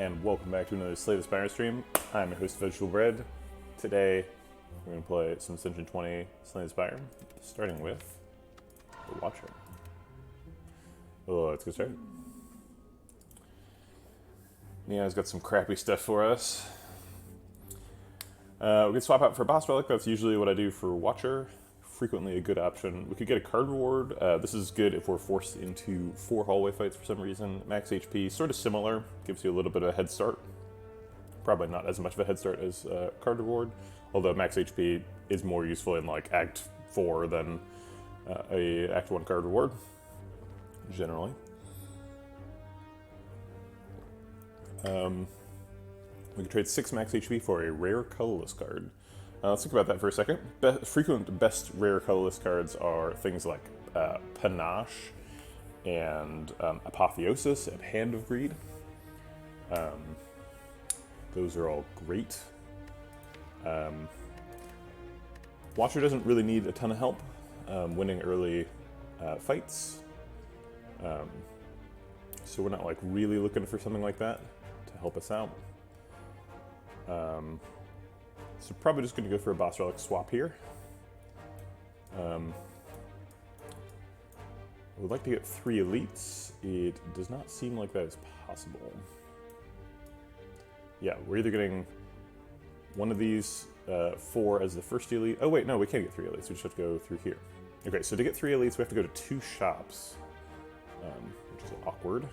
and welcome back to another Slay the Spire stream. I'm your host, Vegetable Bread. Today, we're going to play some Ascension 20 Slay the Spire, starting with the Watcher. Oh, let's get started. Neon's got some crappy stuff for us. We can swap out for a boss relic. That's usually what I do for Watcher. Frequently a good option. We could get a card reward. This is good if we're forced into 4 hallway fights for some reason. Max HP, sort of similar, gives you a little bit of a head start. Probably not as much of a head start as card reward, although max HP is more useful in like Act 4 than a Act 1 card reward, generally. We can trade 6 max HP for a rare colorless card. Let's think about that for a second. Frequent best rare colorless cards are things like Panache and Apotheosis and Hand of Greed. Those are all great. Watcher doesn't really need a ton of help winning early fights. So we're not like really looking for something like that to help us out. So probably just going to go for a boss relic swap here. I would like to get 3 elites. It does not seem like that is possible. Yeah, we're either getting one of these 4 as the first elite. Oh wait, no, we can't get 3 elites. We just have to go through here. Okay, so to get 3 elites, we have to go to 2 shops, which is awkward.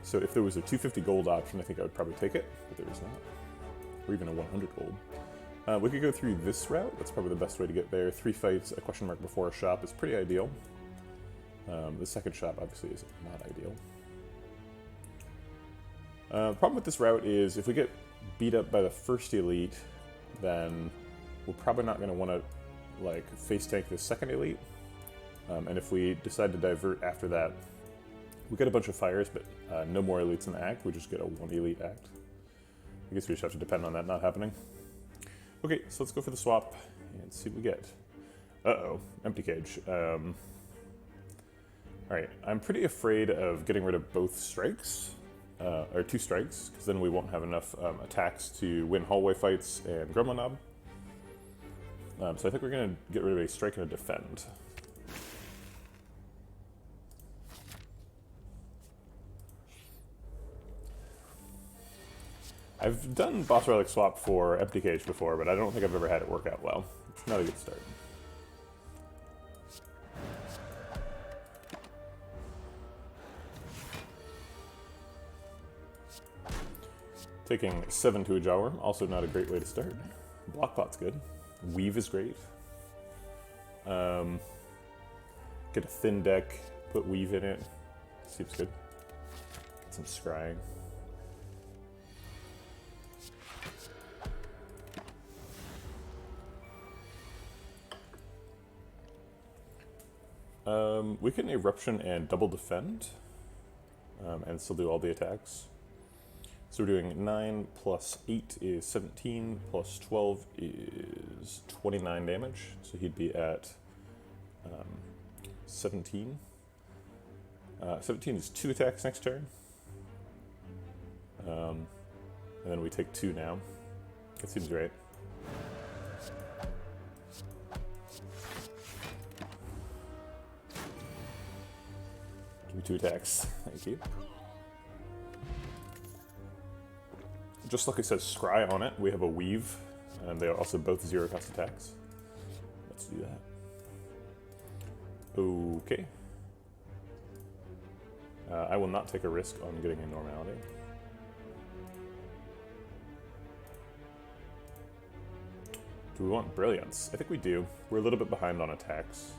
So if there was a 250 gold option, I think I would probably take it, but there is not. Or even a 100 gold. We could go through this route. That's probably the best way to get there. 3 fights, a question mark before a shop is pretty ideal. The second shop obviously is not ideal. The problem with this route is if we get beat up by the first elite, then we're probably not going to want to like face tank the second elite. And if we decide to divert after that, we get a bunch of fires, but no more elites in the act. We just get a 1 elite act. I guess we just have to depend on that not happening. Okay, so let's go for the swap and see what we get. Uh-oh, empty cage. Alright, I'm pretty afraid of getting rid of both strikes, or 2 strikes, because then we won't have enough attacks to win hallway fights and Gremlin Knob. So I think we're going to get rid of a strike and a defend. I've done boss relic swap for empty cage before, but I don't think I've ever had it work out well. It's not a good start. Taking 7 to a Jawworm, also not a great way to start. Blockpot's good. Weave is great. Get a thin deck, put Weave in it. Seems good. Get some scrying. We can Eruption and double defend, and still do all the attacks. So we're doing 9 plus 8 is 17, plus 12 is 29 damage, so he'd be at 17. 17 is 2 attacks next turn. And then we take 2 now. That seems right. Give me 2 attacks. Thank you. Just like it says Scry on it, we have a Weave, and they are also both 0 cost attacks. Let's do that. Okay. I will not take a risk on getting a normality. Do we want Brilliance? I think we do. We're a little bit behind on attacks,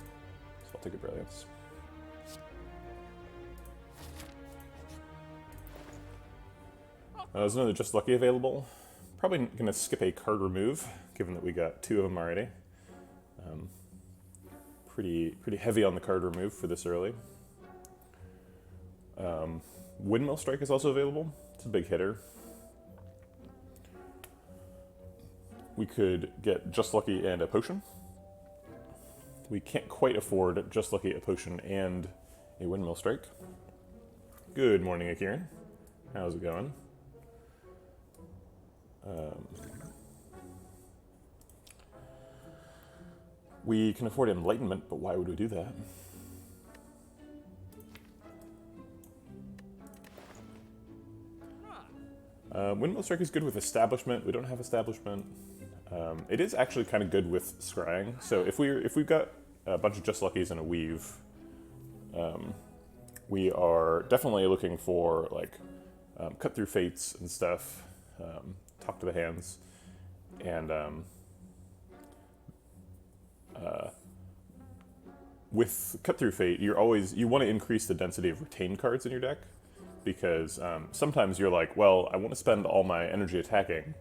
so I'll take a Brilliance. There's another Just Lucky available. Probably going to skip a card remove, given that we got 2 of them already. Pretty heavy on the card remove for this early. Windmill Strike is also available. It's a big hitter. We could get Just Lucky and a potion. We can't quite afford Just Lucky, a potion, and a Windmill Strike. Good morning, Akiran. How's it going? We can afford Enlightenment, but why would we do that? Windmill Strike is good with Establishment. We don't have Establishment. It is actually kind of good with Scrying. So if we've got a bunch of Just Luckies and a Weave, we are definitely looking for like Cut Through Fates and stuff, Talk to the Hands, and with Cut Through Fate, you want to increase the density of retained cards in your deck, because sometimes you're like, well, I want to spend all my energy attacking,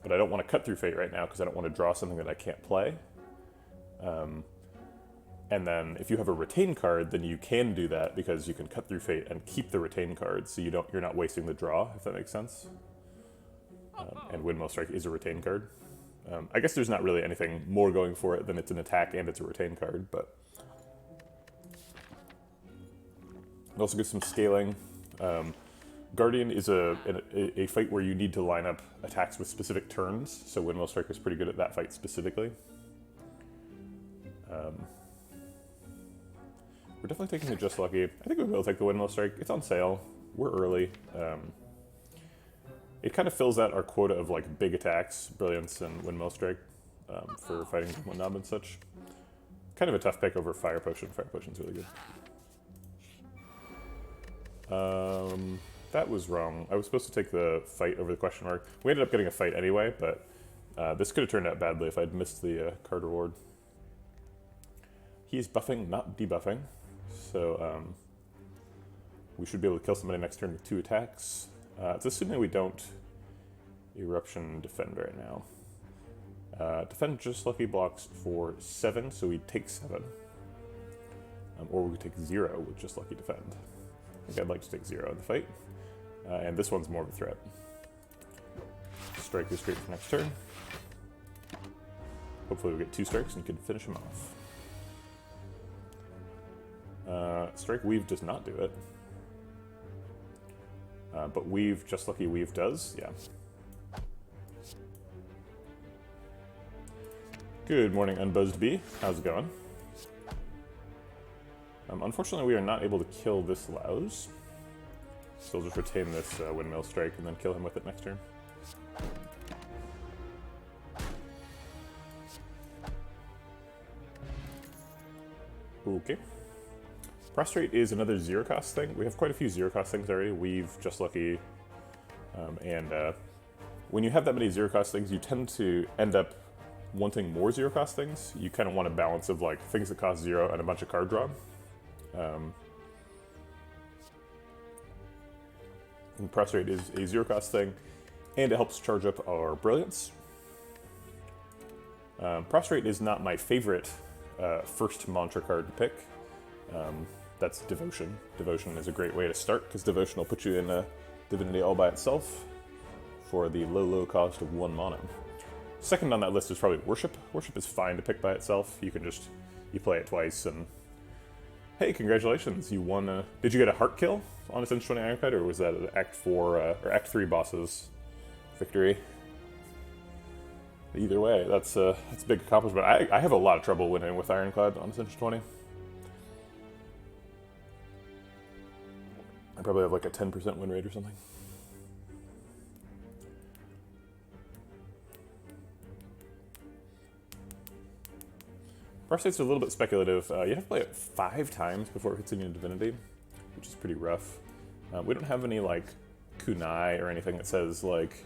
but I don't want to Cut Through Fate right now because I don't want to draw something that I can't play. And then if you have a retained card, then you can do that because you can Cut Through Fate and keep the retained card, so you're not wasting the draw, if that makes sense. And Windmill Strike is a retained card. I guess there's not really anything more going for it than it's an attack and it's a retained card, but it also gets some scaling. Guardian is a fight where you need to line up attacks with specific turns, so Windmill Strike is pretty good at that fight specifically. We're definitely taking the Just Lucky. I think we will take the Windmill Strike. It's on sale. We're early. It kind of fills out our quota of like big attacks, Brilliance and Windmill Strike, for fighting Monob and such. Kind of a tough pick over Fire Potion. Fire Potion's really good. That was wrong. I was supposed to take the fight over the question mark. We ended up getting a fight anyway, but this could have turned out badly if I'd missed the card reward. He's buffing, not debuffing, so we should be able to kill somebody next turn with 2 attacks. It's assuming we don't Eruption Defend right now. Defend Just Lucky blocks for 7, so we take 7. Or we take 0 with Just Lucky Defend. I think I'd like to take 0 in the fight. And this one's more of a threat. Strike is great for next turn. Hopefully we get 2 strikes and can finish him off. Strike Weave does not do it. But Weave, Just Lucky Weave does, yeah. Good morning, Unbuzzed Bee. How's it going? Unfortunately, we are not able to kill this Louse. So we'll just retain this Windmill Strike and then kill him with it next turn. Okay. Prostrate is another zero cost thing. We have quite a few zero cost things already. Weave, Just Lucky, and when you have that many zero cost things, you tend to end up wanting more zero cost things. You kind of want a balance of like things that cost 0 and a bunch of card draw. And Prostrate is a zero cost thing, and it helps charge up our Brilliance. Prostrate is not my favorite first mantra card to pick. That's Devotion. Devotion is a great way to start, because Devotion will put you in a Divinity all by itself for the low cost of 1 mana. Second on that list is probably Worship. Worship is fine to pick by itself. You can just, you play it twice and, hey, congratulations, you won. Did you get a heart kill on Ascension 20 Ironclad, or was that an Act 4, or Act 3 boss's victory? Either way, that's a big accomplishment. I have a lot of trouble winning with Ironclad on Ascension 20. I probably have like a 10% win rate or something. Prostrate's a little bit speculative. You have to play it 5 times before it hits into Divinity, which is pretty rough. We don't have any like kunai or anything that says like,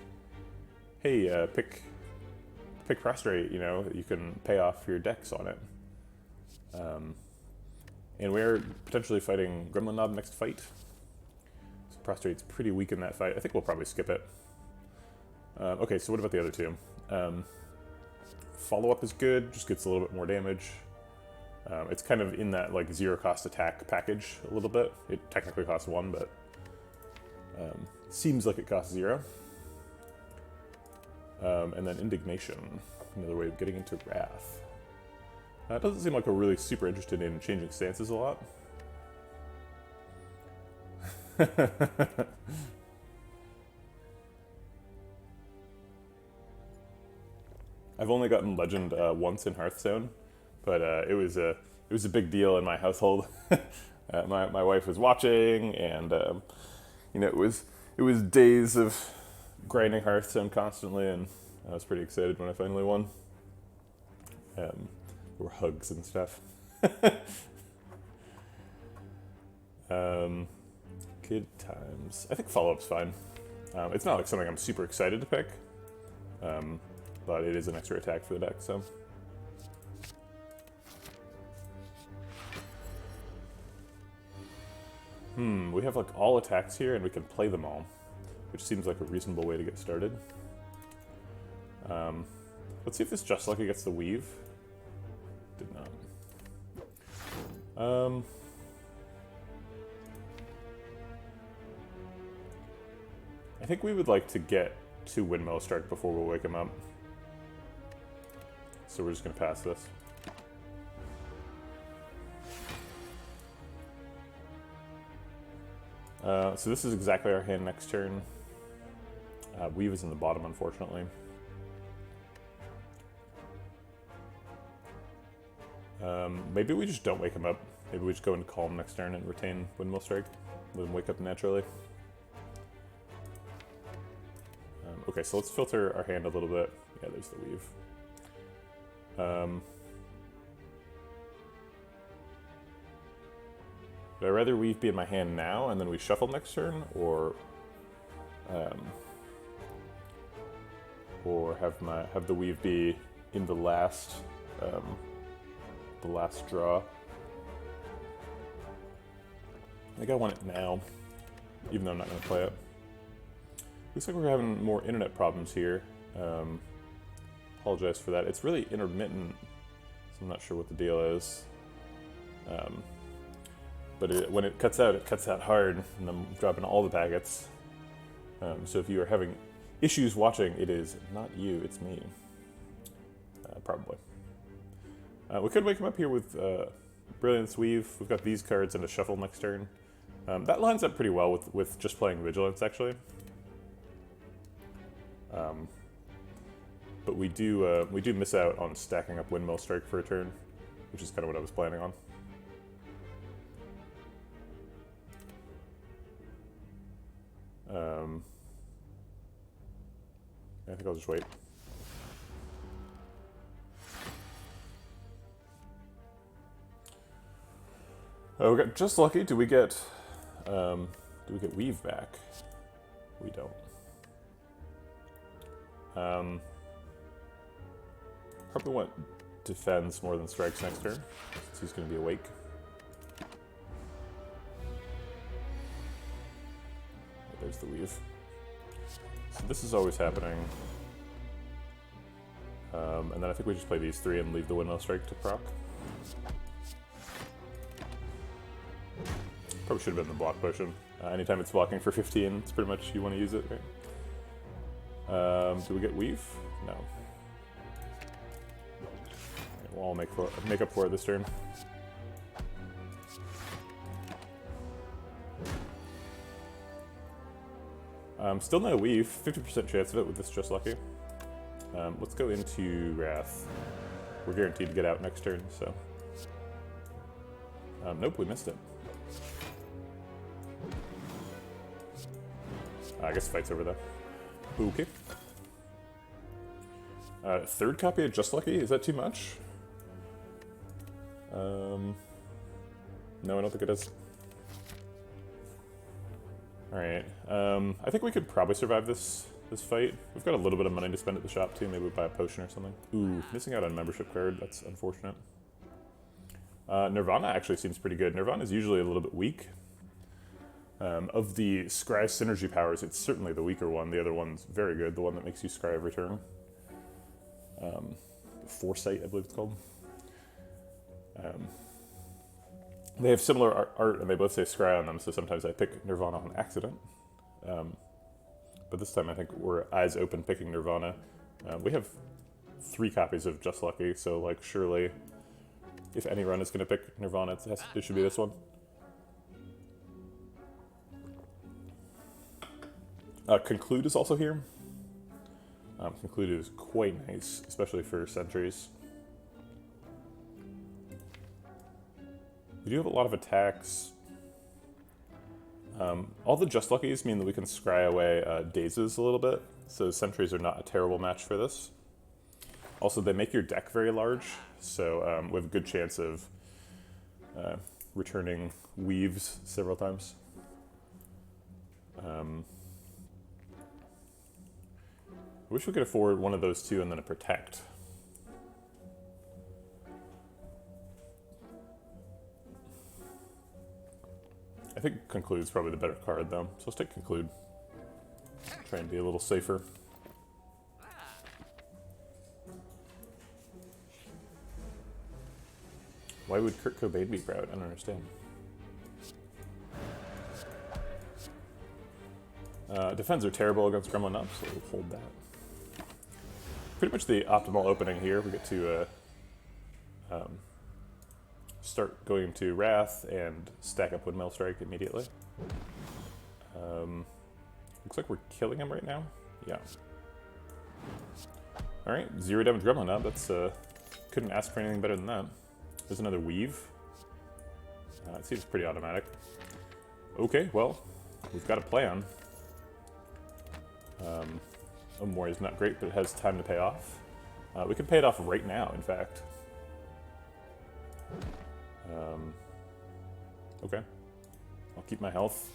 hey, pick Prostrate, you know, you can pay off your decks on it. And we're potentially fighting Gremlin Knob next fight. So Prostrate's pretty weak in that fight. I think we'll probably skip it. Okay, so what about the other 2? Follow-up is good, just gets a little bit more damage. It's kind of in that like 0 cost attack package a little bit. It technically costs 1, but seems like it costs 0. And then Indignation, another way of getting into Wrath. It doesn't seem like we're really super interested in changing stances a lot. I've only gotten Legend once in Hearthstone, but it was a big deal in my household. My wife was watching, and it was days of grinding Hearthstone constantly, and I was pretty excited when I finally won. There were hugs and stuff. Good times. I think follow-up's fine. It's not like something I'm super excited to pick, but it is an extra attack for the deck, so. We have like all attacks here and we can play them all, which seems like a reasonable way to get started. Let's see if this Just Lucky gets the weave. Did not. I think we would like to get to Windmill Strike before we'll wake him up. So we're just going to pass this. So this is exactly our hand next turn. Weave is in the bottom, unfortunately. Maybe we just don't wake him up. Maybe we just go into Calm next turn and retain Windmill Strike. Let him wake up naturally. Okay, so let's filter our hand a little bit. Yeah, there's the weave. Would I rather weave be in my hand now and then we shuffle next turn, or have the weave be in the last draw? I think I want it now, even though I'm not going to play it. Looks like we're having more internet problems here. Apologize for that. It's really intermittent, so I'm not sure what the deal is. But when it cuts out hard, and I'm dropping all the packets. So if you are having issues watching, it is not you, it's me. Probably. We could wake him up here with Brilliance Weave. We've got these cards and a shuffle next turn. That lines up pretty well with just playing Vigilance, actually. But we do miss out on stacking up Windmill Strike for a turn, which is kind of what I was planning on. I think I'll just wait. Oh, we got Just Lucky. Do we get Weave back? We don't. Probably want Defends more than Strikes next turn, since he's going to be awake. There's the weave. So this is always happening. And then I think we just play these three and leave the Windmill Strike to proc. Probably should have been the block potion. Anytime it's blocking for 15, it's pretty much you want to use it, right? Do we get weave? No. Okay, we'll all make up for it this turn. Still no weave, 50% chance of it with this Just Lucky. Let's go into Wrath. We're guaranteed to get out next turn, so. Nope, we missed it. I guess fight's over there. Okay. Third copy of Just Lucky, is that too much? No, I don't think it is. Alright, I think we could probably survive this fight. We've got a little bit of money to spend at the shop too, maybe we buy a potion or something. Ooh, missing out on a membership card, that's unfortunate. Nirvana actually seems pretty good. Nirvana is usually a little bit weak. Of the Scry synergy powers, it's certainly the weaker one. The other one's very good, the one that makes you scry every turn. Foresight, I believe it's called. They have similar art, and they both say Scry on them, so sometimes I pick Nirvana on accident. But this time I think we're eyes open picking Nirvana. We have 3 copies of Just Lucky, so like surely if any run is going to pick Nirvana, it should be this one. Conclude is also here. Conclude is quite nice, especially for sentries. We do have a lot of attacks. All the Just Luckies mean that we can scry away dazes a little bit, so sentries are not a terrible match for this. Also, they make your deck very large, so we have a good chance of returning weaves several times. I wish we could afford one of those two and then a protect. I think Conclude's probably the better card though, so let's take Conclude. Try and be a little safer. Why would Kurt Cobain be proud? I don't understand. Defense are terrible against Gremlin Up, so we'll hold that. Pretty much the optimal opening here. We get to start going into Wrath and stack up Windmill Strike immediately. Looks like we're killing him right now. Yeah. Alright, 0 damage Gremlin Up. That's, couldn't ask for anything better than that. There's another Weave. It seems pretty automatic. Okay, well, we've got a plan. Omori is not great, but it has time to pay off. We can pay it off right now, in fact. Okay. I'll keep my health.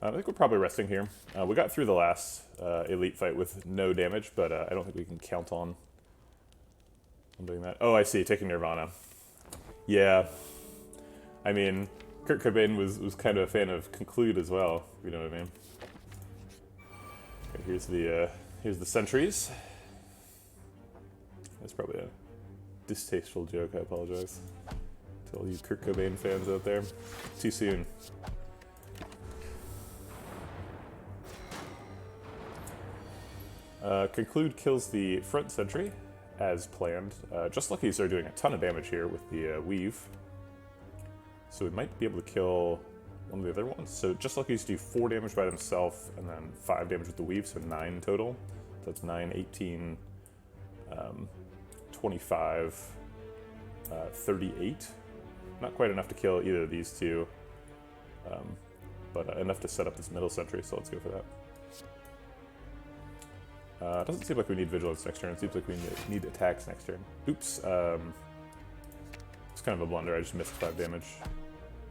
I think we're probably resting here. We got through the last elite fight with no damage, but I don't think we can count on doing that. Oh, I see, taking Nirvana. Yeah. I mean, Kurt Cobain was kind of a fan of Conclude as well, if you know what I mean. Okay, here's the sentries. That's probably a distasteful joke, I apologize to all you Kurt Cobain fans out there. Too soon. Conclude kills the front sentry, as planned. Just Luckies are doing a ton of damage here with the Weave. So we might be able to kill one of the other ones. So Just Luckies do 4 damage by themselves, and then 5 damage with the Weave, so 9 total. So that's 9, 18, 25, 38. Not quite enough to kill either of these two, but enough to set up this middle sentry, so let's go for that. Doesn't seem like we need Vigilance next turn. It seems like we need attacks next turn. Oops. It's kind of a blunder. I just missed 5 damage.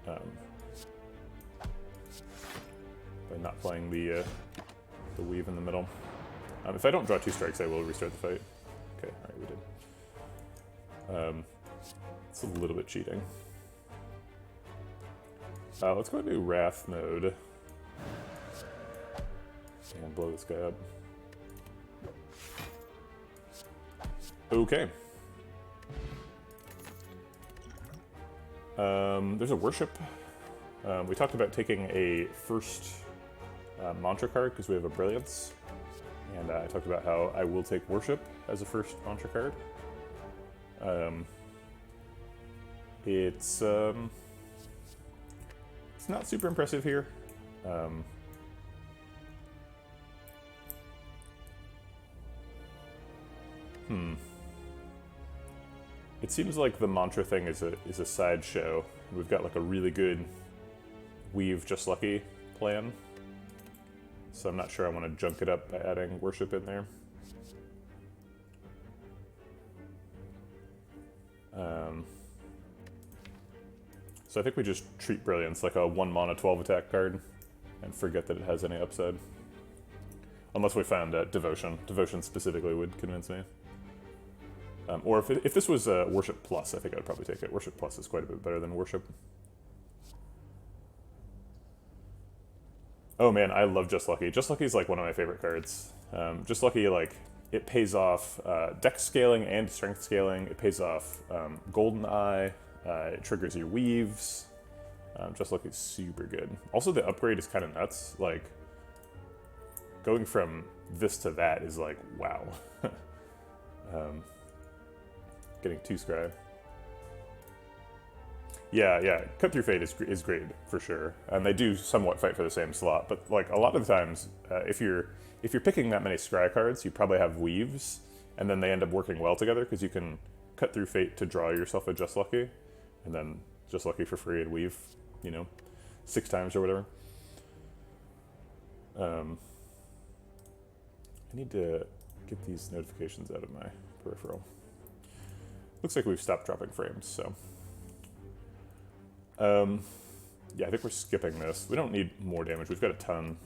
By not playing the Weave in the middle. If I don't draw 2 strikes, I will restart the fight. Okay, alright, we did. It's a little bit cheating. Let's go into Wrath mode. And blow this guy up. Okay. There's a Worship. We talked about taking a first mantra card because we have a Brilliance. And I talked about how I will take Worship as a first mantra card. It's not super impressive here. It seems like the mantra thing is a sideshow. We've got like a really good Weave Just Lucky plan. So I'm not sure I want to junk it up by adding Worship in there. So I think we just treat Brilliance like a 1 mana 12 attack card and forget that it has any upside. Unless we found Devotion. Devotion specifically would convince me. Or if this was Worship Plus, I think I'd probably take it. Worship Plus is quite a bit better than Worship. Oh man, I love Just Lucky. Just Lucky is like one of my favorite cards. Just Lucky, like, it pays off dex scaling and strength scaling. It pays off Golden Eye. It triggers your Weaves. Just Lucky is super good. Also, the upgrade is kind of nuts. Like, going from this to that is like, wow. Getting 2 scry. Yeah. Cut through fate is great for sure, and they do somewhat fight for the same slot. But like a lot of the times, if you're picking that many scry cards, you probably have weaves, and then they end up working well together because you can cut through fate to draw yourself a just lucky, and then just lucky for free and weave, 6 times or whatever. I need to get these notifications out of my peripheral. Looks like we've stopped dropping frames, so. Yeah, I think we're skipping this. We don't need more damage. We've got a ton.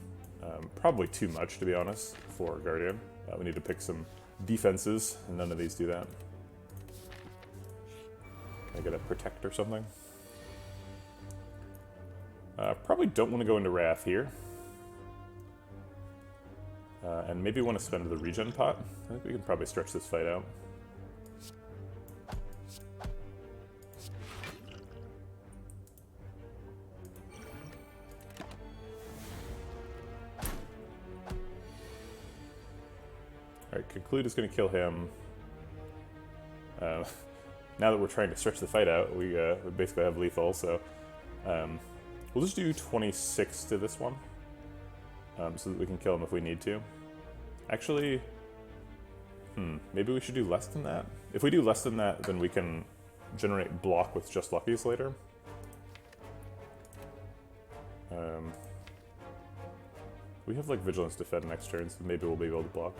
Probably too much, to be honest, for Guardian. We need to pick some defenses, and none of these do that. Can I get a Protect or something? Probably don't want to go into Wrath here. And maybe want to spend the regen pot. I think we can probably stretch this fight out. Alright, Conclude is going to kill him. Now that we're trying to stretch the fight out, we basically have lethal, so we'll just do 26 to this one, so that we can kill him if we need to. Actually, maybe we should do less than that? If we do less than that, then we can generate block with just luckies later. We have like Vigilance Defend next turn, so maybe we'll be able to block.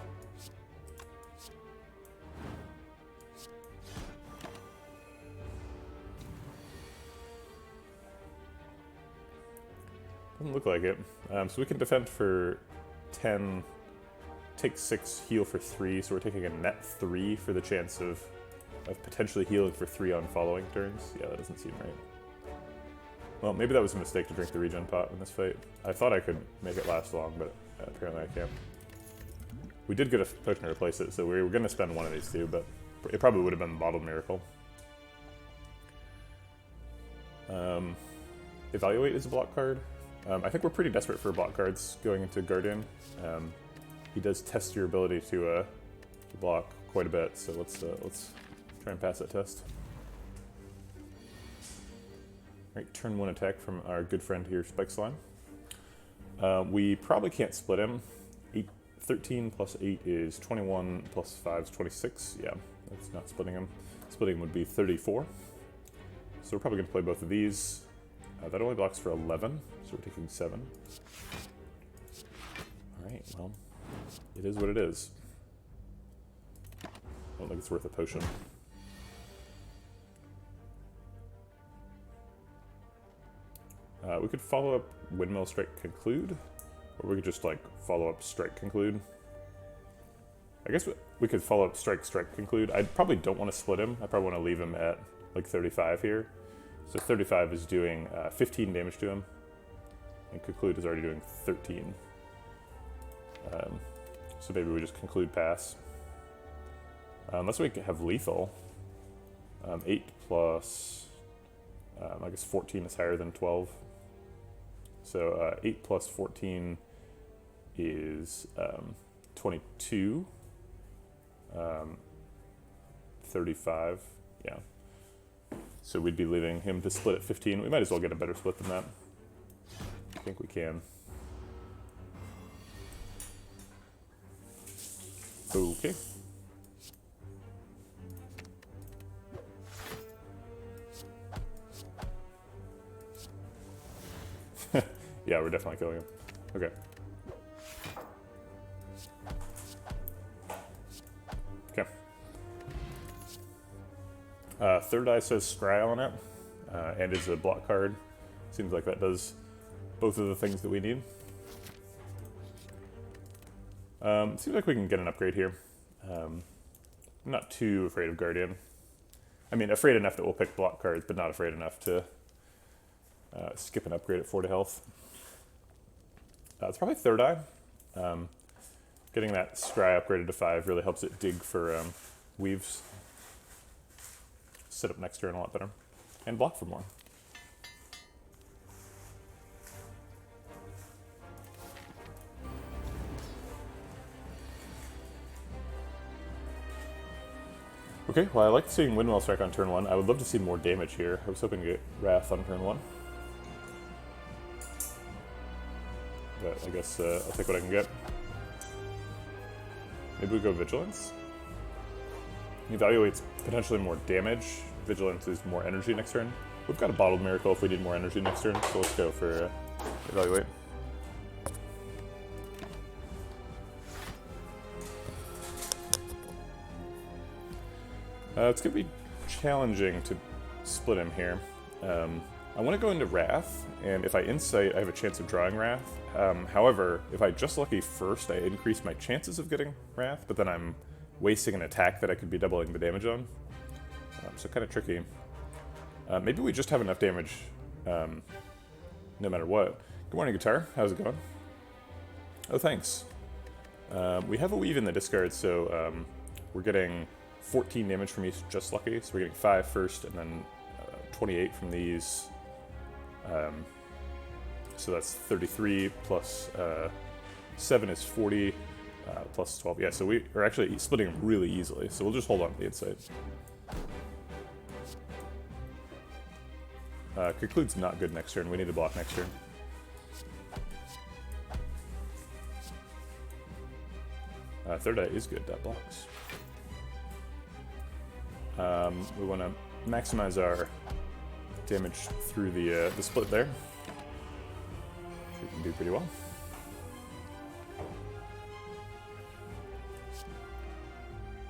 Doesn't look like it. So we can defend for 10, take 6, heal for 3, so we're taking a net 3 for the chance of potentially healing for 3 on following turns. Yeah, that doesn't seem right. Well, maybe that was a mistake to drink the regen pot in this fight. I thought I could make it last long, but apparently I can't. We did get a potion to replace it, so we were going to spend one of these two, but it probably would have been Bottled Miracle. Evaluate is a block card. I think we're pretty desperate for block cards going into Guardian. He does test your ability to block quite a bit, so let's try and pass that test. Right, turn 1 attack from our good friend here, Spike Slime. We probably can't split him. 13 plus 8 is 21, plus 5 is 26. Yeah, that's not splitting him. Splitting him would be 34. So we're probably going to play both of these. That only blocks for 11, so we're taking 7. Alright, well, it is what it is. I don't think it's worth a potion. We could follow up Windmill Strike Conclude, or we could just like follow up Strike Conclude. I guess we could follow up Strike Conclude. I probably don't want to split him. I probably want to leave him at like 35 here. So 35 is doing 15 damage to him, and Conclude is already doing 13. So maybe we just Conclude pass. Unless we have lethal. 8 plus, I guess 14 is higher than 12. So 8 plus 14 is 22. 35, yeah. So we'd be leaving him to split at 15. We might as well get a better split than that. I think we can. Okay. Yeah, we're definitely killing him. Okay. Okay. Third Eye says Scry on it, and is a block card. Seems like that does both of the things that we need. Seems like we can get an upgrade here. I'm not too afraid of Guardian. I mean, afraid enough that we'll pick block cards, but not afraid enough to skip an upgrade at 4 to health. It's probably Third Eye. Getting that Scry upgraded to 5 really helps it dig for weaves. Sit up next turn a lot better. And block for more. Okay, well I like seeing Windmill Strike on turn 1. I would love to see more damage here. I was hoping to get Wrath on turn 1. But I guess I'll take what I can get. Maybe we go Vigilance? Evaluates potentially more damage. Vigilance is more energy next turn. We've got a Bottled Miracle if we need more energy next turn, so let's go for Evaluate. It's going to be challenging to split him here. I want to go into Wrath, and if I Insight, I have a chance of drawing Wrath. However, if I Just Lucky first, I increase my chances of getting Wrath, but then I'm wasting an attack that I could be doubling the damage on. So kind of tricky. Maybe we just have enough damage no matter what. Good morning, Guitar. How's it going? Oh, thanks. We have a Weave in the discard, so we're getting 14 damage from each Just Lucky, so we're getting 5 first, and then 28 from these. So that's 33 plus 7 is 40, plus 12. Yeah, so we are actually splitting them really easily, so we'll just hold on to the Insight. Conclude's not good next turn. We need to block next turn. Third Eye is good. That blocks. We want to maximize our damage through the split there. We can do pretty well.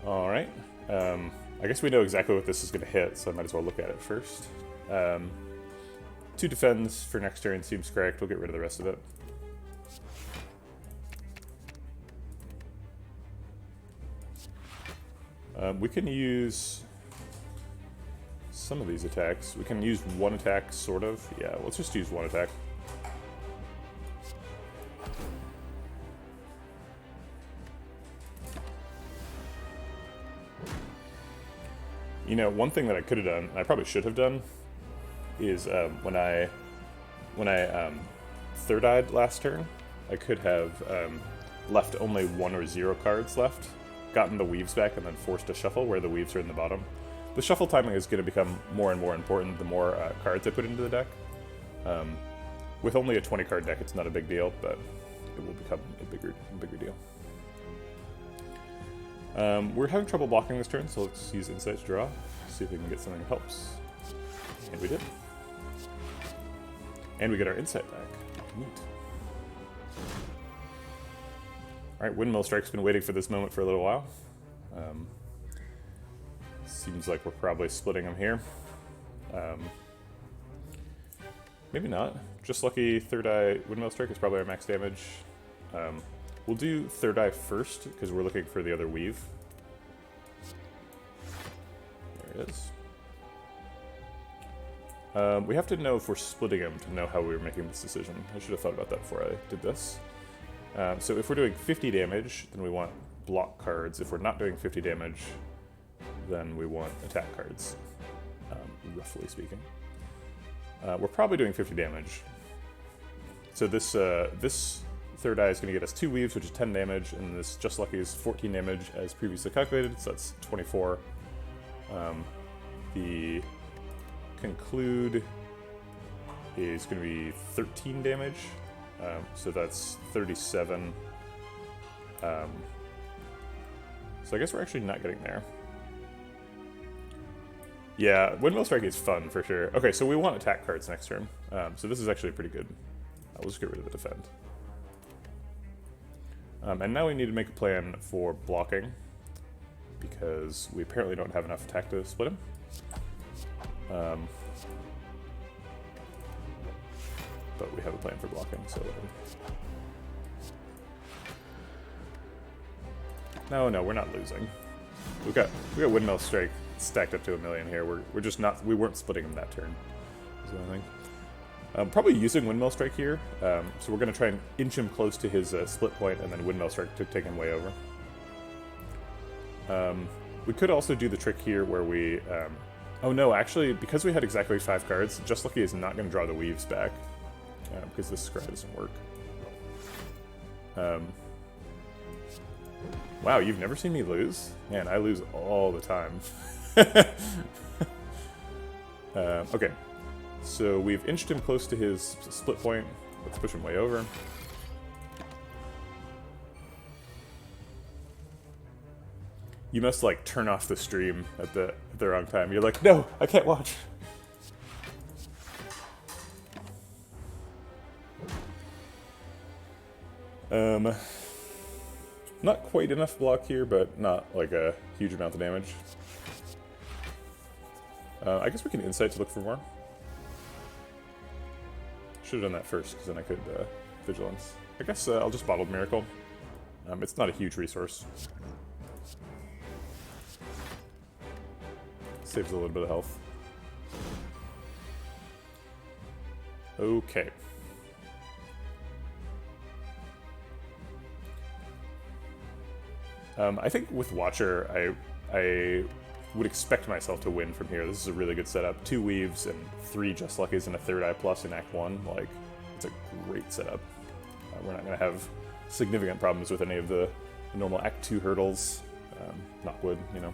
All right. I guess we know exactly what this is going to hit, so I might as well look at it first. 2 defends for next turn seems correct. We'll get rid of the rest of it. We can use some of these attacks. We can use one attack, sort of. Yeah, let's just use one attack. You know, one thing that I could have done, and I probably should have done, is when I third-eyed last turn, I could have left only 1 or 0 cards left, gotten the Weaves back, and then forced a shuffle where the Weaves are in the bottom. The shuffle timing is going to become more and more important the more cards I put into the deck. With only a 20-card deck, it's not a big deal, but it will become a bigger deal. We're having trouble blocking this turn, so let's use Insight to draw, see if we can get something that helps. And we did. And we get our Insight back. Neat. Alright, Windmill Strike's been waiting for this moment for a little while. Seems like we're probably splitting them here. Maybe not. Just Lucky Third Eye Windmill Strike is probably our max damage. We'll do Third Eye first, because we're looking for the other Weave. There it is. We have to know if we're splitting them to know how we were making this decision. I should have thought about that before I did this. So if we're doing 50 damage, then we want block cards. If we're not doing 50 damage, then we want attack cards, roughly speaking. We're probably doing 50 damage. So this Third Eye is going to get us 2 Weaves, which is 10 damage, and this Just Lucky is 14 damage as previously calculated, so that's 24. The Conclude is going to be 13 damage, so that's 37. So I guess we're actually not getting there. Yeah, Windmill Strike is fun for sure. Okay, so we want attack cards next turn, so this is actually pretty good. We'll just get rid of the defend. And now we need to make a plan for blocking, because we apparently don't have enough attack to split him. But we have a plan for blocking, so No, we're not losing. We got Windmill Strike stacked up to 1,000,000 here. We're just not. We weren't splitting him that turn. Is the only thing. Probably using Windmill Strike here. So we're going to try and inch him close to his split point, and then Windmill Strike to take him way over. We could also do the trick here where we. Oh no, actually, because we had exactly 5 cards, Just Lucky is not going to draw the Weaves back because this scry doesn't work. Wow, you've never seen me lose? Man, I lose all the time. Okay, so we've inched him close to his split point. Let's push him way over. You must, like, turn off the stream at the wrong time. You're like, no, I can't watch. Not quite enough block here, but not, like, a huge amount of damage. I guess we can insight to look for more. Should have done that first, because then I could vigilance. I guess I'll just bottled miracle. It's not a huge resource. Saves a little bit of health. Okay. I think with Watcher, I would expect myself to win from here. This is a really good setup. 2 weaves and 3 just luckies and a 3rd eye plus in Act 1. Like, it's a great setup. We're not going to have significant problems with any of the normal Act 2 hurdles. Knock wood, you know.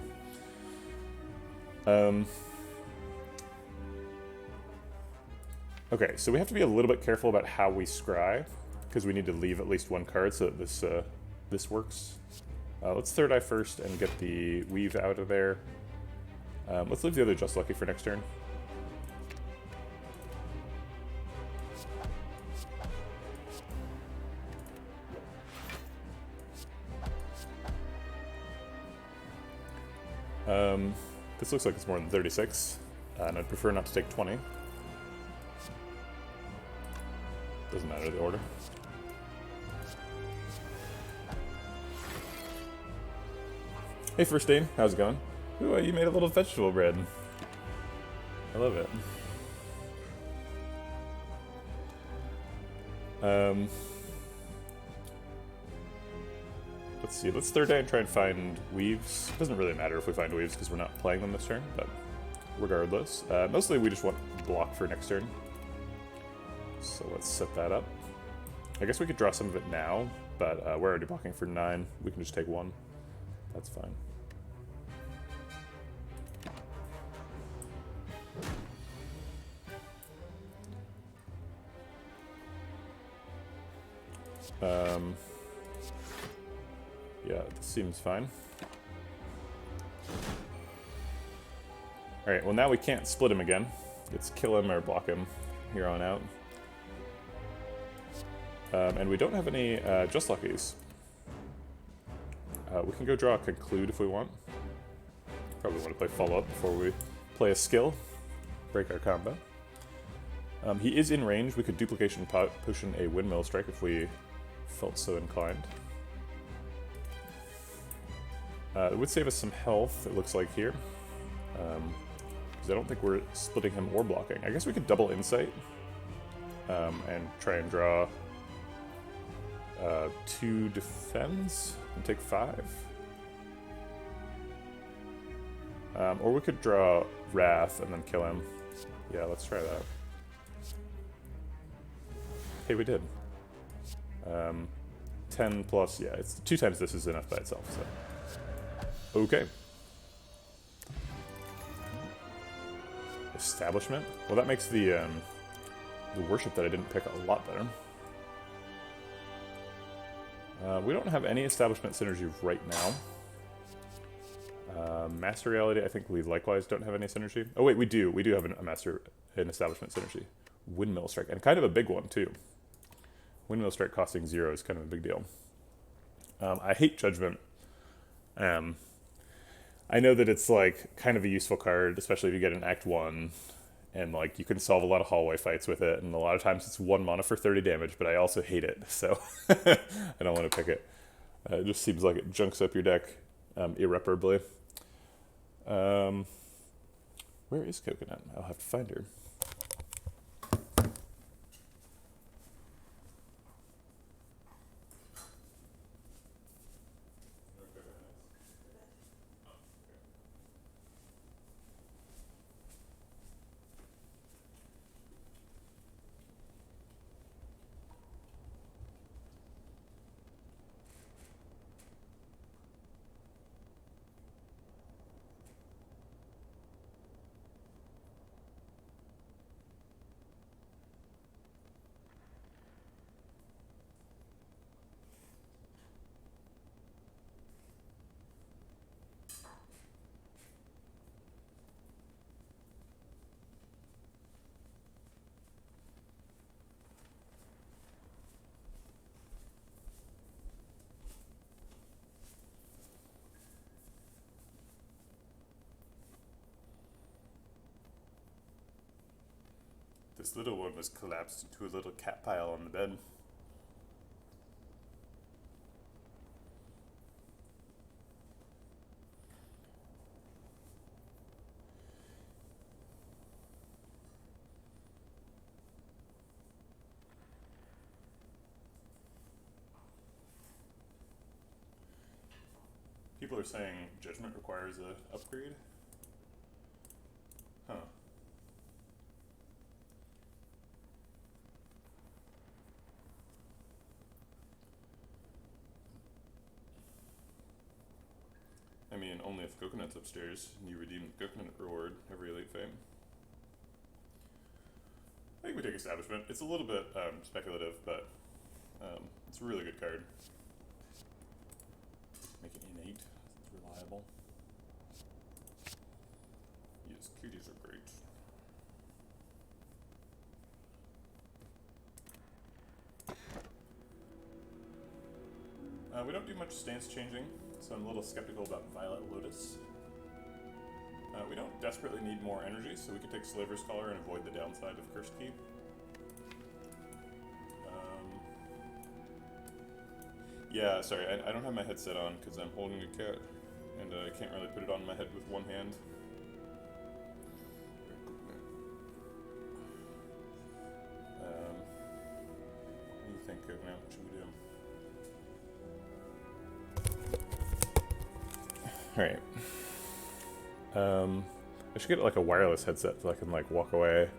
Okay, so we have to be a little bit careful about how we scry, because we need to leave at least 1 card so that this works. Let's 3rd eye first and get the weave out of there. Let's leave the other just lucky for next turn. This looks like it's more than 36, and I'd prefer not to take 20. Doesn't matter the order. Hey First Dane, how's it going? Ooh, you made a little vegetable bread. I love it. Let's see, let's 3rd eye and try and find weaves. Doesn't really matter if we find weaves because we're not playing them this turn, but regardless. Mostly we just want block for next turn. So let's set that up. I guess we could draw some of it now, but we're already blocking for 9. We can just take 1. That's fine. Yeah, this seems fine. Alright, well now we can't split him again. It's kill him or block him here on out. And we don't have any just luckies. We can go draw a conclude if we want. Probably want to play follow-up before we play a skill. Break our combo. He is in range. We could duplication potion a windmill strike if we felt so inclined. It would save us some health, it looks like here. Because I don't think we're splitting him or blocking. I guess we could double insight. And try and draw 2 defense and take 5. Or we could draw Wrath and then kill him. Yeah, let's try that. Hey, we did. 10 plus, yeah, it's 2 times this is enough by itself, so. Okay. Establishment? Well, that makes the worship that I didn't pick a lot better. We don't have any establishment synergy right now. Master Reality, I think we likewise don't have any synergy. Oh wait, we do. We do have an establishment synergy. Windmill Strike, and kind of a big one too. Windmill Strike costing 0 is kind of a big deal. I hate Judgment. I know that it's like kind of a useful card, especially if you get an Act 1. And like you can solve a lot of hallway fights with it, and a lot of times it's 1 mana for 30 damage, but I also hate it, so I don't want to pick it. It just seems like it junks up your deck irreparably. Where is Coconut? I'll have to find her. This little one was collapsed into a little cat pile on the bed. People are saying Judgment requires a upgrade. Huh. I mean, only if Coconut's upstairs and you redeem the Coconut reward every Elite Fame. I think we take Establishment. It's a little bit speculative, but it's a really good card. Make it innate. It's reliable. Yes, cuties are great. We don't do much stance changing, so I'm a little skeptical about Violet Lotus. We don't desperately need more energy, so we can take Slaver's Collar and avoid the downside of Cursed Key. Yeah, sorry, I don't have my headset on because I'm holding a cat, and I can't really put it on my head with one hand. What do you think, Coconut? What should we do? Alright. I should get like a wireless headset so I can like walk away,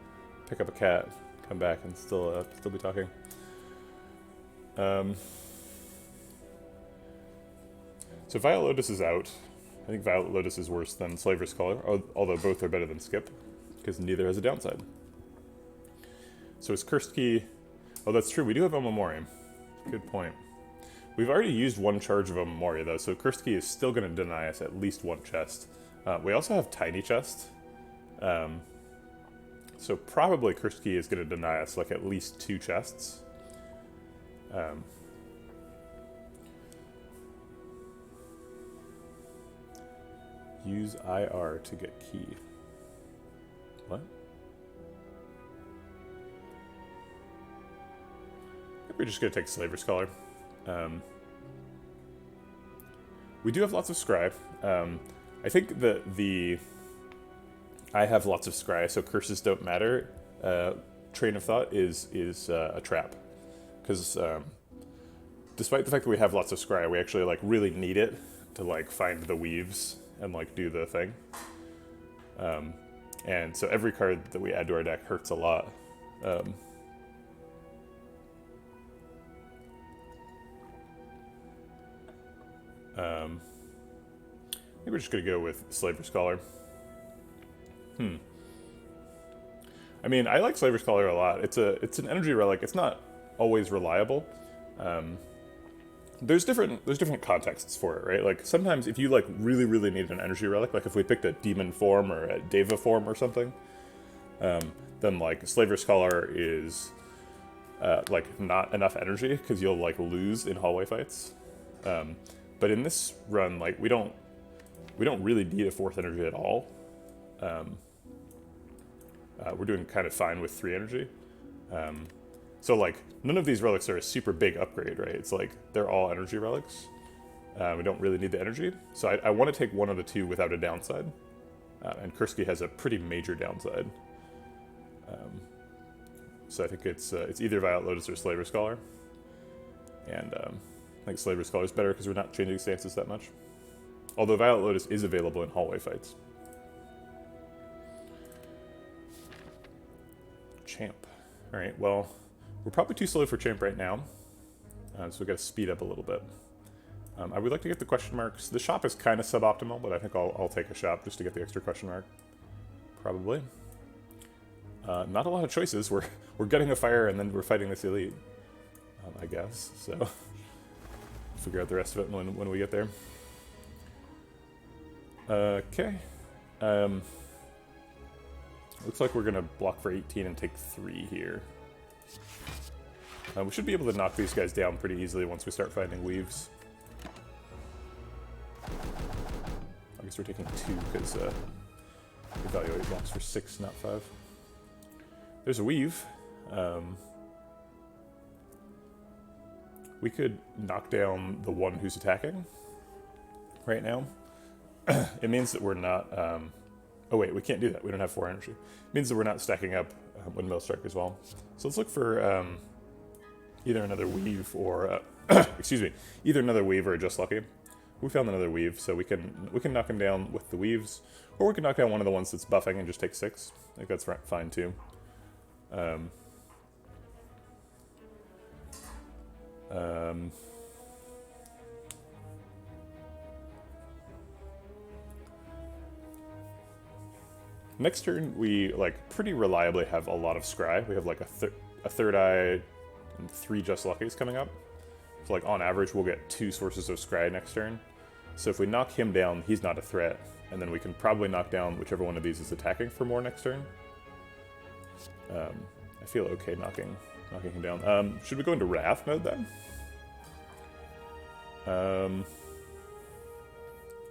pick up a cat, come back, and still be talking. So Violet Lotus is out. I think Violet Lotus is worse than Slaver's Collar, although both are better than Skip, because neither has a downside. So it's Cursed Key. Oh, that's true. We do have a Memoriam. Good point. We've already used one charge of a Memoria, though, so Cursed Key is still going to deny us at least one chest. We also have Tiny Chest. So probably Cursed Key is going to deny us like at least 2 chests. Use IR to get key. What? I think we're just going to take Slaver's Collar. We do have lots of Scry. I think that I have lots of Scry, so curses don't matter. Train of thought is a trap. Because despite the fact that we have lots of Scry, we actually like really need it to like find the weaves and like do the thing. And so every card that we add to our deck hurts a lot. I think we're just gonna go with Slaver's Collar. I mean, I like Slaver's Collar a lot. It's an energy relic. It's not always reliable. There's different contexts for it, right? Like sometimes if you like really need an energy relic, like if we picked a demon form or a Deva form or something, then like Slaver's Collar is like not enough energy because you'll like lose in hallway fights. But in this run, like we don't really need a 4th energy at all. We're doing kind of fine with 3 energy. So like none of these relics are a super big upgrade, right? It's like they're all energy relics. We don't really need the energy. So I want to take one of the 2 without a downside. And Cursed Key has a pretty major downside. So I think it's either Violet Lotus or Slaver's Collar. And I think Slaver's Collar is better because we're not changing stances that much. Although Violet Lotus is available in hallway fights. Champ. Alright, well, we're probably too slow for Champ right now. So we got to speed up a little bit. I would like to get the question marks. The shop is kind of suboptimal, but I think I'll take a shop just to get the extra question mark. Probably. Not a lot of choices. We're getting a fire and then we're fighting this elite. I guess, so figure out the rest of it when we get there. Okay. Looks like we're gonna block for 18 and take 3 here. We should be able to knock these guys down pretty easily once we start finding weaves. I guess we're taking 2 because evaluate blocks for 6, not 5. There's a weave. We could knock down the one who's attacking right now. It means that we're not... oh wait, we can't do that. We don't have 4 energy. It means that we're not stacking up Windmill Strike as well. So let's look for either another weave or... excuse me. Either another weave or Just Lucky. We found another weave, so we can knock him down with the weaves, or we can knock down one of the ones that's buffing and just take 6. I think that's fine too. Next turn, we pretty reliably have a lot of scry. We have a third eye and 3 Just Luckies coming up. So on average, we'll get 2 sources of scry next turn. So if we knock him down, he's not a threat, and then we can probably knock down whichever one of these is attacking for more next turn. I feel okay knocking him down. Should we go into Wrath mode then?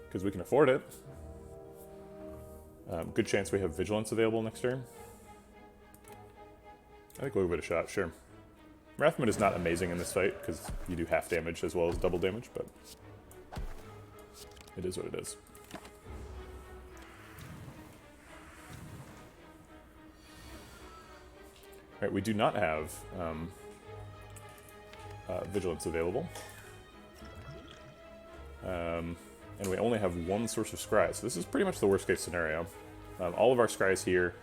Because we can afford it. Good chance we have Vigilance available next turn. I think we'll give it a shot, sure. Wrath mode is not amazing in this fight, because you do half damage as well as double damage, but it is what it is. Alright, we do not have Vigilance available. And we only have 1 source of scry, so this is pretty much the worst case scenario. All of our scry is here.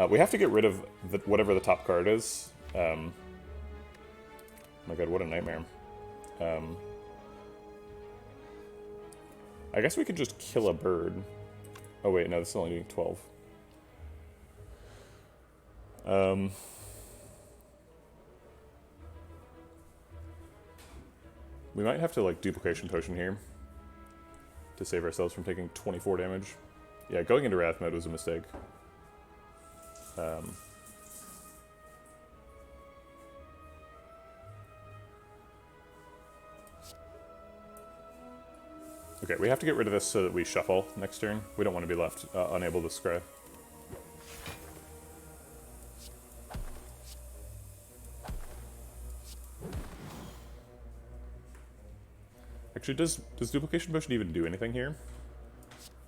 We have to get rid of whatever the top card is. Oh my god, what a nightmare. I guess we could just kill a bird. Oh wait, no, this is only doing 12. We might have to Duplication Potion here to save ourselves from taking 24 damage. Yeah, going into Wrath mode was a mistake. Okay, we have to get rid of this so that we shuffle next turn. We don't want to be left unable to scry. Actually, does Duplication Potion even do anything here?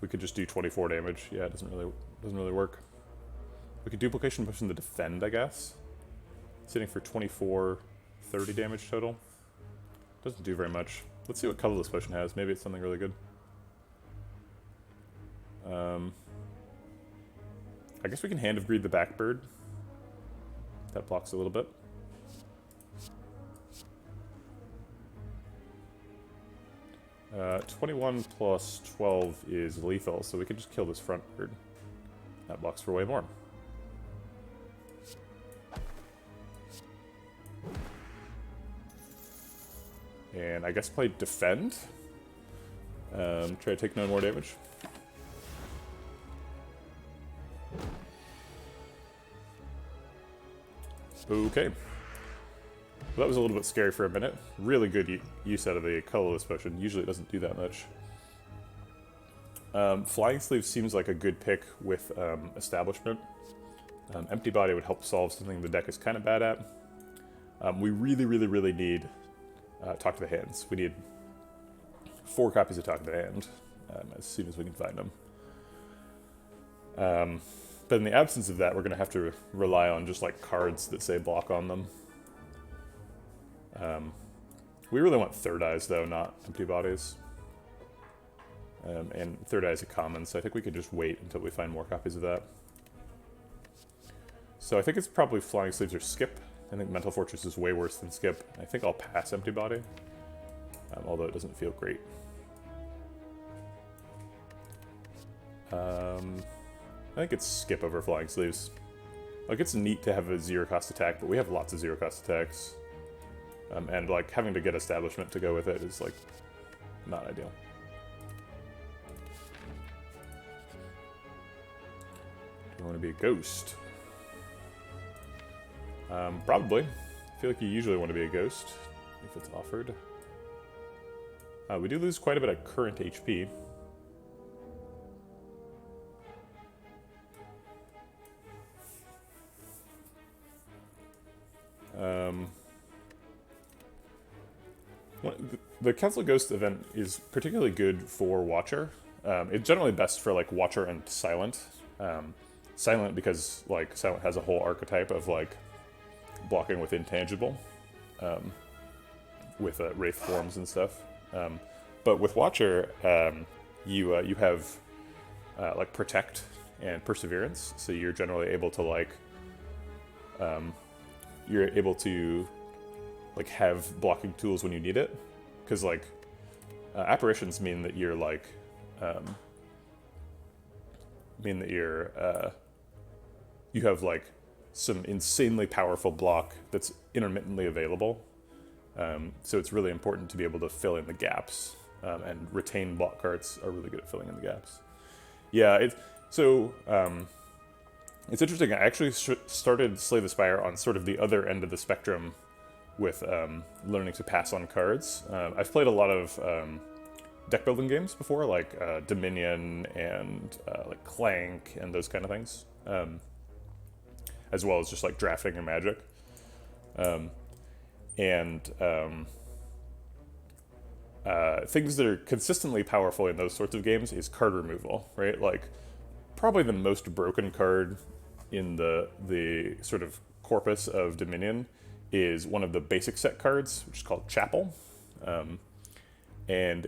We could just do 24 damage. Yeah, it doesn't really work. We could Duplication Potion the defend, I guess. Sitting for 24, 30 damage total. Doesn't do very much. Let's see what Colorless Potion has. Maybe it's something really good. I guess we can Hand of Greed the Backbird. That blocks a little bit. Uh, 21 plus 12 is lethal, so we can just kill this front bird. That blocks for way more. And I guess play defend. Try to take no more damage. Okay. Well, that was a little bit scary for a minute. Really good use out of the Colorless Potion. Usually it doesn't do that much. Flying Sleeve seems like a good pick with Establishment. Empty Body would help solve something the deck is kind of bad at. We really need Talk to the Hands. We need 4 copies of Talk to the Hand as soon as we can find them. But in the absence of that, we're going to have to rely on just cards that say block on them. We really want Third Eyes, though, not Empty Bodies. And Third Eye is a common, so I think we could just wait until we find more copies of that. So I think it's probably Flying Sleeves or Skip. I think Mental Fortress is way worse than Skip. I think I'll pass Empty Body, although it doesn't feel great. I think it's Skip over Flying Sleeves. It's neat to have a 0-cost attack, but we have lots of 0-cost attacks. And having to get Establishment to go with it is not ideal. Do you want to be a ghost? Probably. I feel like you usually want to be a ghost if it's offered. We do lose quite a bit of current HP. the Council of Ghosts event is particularly good for Watcher. It's generally best for like Watcher and Silent. Silent because like Silent has a whole archetype of like blocking with intangible, with wraith forms and stuff. But with Watcher, you have like protect and perseverance, so you're generally able to like you're able to like have blocking tools when you need it, because like apparitions mean that you're like you have like some insanely powerful block that's intermittently available. So it's really important to be able to fill in the gaps, and retain block cards are really good at filling in the gaps. Yeah, it's interesting. I actually started Slay the Spire on sort of the other end of the spectrum with learning to pass on cards. I've played a lot of deck building games before, like Dominion and like Clank and those kind of things, as well as just like drafting and Magic. Things that are consistently powerful in those sorts of games is card removal, right? Like, probably the most broken card in the sort of corpus of Dominion is one of the basic set cards, which is called Chapel. And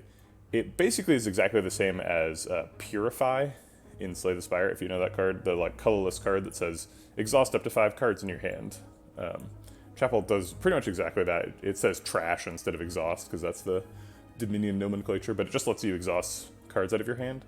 it basically is exactly the same as Purify in Slay the Spire, if you know that card, the like colorless card that says exhaust up to 5 cards in your hand. Chapel does pretty much exactly that. It says trash instead of exhaust, because that's the Dominion nomenclature, but it just lets you exhaust cards out of your hand.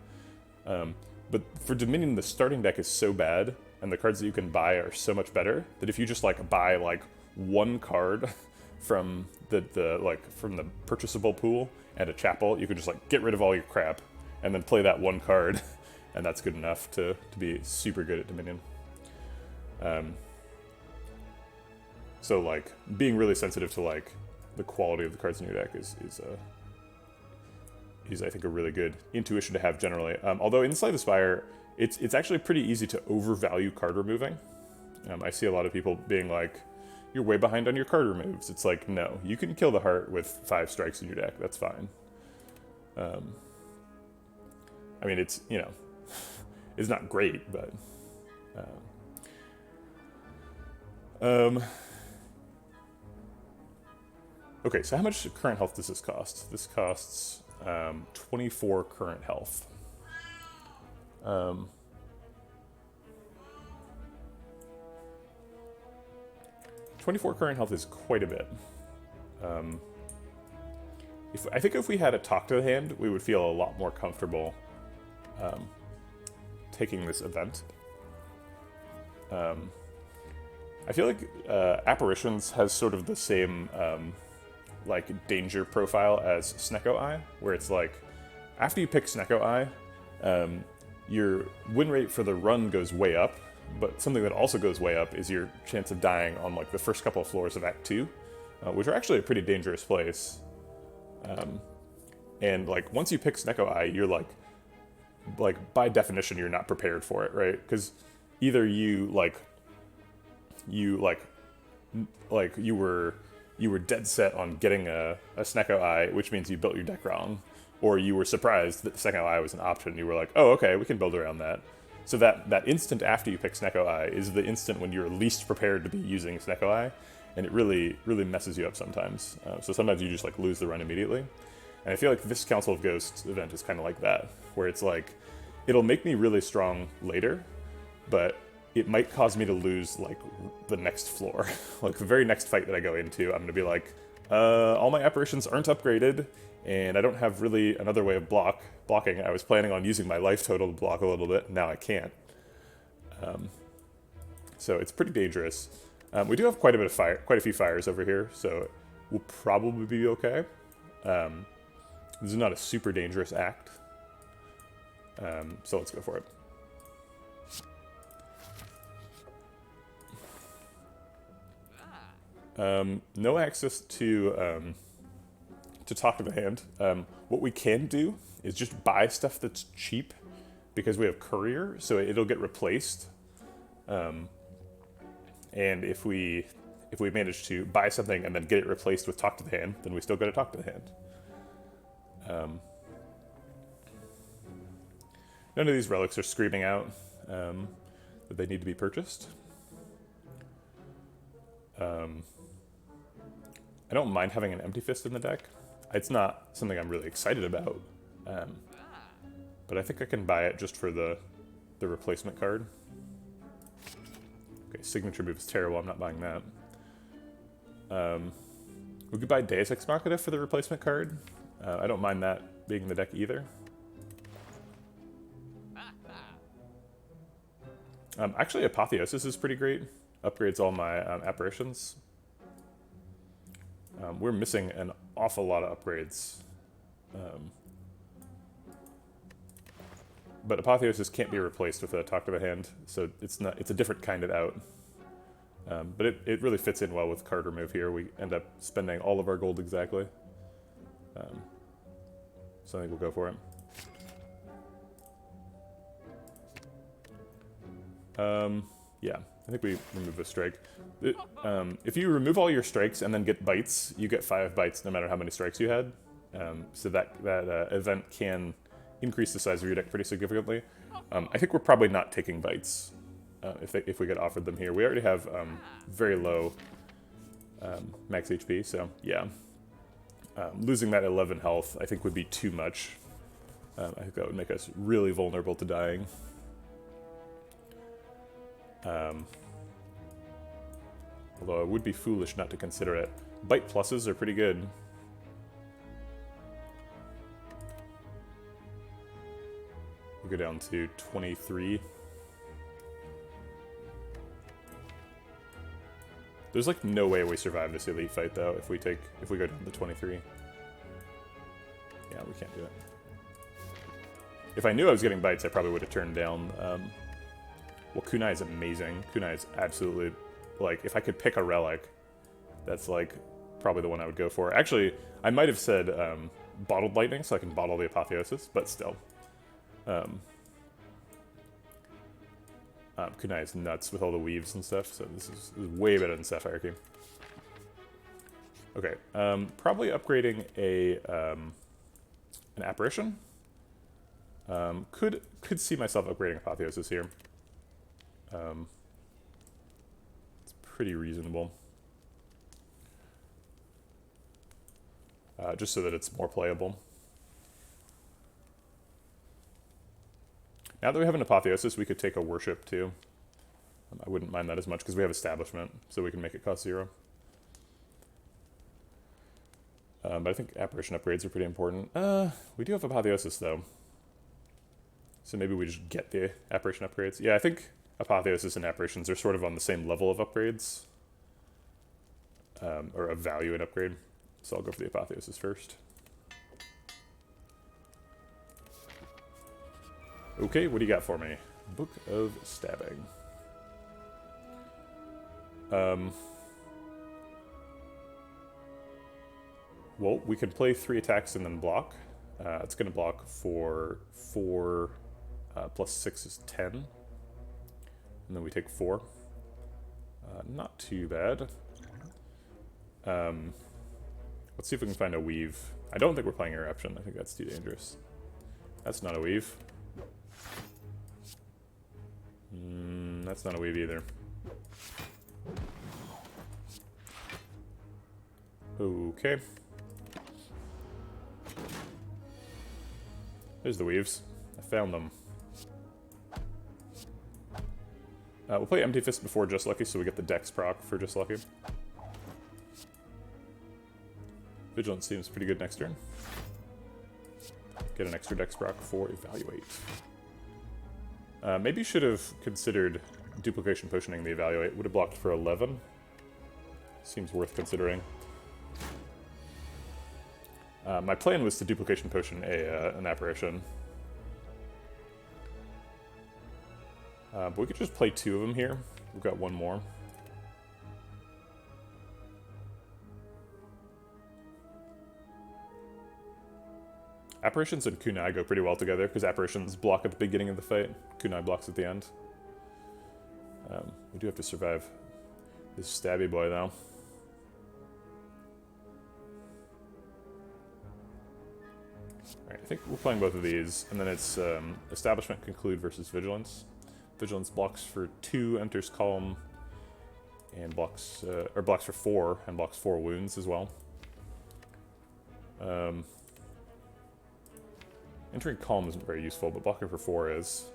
But for Dominion, the starting deck is so bad, and the cards that you can buy are so much better, that if you just like buy like one card from the purchasable pool and a Chapel, you can just like get rid of all your crap and then play that one card, and that's good enough to be super good at Dominion. So like being really sensitive to like the quality of the cards in your deck is I think a really good intuition to have generally. Although in Slay the Spire, it's actually pretty easy to overvalue card removing. I see a lot of people being like, you're way behind on your card removes. It's like, no, you can kill the heart with 5 strikes in your deck. That's fine. I mean, it's, you know, it's not great, but okay, so how much current health does this cost? This costs 24 current health. 24 current health is quite a bit. I think if we had a talk to the hand, we would feel a lot more comfortable taking this event. I feel like Apparitions has sort of the same like danger profile as Snecko Eye, where it's like after you pick Snecko Eye, your win rate for the run goes way up, but something that also goes way up is your chance of dying on like the first couple of floors of Act 2, which are actually a pretty dangerous place. And like once you pick Snecko Eye, you're like by definition you're not prepared for it, right? Because either you were dead set on getting a Snecko Eye, which means you built your deck wrong, or you were surprised that the Snecko Eye was an option. You were like, oh, okay, we can build around that. So that instant after you pick Snecko Eye is the instant when you're least prepared to be using Snecko Eye, and it really, really messes you up sometimes. So sometimes you just like lose the run immediately. And I feel like this Council of Ghosts event is kind of like that, where it's like, it'll make me really strong later, but it might cause me to lose like the next floor. Like the very next fight that I go into, I'm gonna be like, all my apparitions aren't upgraded, and I don't have really another way of blocking. I was planning on using my life total to block a little bit, now I can't. So it's pretty dangerous. We do have quite a few fires over here, so we'll probably be okay. This is not a super dangerous act. So let's go for it. No access to talk to the hand. What we can do is just buy stuff that's cheap, because we have courier, so it'll get replaced. And if we manage to buy something and then get it replaced with talk to the hand, then we still get to talk to the hand. None of these relics are screaming out that they need to be purchased. I don't mind having an Empty Fist in the deck. It's not something I'm really excited about, but I think I can buy it just for the replacement card. Okay, signature move is terrible, I'm not buying that. We could buy Deus Ex Machina for the replacement card. I don't mind that being in the deck either. Actually, Apotheosis is pretty great. Upgrades all my apparitions. We're missing an awful lot of upgrades. But Apotheosis can't be replaced with a Talk to a Hand, so it's a different kind of out. But it really fits in well with card remove here. We end up spending all of our gold exactly. So I think we'll go for it. Yeah, I think we remove a strike. If you remove all your strikes and then get bites, you get 5 bites no matter how many strikes you had. So that event can increase the size of your deck pretty significantly. I think we're probably not taking bites if we get offered them here. We already have very low max HP, so yeah. Losing that 11 health I think would be too much. I think that would make us really vulnerable to dying. Although it would be foolish not to consider it. Bite pluses are pretty good. We'll go down to 23. There's like no way we survive this elite fight though if we go down to 23. Yeah, we can't do it. If I knew I was getting bites, I probably would have turned down. Well, Kunai is amazing. Kunai is absolutely, like, if I could pick a relic, that's like probably the one I would go for. Actually, I might have said Bottled Lightning, so I can bottle the Apotheosis, but still. Kunai is nuts with all the weaves and stuff, so this is way better than Sapphire. Okay, probably upgrading an Apparition. Could see myself upgrading Apotheosis here. It's pretty reasonable. Just so that it's more playable. Now that we have an Apotheosis, we could take a Worship too. I wouldn't mind that as much because we have Establishment, so we can make it cost 0. But I think Apparition upgrades are pretty important. We do have Apotheosis though. So maybe we just get the Apparition upgrades. Yeah, I think Apotheosis and Apparitions are sort of on the same level of upgrades. Or of value and upgrade. So I'll go for the Apotheosis first. Okay, what do you got for me? Book of Stabbing. Well, we could play 3 attacks and then block. It's going to block for 4 plus 6 is 10. And then we take 4. Not too bad. Let's see if we can find a weave. I don't think we're playing Eruption. I think that's too dangerous. That's not a weave. That's not a weave either. Okay. There's the weaves. I found them. We'll play Empty Fist before Just Lucky so we get the Dex proc for Just Lucky. Vigilance seems pretty good next turn. Get an extra Dex proc for Evaluate. Maybe should have considered Duplication Potioning the Evaluate. Would have blocked for 11. Seems worth considering. My plan was to Duplication Potion an Apparition. But we could just play 2 of them here. We've got 1 more. Apparitions and Kunai go pretty well together, because Apparitions block at the beginning of the fight, Kunai blocks at the end. We do have to survive this stabby boy, though. Alright, I think we're playing both of these, and then it's Establishment, Conclude versus Vigilance. Vigilance blocks for 2, enters Calm, and blocks for 4, and blocks 4 wounds as well. Entering Calm isn't very useful, but blocking for 4 is.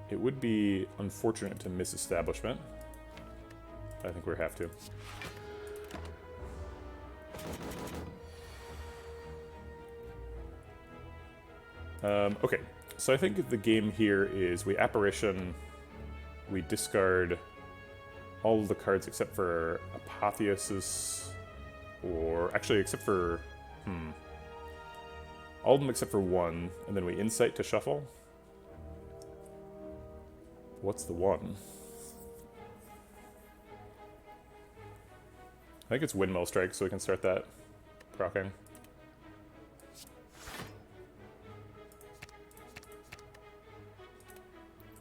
It would be unfortunate to miss Establishment. I think we have to. Okay, so I think the game here is we Apparition, we discard all of the cards except for Apotheosis, or actually except for, all of them except for 1, and then we Insight to shuffle. What's the 1? I think it's Windmill Strike, so we can start that proccing.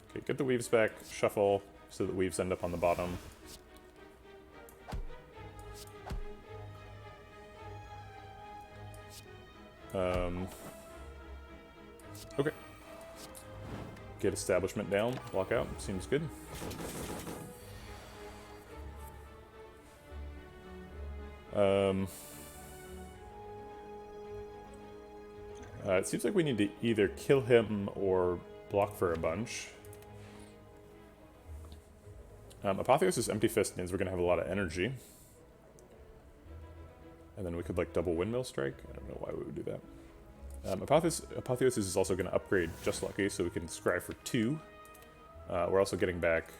Okay, get the Weaves back, shuffle, so that Weaves end up on the bottom. Okay. Get Establishment down, block out, seems good. It seems like we need to either kill him or block for a bunch. Apotheosis Empty Fist means we're going to have a lot of energy. And then we could, like, double Windmill Strike. I don't know why we would do that. Apotheosis is also going to upgrade Just Lucky, so we can scry for 2. We're also getting back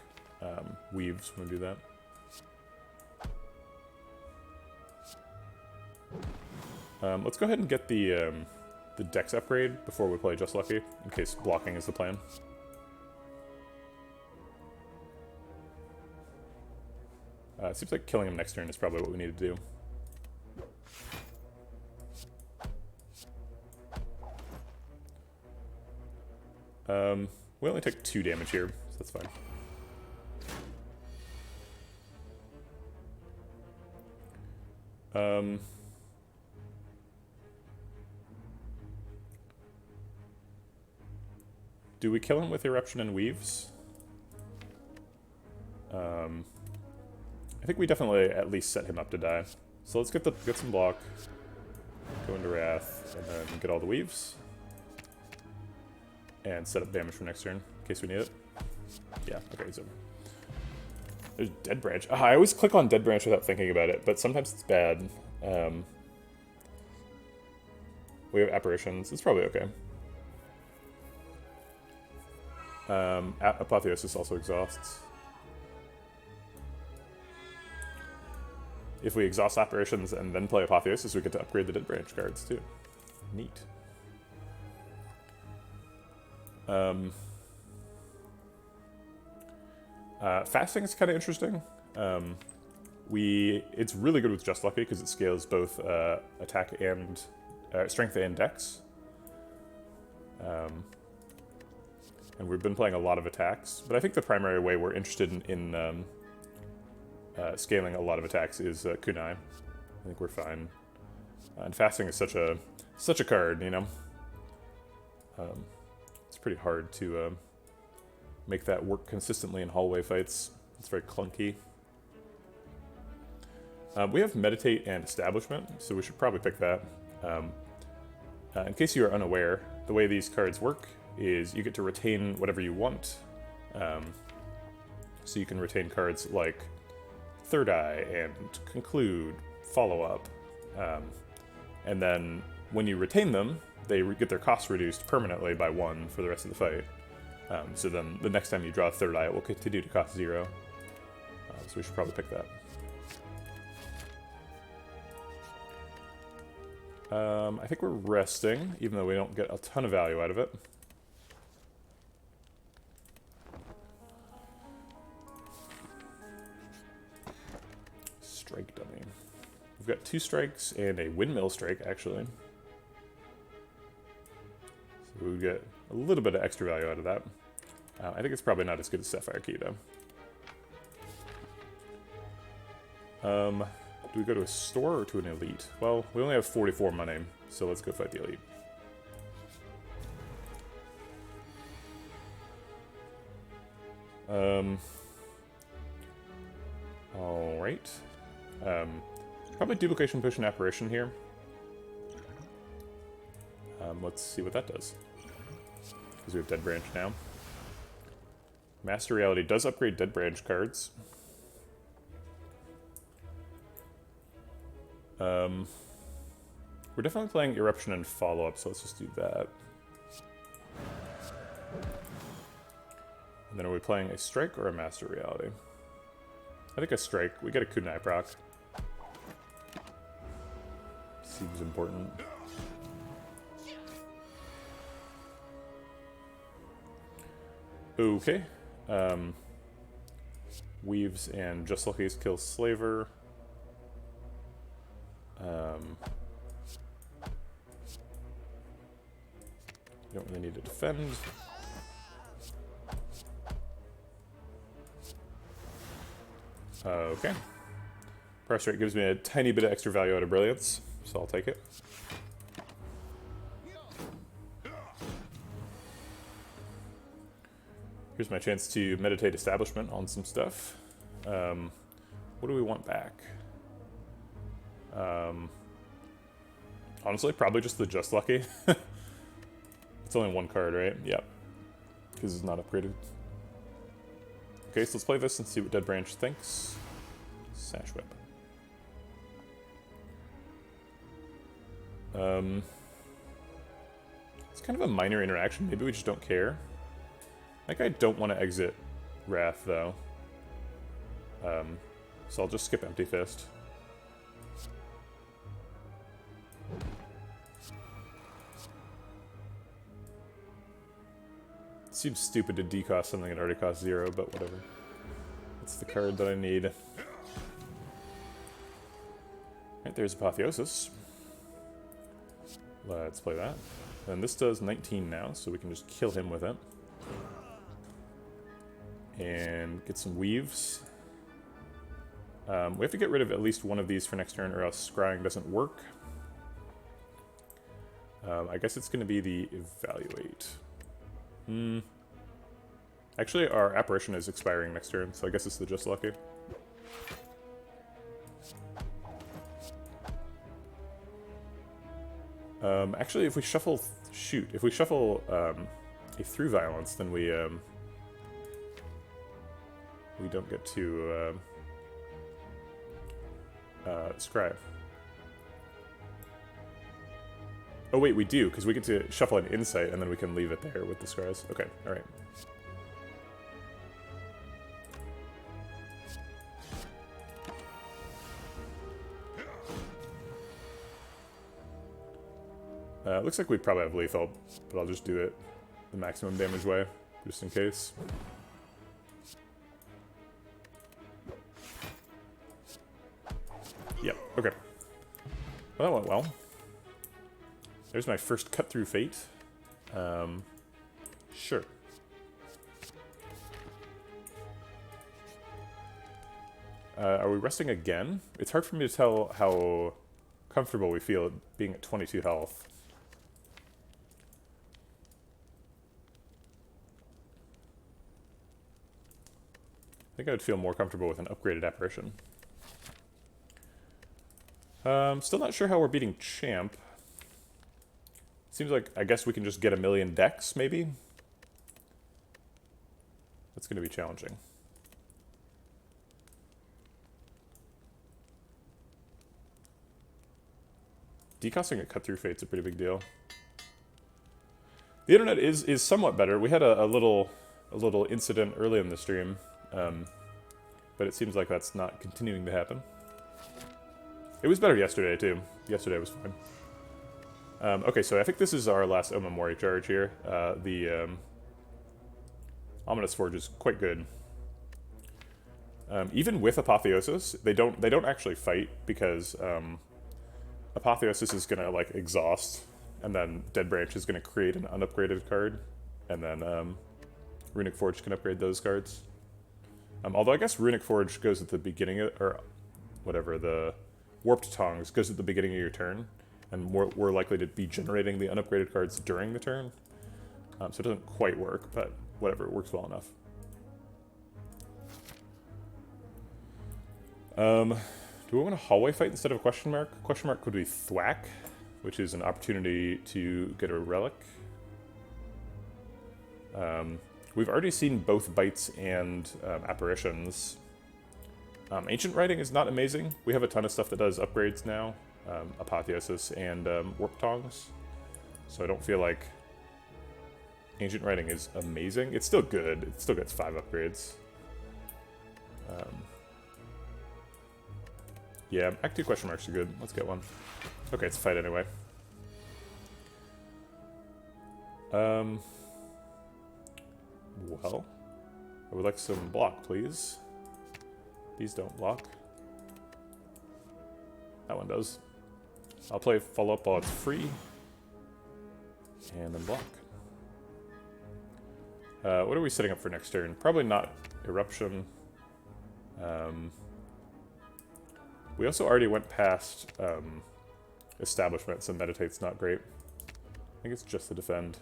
Weaves when we do that. Let's go ahead and get the Dex upgrade before we play Just Lucky, in case blocking is the plan. It seems like killing him next turn is probably what we need to do. We only take 2 damage here, so that's fine. Do we kill him with Eruption and Weaves? I think we definitely at least set him up to die. So let's get some block, go into Wrath, and then get all the Weaves. And set up damage for next turn, in case we need it. Yeah, okay, it's over. There's Dead Branch. I always click on Dead Branch without thinking about it, but sometimes it's bad. We have Apparitions. It's probably okay. Apotheosis also exhausts. If we exhaust Apparitions and then play Apotheosis, we get to upgrade the Dead Branch cards, too. Neat. Fasting is kind of interesting. It's really good with Just Lucky because it scales both attack and strength and dex. And we've been playing a lot of attacks, but I think the primary way we're interested in scaling a lot of attacks is Kunai. I think we're fine. And fasting is such a card, you know. It's pretty hard to make that work consistently in hallway fights. It's very clunky. We have Meditate and Establishment, so we should probably pick that. In case you are unaware, the way these cards work is you get to retain whatever you want. So you can retain cards like Third Eye and Conclude, Follow Up. And then when you retain them, they get their cost reduced permanently by 1 for the rest of the fight. So then the next time you draw a Third Eye, it will continue to cost 0. So we should probably pick that. I think we're resting, even though we don't get a ton of value out of it. Strike dummy. We've got 2 strikes and a Windmill Strike, actually. So we get a little bit of extra value out of that. I think it's probably not as good as Sapphire Key, though. Do Do we go to a store or to an elite? Well, we only have 44 money, so let's go fight the elite. Alright. Probably duplication, push, and apparition here. Let's see what that does. Because we have Dead Branch now. Master Reality does upgrade Dead Branch cards. We're definitely playing Eruption and Follow-Up, so let's just do that. And then are we playing a Strike or a Master Reality? I think a Strike. We get a Kunai proc. Seems important. Okay. Weaves and Just Lucky's kill Slaver. Don't really need to defend. Okay. Press rate gives me a tiny bit of extra value out of Brilliance, so I'll take it. Here's my chance to meditate Establishment on some stuff. What do we want back? Honestly, probably just the Just Lucky. It's only one card, right? Yep. Because it's not upgraded. Okay, so let's play this and see what Dead Branch thinks. Sash Whip. It's kind of a minor interaction. Maybe we just don't care. Like, I don't want to exit Wrath, though. So I'll just skip Empty Fist. Seems stupid to decost something that already costs 0, but whatever. It's the card that I need. Right, there's Apotheosis. Let's play that. And this does 19 now, so we can just kill him with it. And get some Weaves. We have to get rid of at least one of these for next turn, or else Scrying doesn't work. I guess it's going to be the Evaluate. Actually, our Apparition is expiring next turn, so I guess it's the Just Lucky. Actually, if we shuffle... Shoot, if we shuffle a Through Violence, then we don't get to Scry. Oh wait, we do, because we get to shuffle an Insight, and then we can leave it there with the Scries. Okay, alright. Looks like we probably have lethal, but I'll just do it the maximum damage way, just in case. Yep, okay. Well, that went well. There's my first cut through Fate. Sure. Are we resting again? It's hard for me to tell how comfortable we feel being at 22 health. I think I would feel more comfortable with an upgraded Apparition. Still not sure how we're beating Champ. Seems like, I guess we can just get a million decks, maybe? That's going to be challenging. Decosting a Cut-Through Fate's a pretty big deal. The internet is somewhat better. We had a little incident early in the stream, but it seems like that's not continuing to happen. It was better yesterday, too. Yesterday was fine. Okay, so I think this is our last Omamori charge here. The Ominous Forge is quite good. Even with Apotheosis, they don't actually fight because Apotheosis is gonna like exhaust, and then Dead Branch is gonna create an unupgraded card, and then Runic Forge can upgrade those cards. Although I guess Runic Forge goes at the beginning of, or whatever, the Warped Tongs goes at the beginning of your turn, and we're likely to be generating the unupgraded cards during the turn. So it doesn't quite work, but whatever, it works well enough. Do we want a hallway fight instead of a question mark? Question mark could be thwack, which is an opportunity to get a relic. We've already seen both bites and apparitions. Ancient Writing is not amazing. We have a ton of stuff that does upgrades now, Apotheosis and Warp Tongs. So I don't feel like Ancient Writing is amazing. It's still good. It still gets 5 upgrades. Yeah, Act 2 question marks are good. Let's get one. Okay, it's a fight anyway. Well, I would like some block, please. These don't block. That one does. I'll play follow up while it's free. And then block. What are we setting up for next turn? Probably not Eruption. We also already went past Establishment, so Meditate's not great. I think it's just the Defend.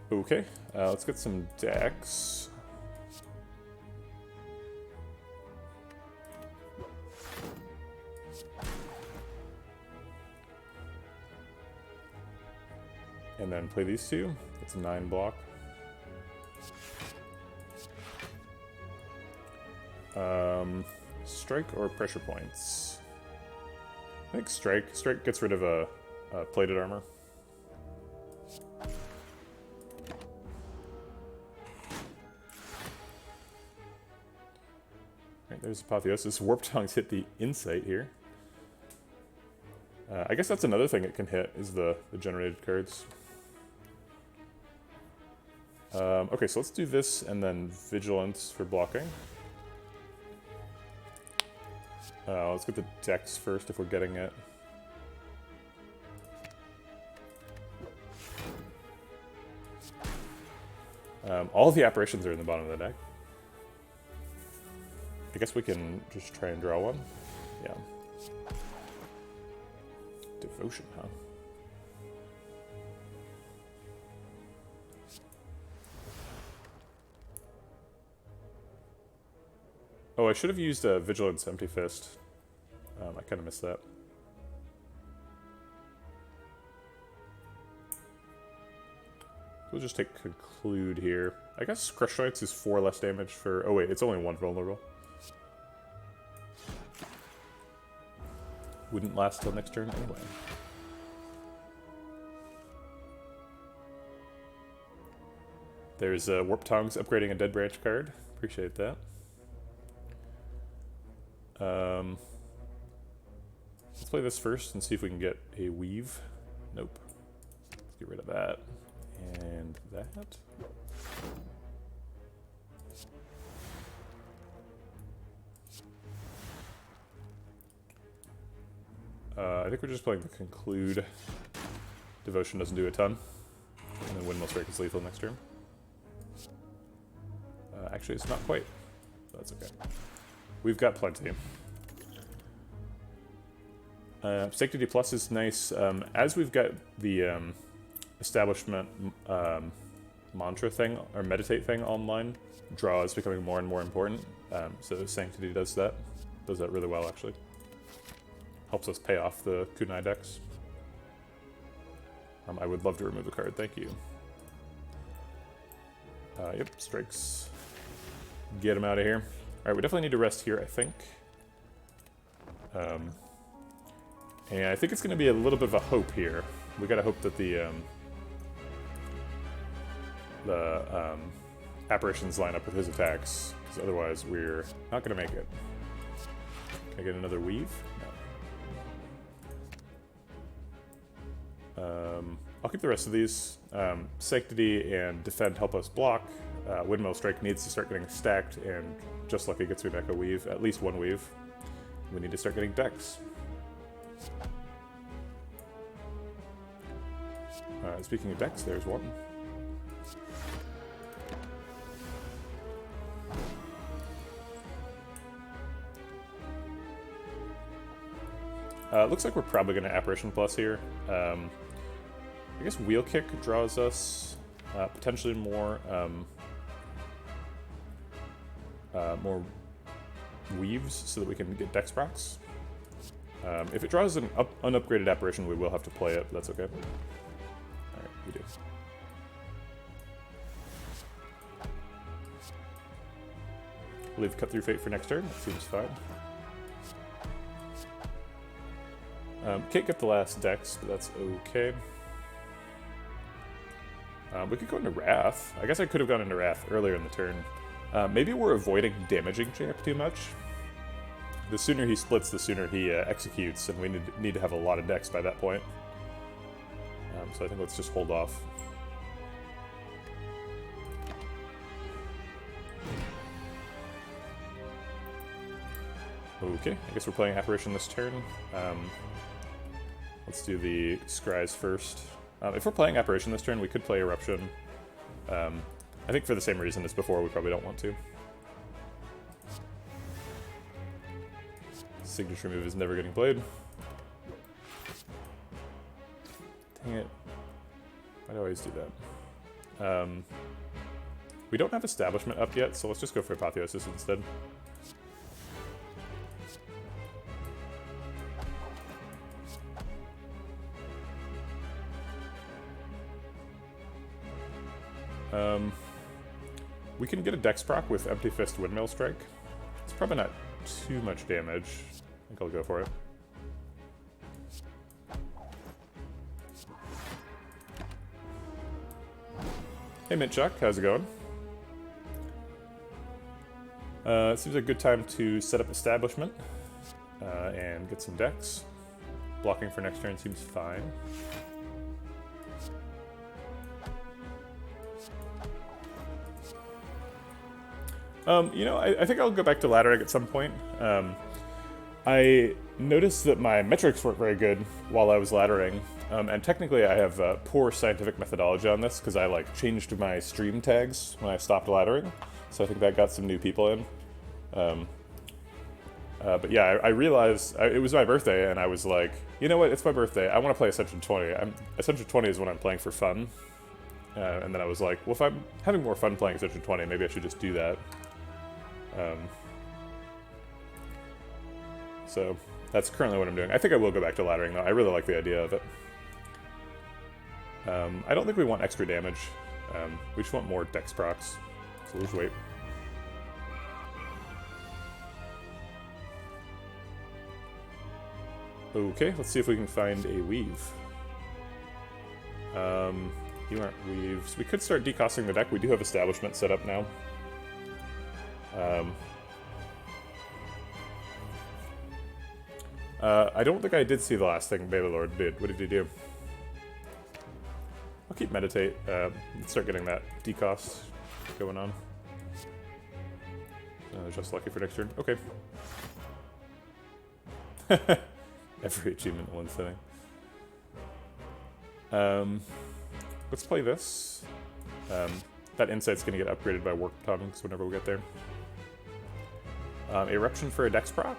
Okay, let's get some decks. And then play these two. It's a 9 block. Strike or pressure points? I think strike. Strike gets rid of a plated armor. Right, there's Apotheosis. Warp Tongs hit the Insight here. I guess that's another thing it can hit, is the generated cards. Okay, so let's do this and then Vigilance for blocking. Let's get the Dex first if we're getting it. All of the apparitions are in the bottom of the deck. I guess we can just try and draw one. Yeah. Devotion, huh? Oh, I should have used Vigilance Empty Fist. I kind of missed that. We'll just take Conclude here. I guess Crush Joints is 4 less damage for... Oh wait, it's only 1 vulnerable. Wouldn't last till next turn anyway. There's Warp Tongs upgrading a Dead Branch card. Appreciate that. Let's play this first and see if we can get a Weave. Nope. Let's get rid of that. And that. I think we're just playing the Conclude. Devotion doesn't do a ton. And then Windmill Strike is lethal next turn. Actually, it's not quite. That's okay. We've got plenty. Sanctity Plus is nice. As we've got the Establishment mantra thing, or meditate thing online, draw is becoming more and more important. So Sanctity does that. Does that really well, actually. Helps us pay off the Kunai decks. I would love to remove a card, thank you. Yep, strikes. Get him out of here. Alright, we definitely need to rest here, I think. And I think it's going to be a little bit of a hope here. We gotta hope that the apparitions line up with his attacks, because otherwise we're not going to make it. Can I get another Weave? No. I'll keep the rest of these. Sanctity and Defend help us block. Windmill Strike needs to start getting stacked, and just lucky gets me back a Weave, at least one Weave. We need to start getting decks. Speaking of decks, there's one. Looks like we're probably going to Apparition Plus here. I guess Wheel Kick draws us potentially more more weaves so that we can get Dex procs. If it draws an unupgraded Apparition, we will have to play it, but that's okay. Alright, we do. Leave Cut Through Fate for next turn, that seems fine. Can't get the last Dex, but that's okay. We could go into Wrath. I guess I could have gone into Wrath earlier in the turn. Maybe we're avoiding damaging Champ too much. The sooner he splits, the sooner he executes, and we need to have a lot of Dex by that point. So I think let's just hold off. Okay, I guess we're playing Apparition this turn. Let's do the Scries first. If we're playing Apparition this turn, we could play Eruption. I think for the same reason as before, we probably don't want to. Signature move is never getting played. Dang it. Why do I always do that? We don't have Establishment up yet, so let's just go for Apotheosis instead. We can get a Dex proc with Empty Fist Windmill Strike. It's probably not too much damage. I think I'll go for it. Hey Mint Chuck, how's it going? It seems like a good time to set up Establishment and get some Dex. Blocking for next turn seems fine. You know, I think I'll go back to laddering at some point. I noticed that my metrics weren't very good while I was laddering, and technically I have poor scientific methodology on this because I like changed my stream tags when I stopped laddering, so I think that got some new people in. But yeah, I realized it was my birthday, and I was like, you know what, it's my birthday, I want to play Ascension 20. Ascension 20 is when I'm playing for fun. And then I was like, well, if I'm having more fun playing Ascension 20, maybe I should just do that. So that's currently what I'm doing. I think I will go back to laddering, though. I really like the idea of it. I don't think we want extra damage. We just want more Dex procs. So we'll just wait. Okay, let's see if we can find a weave. You aren't weaves. We could start decosting the deck. We do have Establishment set up now. I don't think I did see the last thing Baylord did. What did he do? I'll keep Meditate. Let's start getting that decost going on. Just lucky for next turn. Okay. Every achievement in one sitting. Let's play this. That Insight's going to get upgraded by Warp Tongues whenever we get there. Eruption for a Dex proc?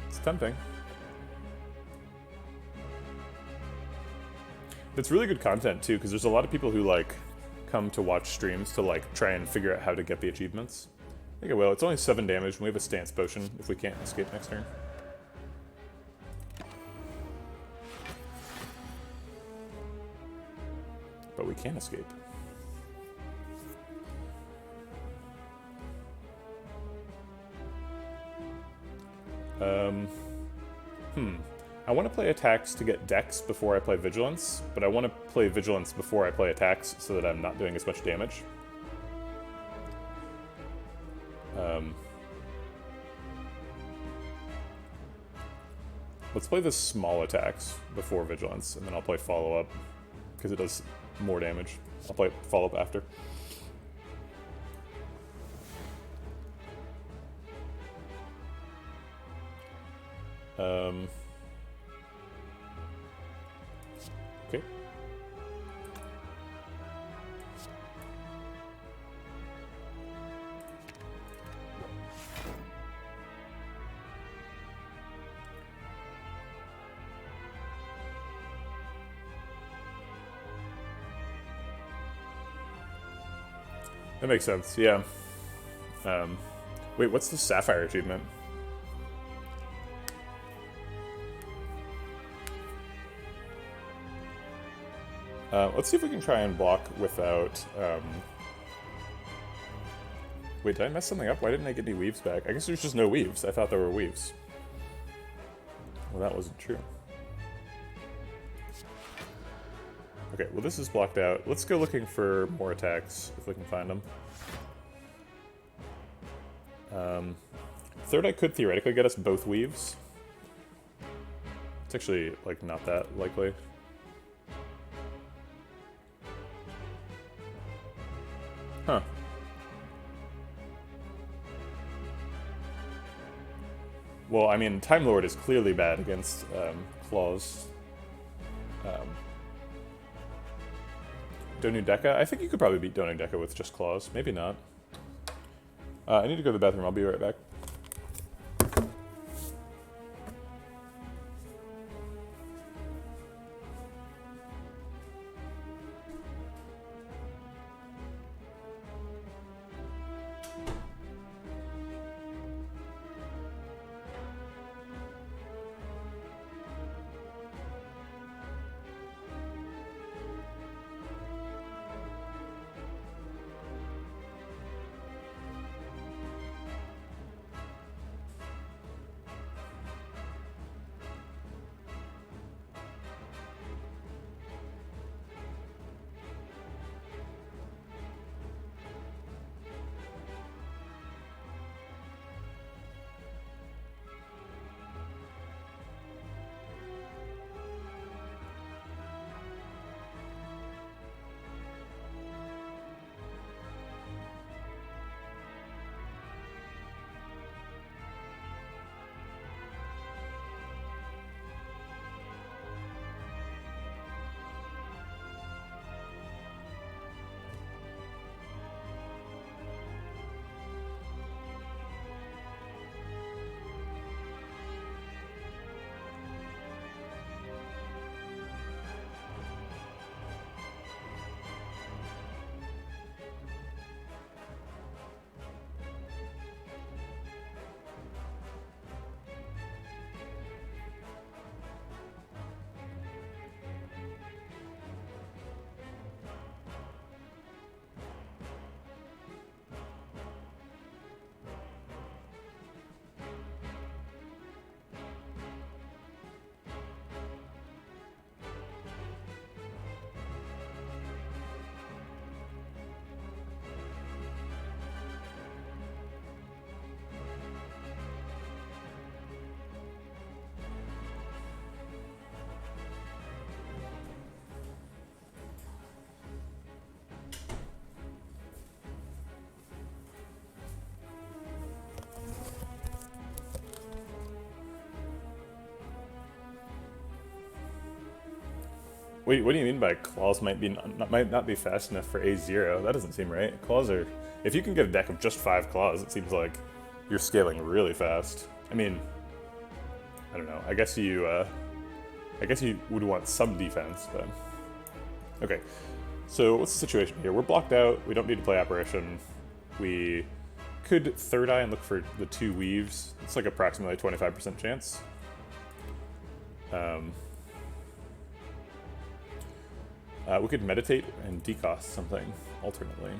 It's tempting. It's really good content, too, because there's a lot of people who, like, come to watch streams to, like, try and figure out how to get the achievements. I think I will. It's only 7 damage, and we have a Stance Potion if we can't escape next turn. But we can escape. I want to play attacks to get Dex before I play Vigilance, but I want to play Vigilance before I play attacks so that I'm not doing as much damage. Let's play the small attacks before Vigilance, and then I'll play Follow-Up, because it does more damage. I'll play Follow-Up after. Okay. That makes sense, yeah. Wait, what's the Sapphire achievement? Let's see if we can try and block without... Wait, did I mess something up? Why didn't I get any weaves back? I guess there's just no weaves. I thought there were weaves. Well, that wasn't true. Okay, well this is blocked out. Let's go looking for more attacks, if we can find them. Third Eye could theoretically get us both weaves. It's actually, like, not that likely. Huh. Well, I mean, Time Lord is clearly bad against claws. Donu Deka? I think you could probably beat Donu Deka with just claws. Maybe not. I need to go to the bathroom. I'll be right back. Wait, what do you mean by claws might not be fast enough for A0? That doesn't seem right. Claws are... If you can get a deck of just 5 claws, it seems like you're scaling really fast. I mean, I don't know. I guess you would want some defense, but... Okay, so what's the situation here? We're blocked out. We don't need to play Apparition. We could Third Eye and look for the 2 weaves. It's like approximately 25% chance. We could meditate and decost something alternately.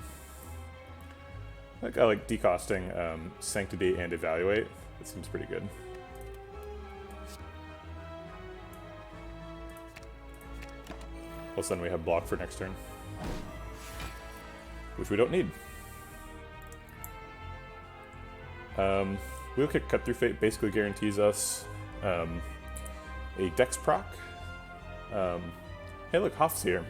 I like decosting Sanctity and Evaluate. It seems pretty good. Plus then we have block for next turn, which we don't need. Wheel Kick Cut Through Fate basically guarantees us a Dex proc. Hey look, Hoff's here.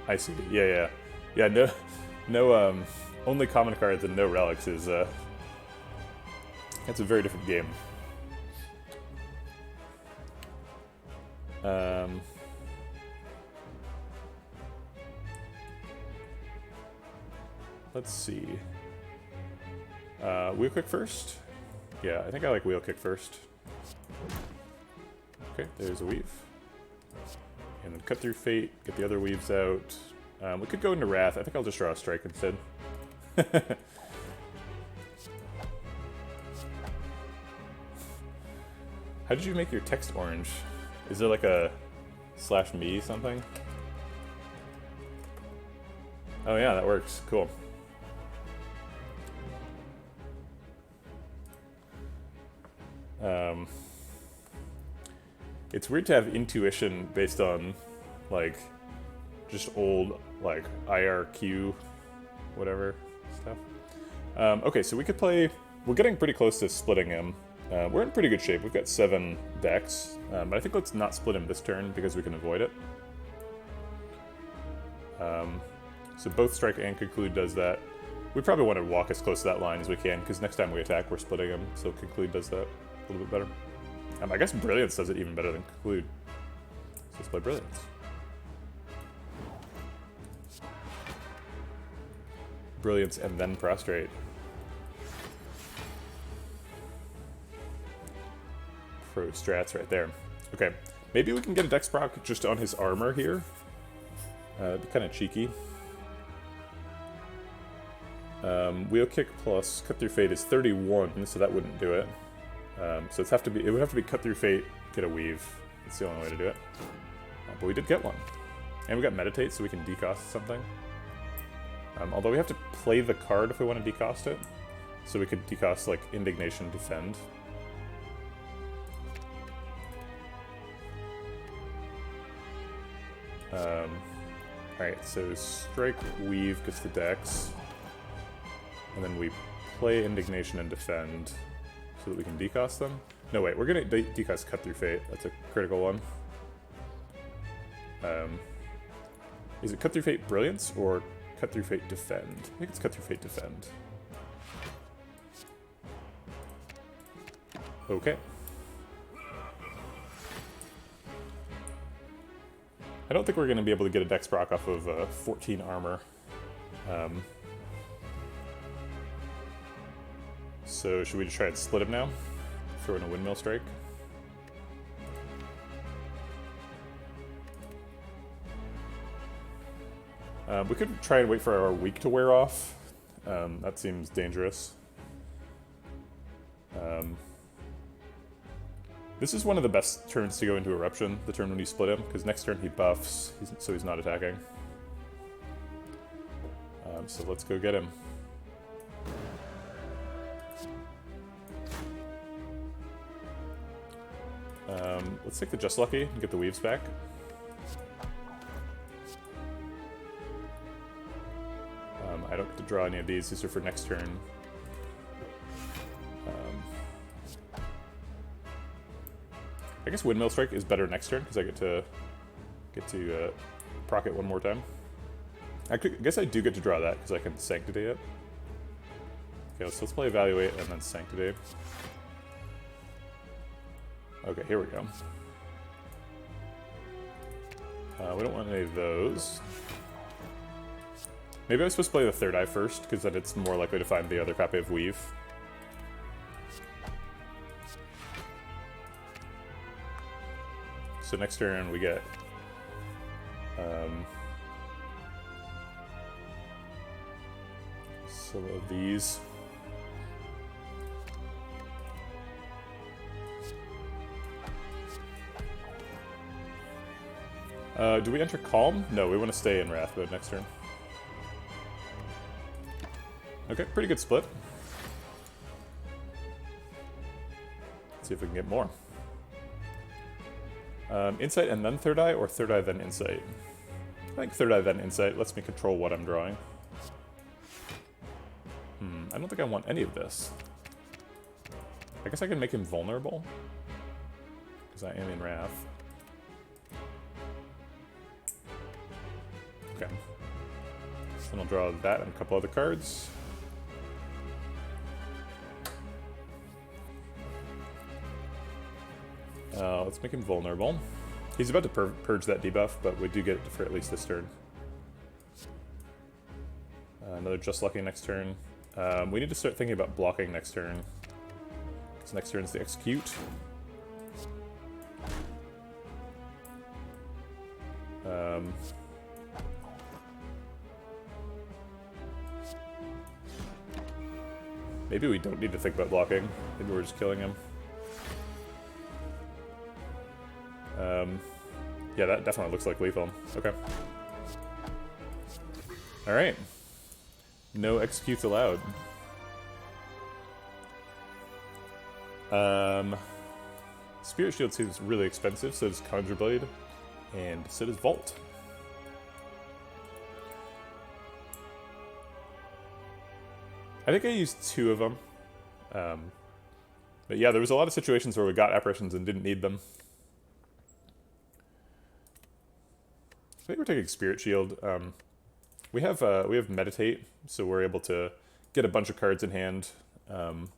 I see. Yeah. No. Only common cards and no relics is It's a very different game. Let's see. Wheel kick first? Yeah, I think I like wheel kick first. Okay, there's a weave. And then cut through fate, get the other weaves out. We could go into wrath. I think I'll just draw a strike instead. How did you make your text orange? Is there like a /me something? Oh yeah, that works. Cool. It's weird to have intuition based on, like, just old, like, IRQ, whatever stuff. Okay, so we could play... We're getting pretty close to splitting him. We're in pretty good shape. We've got 7 decks, but I think let's not split him this turn because we can avoid it. So both Strike and Conclude does that. We probably want to walk as close to that line as we can, because next time we attack, we're splitting him, so Conclude does that a little bit better. I guess Brilliance does it even better than Conclude. So let's play Brilliance. Brilliance and then Prostrate. Pro strats right there. Okay, maybe we can get a Dex proc just on his armor here. It'd be kind of cheeky. Wheel kick plus cut through fate is 31, so that wouldn't do it. So it would have to be cut through fate, get a weave. That's the only way to do it. But we did get one, and we got meditate, so we can decost something. Although we have to play the card if we want to decost it, so we could decost like Indignation, Defend. Alright, so strike, weave gets the Dex, and then we play Indignation and Defend so that we can decost them. No, wait, we're gonna decost Cut Through Fate. That's a critical one. Is it Cut Through Fate Brilliance or Cut Through Fate Defend? I think it's Cut Through Fate Defend. Okay. I don't think we're going to be able to get a Dex proc off of 14 armor. So should we just try and split him now? Throw in a Windmill Strike. We could try and wait for our week to wear off. That seems dangerous. This is one of the best turns to go into Eruption, the turn when you split him, because next turn he buffs, so he's not attacking. So let's go get him. Let's take the Just Lucky and get the Weaves back. I don't get to draw any of these are for next turn. I guess Windmill Strike is better next turn because I get to proc it one more time. I guess I do get to draw that because I can Sanctity it. Okay, so let's play Evaluate and then Sanctity. Okay, here we go. We don't want any of those. Maybe I was supposed to play the Third Eye first because then it's more likely to find the other copy of Weave. So next turn we get some of these. Do we enter Calm? No, we want to stay in Wrath mode next turn. Okay, pretty good split. Let's see if we can get more. Insight and then Third Eye, or Third Eye then Insight? I think Third Eye then Insight lets me control what I'm drawing. I don't think I want any of this. I guess I can make him vulnerable, because I am in Wrath. Okay. So then I'll draw that and a couple other cards. Let's make him vulnerable. He's about to purge that debuff, but we do get it for at least this turn. Another Just Lucky next turn. We need to start thinking about blocking next turn. Because next turn is the Execute. Maybe we don't need to think about blocking. Maybe we're just killing him. Yeah, that definitely looks like lethal. Okay. Alright. No executes allowed. Spirit Shield seems really expensive, so does Conjure Blade, and so does Vault. I think I used 2 of them. But yeah, there was a lot of situations where we got apparitions and didn't need them. I think we're taking Spirit Shield. We have Meditate, so we're able to get a bunch of cards in hand, and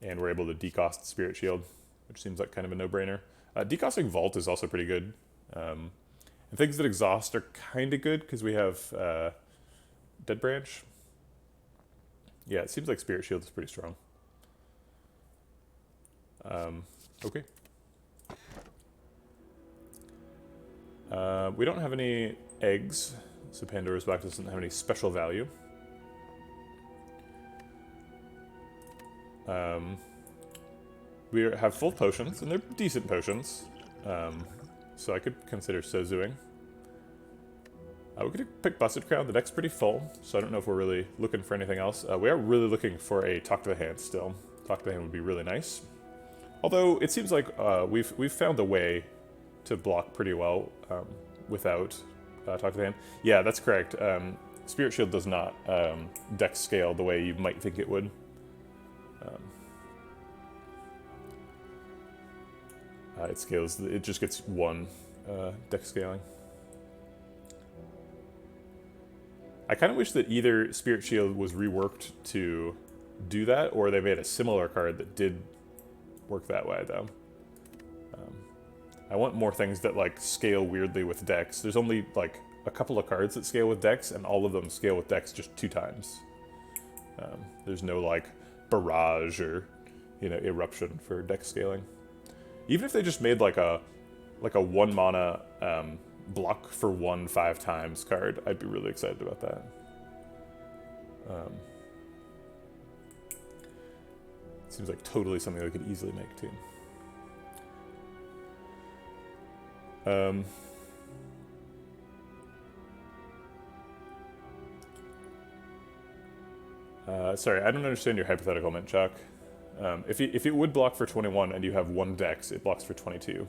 we're able to decost Spirit Shield, which seems like kind of a no-brainer. Decosting Vault is also pretty good. And things that exhaust are kind of good because we have Dead Branch. Yeah, it seems like Spirit Shield is pretty strong. Okay. We don't have any eggs, so Pandora's Box doesn't have any special value. We have full potions, and they're decent potions. So I could consider Sozuing. We could pick Busted Crown. The deck's pretty full, so I don't know if we're really looking for anything else. We are really looking for a Talk to the Hand still. Talk to the Hand would be really nice. Although it seems like we've found a way to block pretty well without Talk to the Hand. Yeah, that's correct. Spirit Shield does not deck scale the way you might think it would. It scales. It just gets 1 deck scaling. I kind of wish that either Spirit Shield was reworked to do that, or they made a similar card that did work that way, though. I want more things that, like, scale weirdly with decks. There's only, like, a couple of cards that scale with decks, and all of them scale with decks just 2 times. There's no, like, Barrage or, Eruption for deck scaling. Even if they just made, like a 1 mana, block for 1 5 times card, I'd be really excited about that. Seems like totally something they could easily make too. Sorry, I don't understand your hypothetical, Mintchalk. If it would block for 21 and you have 1 dex, it blocks for 22.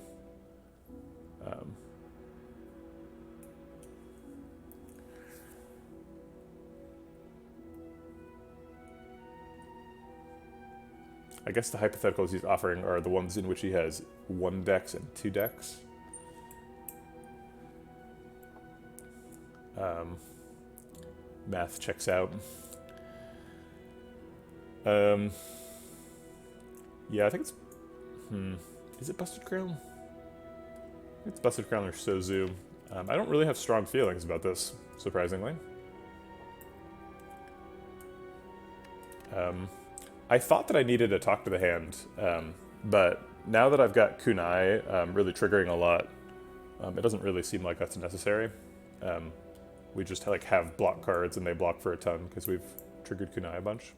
I guess the hypotheticals he's offering are the ones in which he has 1 dex and 2 dex. Math checks out. Yeah, I think it's... Is it Busted Crown? I think it's Busted Crown or Sozu. I don't really have strong feelings about this, surprisingly. I thought that I needed a Talk to the Hand, but now that I've got Kunai really triggering a lot, it doesn't really seem like that's necessary. We just like have block cards and they block for a ton because we've triggered Kunai a bunch.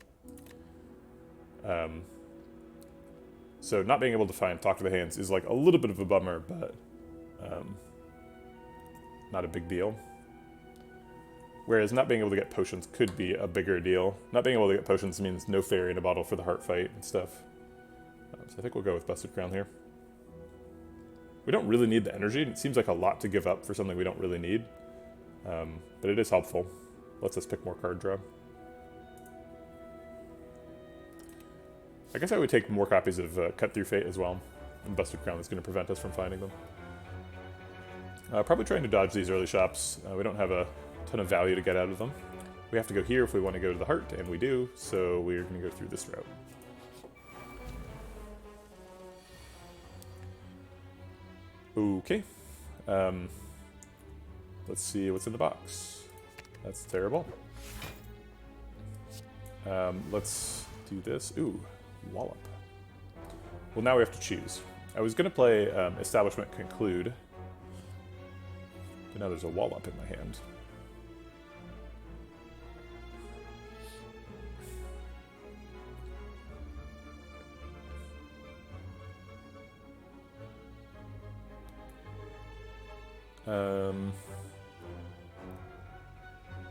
So not being able to find Talk to the Hands is like a little bit of a bummer, but not a big deal. Whereas not being able to get potions could be a bigger deal. Not being able to get potions means no fairy in a bottle for the heart fight and stuff. So I think we'll go with Busted Crown here. We don't really need the energy. It seems like a lot to give up for something we don't really need. But it is helpful. Lets us pick more card draw. I guess I would take more copies of Cut Through Fate as well. And Busted Crown is going to prevent us from finding them. Probably trying to dodge these early shops. We don't have a ton of value to get out of them. We have to go here if we want to go to the heart, and we do, so we're going to go through this route. Okay. Let's see what's in the box. That's terrible. Let's do this. Ooh, Wallop. Well, now we have to choose. I was going to play Establishment Conclude, but now there's a Wallop in my hand.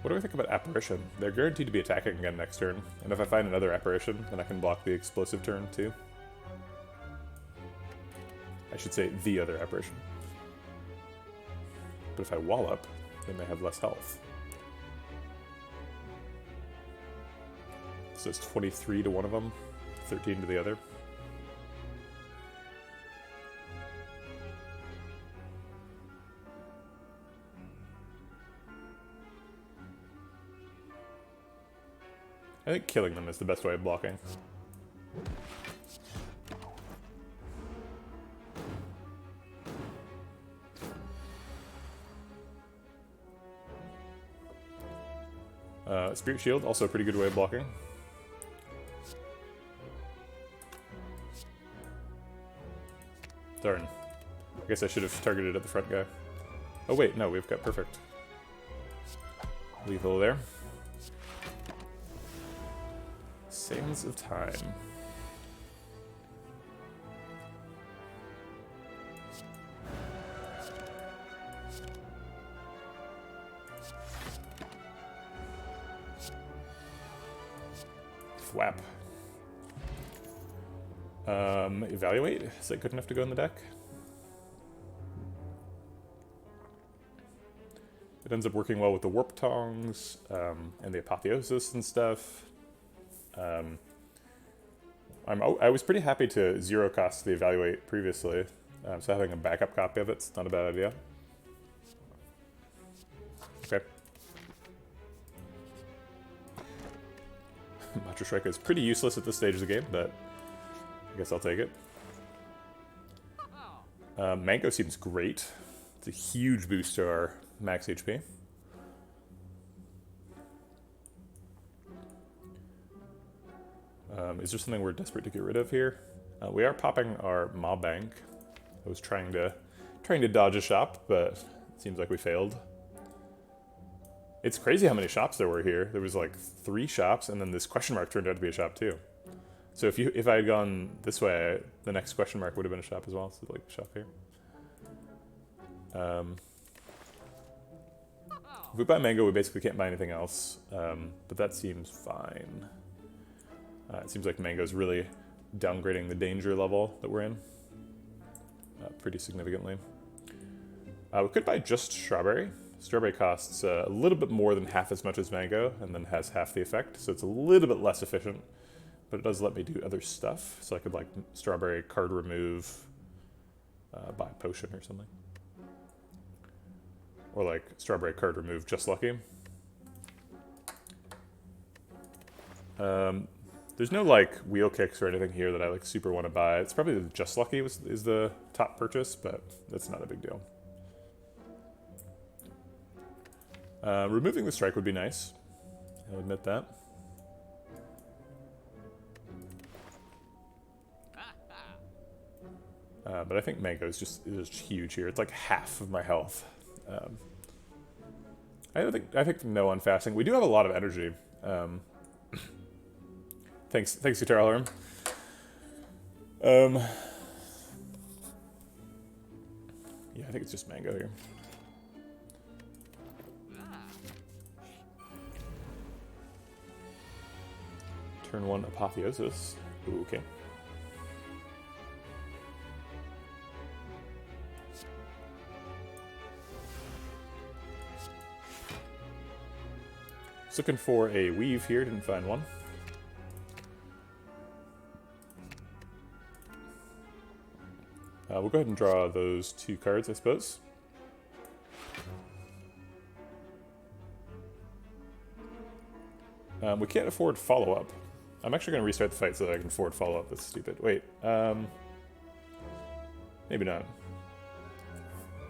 What do I think about Apparition? They're guaranteed to be attacking again next turn, and if I find another Apparition, then I can block the explosive turn too. I should say the other Apparition. But if I Wallop, then they have less health. So it's 23 to one of them, 13 to the other. I think killing them is the best way of blocking. Spirit Shield, also a pretty good way of blocking. Darn. I guess I should have targeted at the front guy. Oh wait, no, we've got perfect. Lethal there. Sands of Time. Flap. Evaluate? Is that good enough to go in the deck? It ends up working well with the Warp Tongs, and the Apotheosis and stuff. I was pretty happy to zero cost the Evaluate previously, so having a backup copy of it's not a bad idea. Okay. Macho Strike is pretty useless at this stage of the game, but I guess I'll take it. Mango seems great. It's a huge boost to our max HP. Is there something we're desperate to get rid of here? We are popping our Mob Bank. I was trying to dodge a shop, but it seems like we failed. It's crazy how many shops there were here. There was like 3 shops, and then this question mark turned out to be a shop too. So if I had gone this way, the next question mark would have been a shop as well. So like a shop here. If we buy mango, we basically can't buy anything else, but that seems fine. It seems like mango's really downgrading the danger level that we're in pretty significantly. We could buy just strawberry. Strawberry costs a little bit more than half as much as mango, and then has half the effect, so it's a little bit less efficient, but it does let me do other stuff. So I could like strawberry card remove, buy a potion or something. Or like strawberry card remove just lucky. There's no like wheel kicks or anything here that I like super want to buy. It's probably the just lucky is the top purchase, but that's not a big deal. Removing the strike would be nice. I'll admit that. But I think mango is just huge here. It's like half of my health. I think no on fasting. We do have a lot of energy. Thanks, Guitar Alarm. Yeah, I think it's just mango here. Turn 1 Apotheosis. Ooh, okay. Just looking for a weave here, didn't find one. We'll go ahead and draw those 2 cards, I suppose. We can't afford follow-up. I'm actually going to restart the fight so that I can afford follow-up. That's stupid. Wait, maybe not.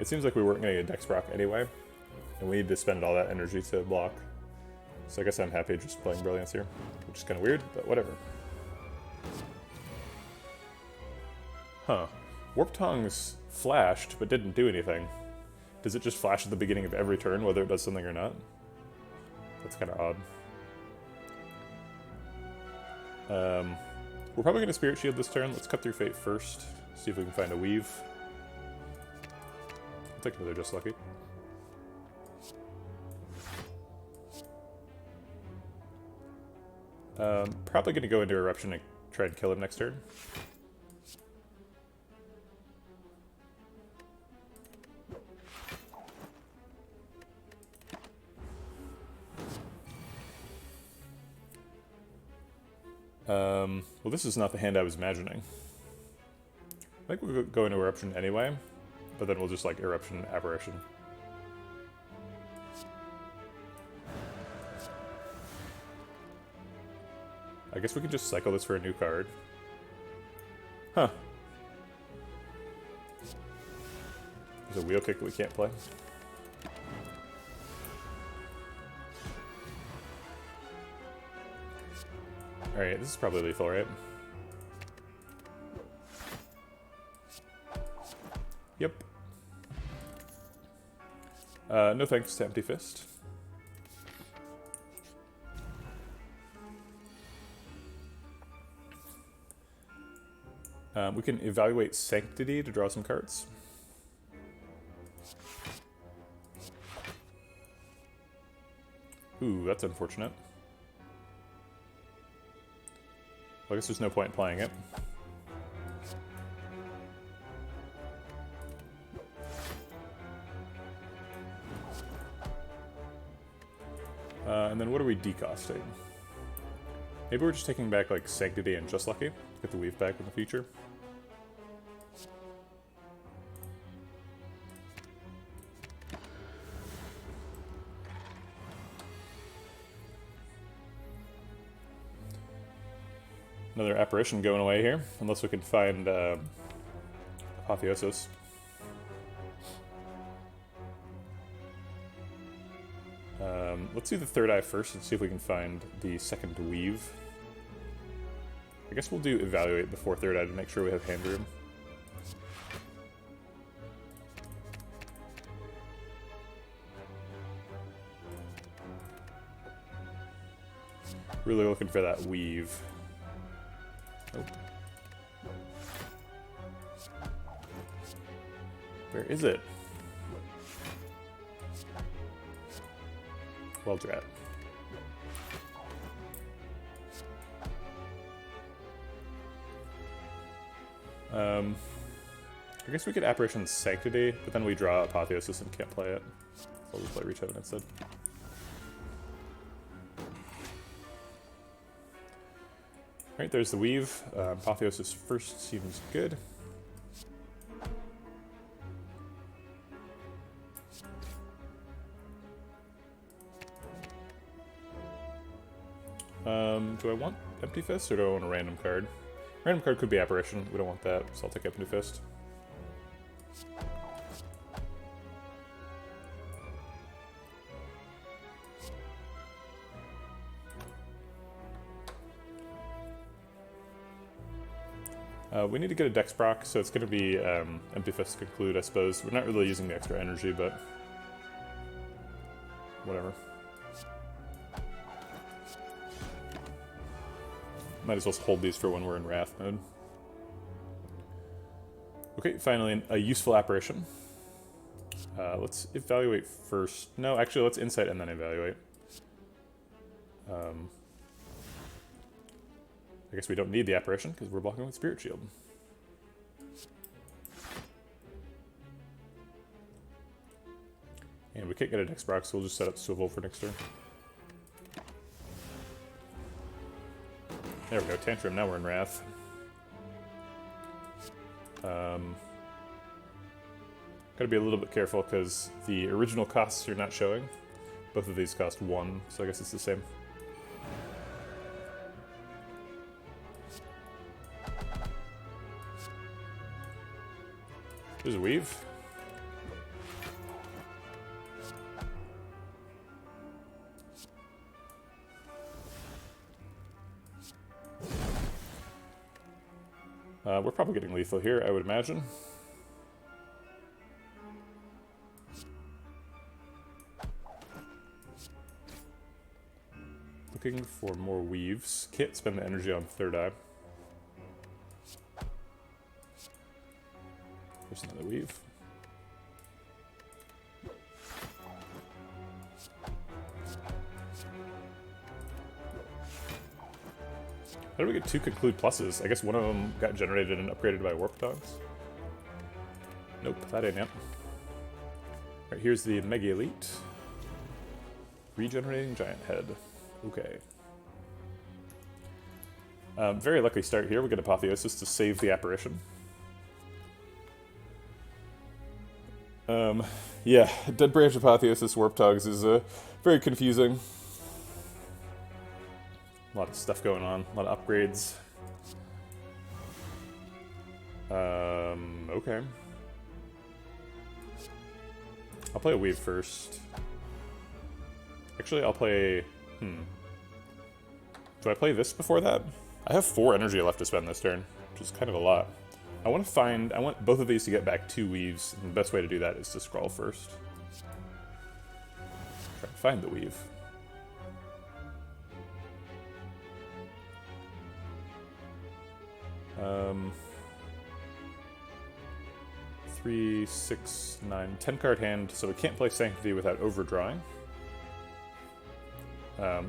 It seems like we weren't going to get a Dex proc anyway, and we need to spend all that energy to block. So I guess I'm happy just playing Brilliance here, which is kind of weird, but whatever. Huh. Warp Tongues flashed, but didn't do anything. Does it just flash at the beginning of every turn, whether it does something or not? That's kind of odd. We're probably going to Spirit Shield this turn. Let's cut through Fate first, see if we can find a weave. I'll take another Just Lucky. Probably going to go into Eruption and try and kill him next turn. Well, this is not the hand I was imagining. I think we'll go into Eruption anyway, but then we'll just like Eruption Apparition. I guess we can just cycle this for a new card. Huh. There's a wheel kick that we can't play. Alright, this is probably lethal, right? Yep. No thanks to Empty Fist. We can evaluate Sanctity to draw some cards. Ooh, that's unfortunate. Well, I guess there's no point in playing it. And then what are we decosting? Maybe we're just taking back like Sanctity and Just Lucky. Get the weave back in the future. Another Apparition going away here, unless we can find Apotheosis. Let's do the third eye first and see if we can find the second weave. I guess we'll do Evaluate before third eye to make sure we have hand room. Really looking for that weave. Nope. Where is it? Well, drat. I guess we could Apparition Sanctity, but then we draw Apotheosis and can't play it. So I'll just play Reach Heaven instead. Alright, there's the weave. Apotheosis first seems good. Do I want Empty Fist or do I want a random card? Random card could be Apparition. We don't want that, so I'll take Empty Fist. We need to get a Dex proc, so it's going to be Empty Fist Conclude, I suppose. We're not really using the extra energy, but whatever. Might as well hold these for when we're in Wrath mode. Okay, finally a useful Apparition. Let's Evaluate first. No, actually let's Insight and then Evaluate. I guess we don't need the Apparition because we're blocking with Spirit Shield. And we can't get a Dex proc, so we'll just set up Swivel for next turn. There we go, Tantrum, now we're in Wrath. Gotta be a little bit careful because the original costs are not showing. Both of these cost 1, so I guess it's the same. There's a weave. We're probably getting lethal here, I would imagine. Looking for more weaves. Can't spend the energy on third eye. There's another weave. How do we get 2 conclude pluses? I guess one of them got generated and upgraded by warp dogs. Nope, that ain't it. Alright, here's the Mega Elite. Regenerating Giant Head. Okay. Very lucky start here. We get Apotheosis to save the apparition. Yeah, Dead Branch Apotheosis Warp Dogs is very confusing. A lot of stuff going on, a lot of upgrades. Okay. I'll play a Weave first. Actually, I'll play... Do I play this before that? I have 4 energy left to spend this turn, which is kind of a lot. I want both of these to get back 2 Weaves, and the best way to do that is to scroll first. Try to find the Weave. 3, 6, 9, 10 card hand, so we can't play Sanctity without overdrawing.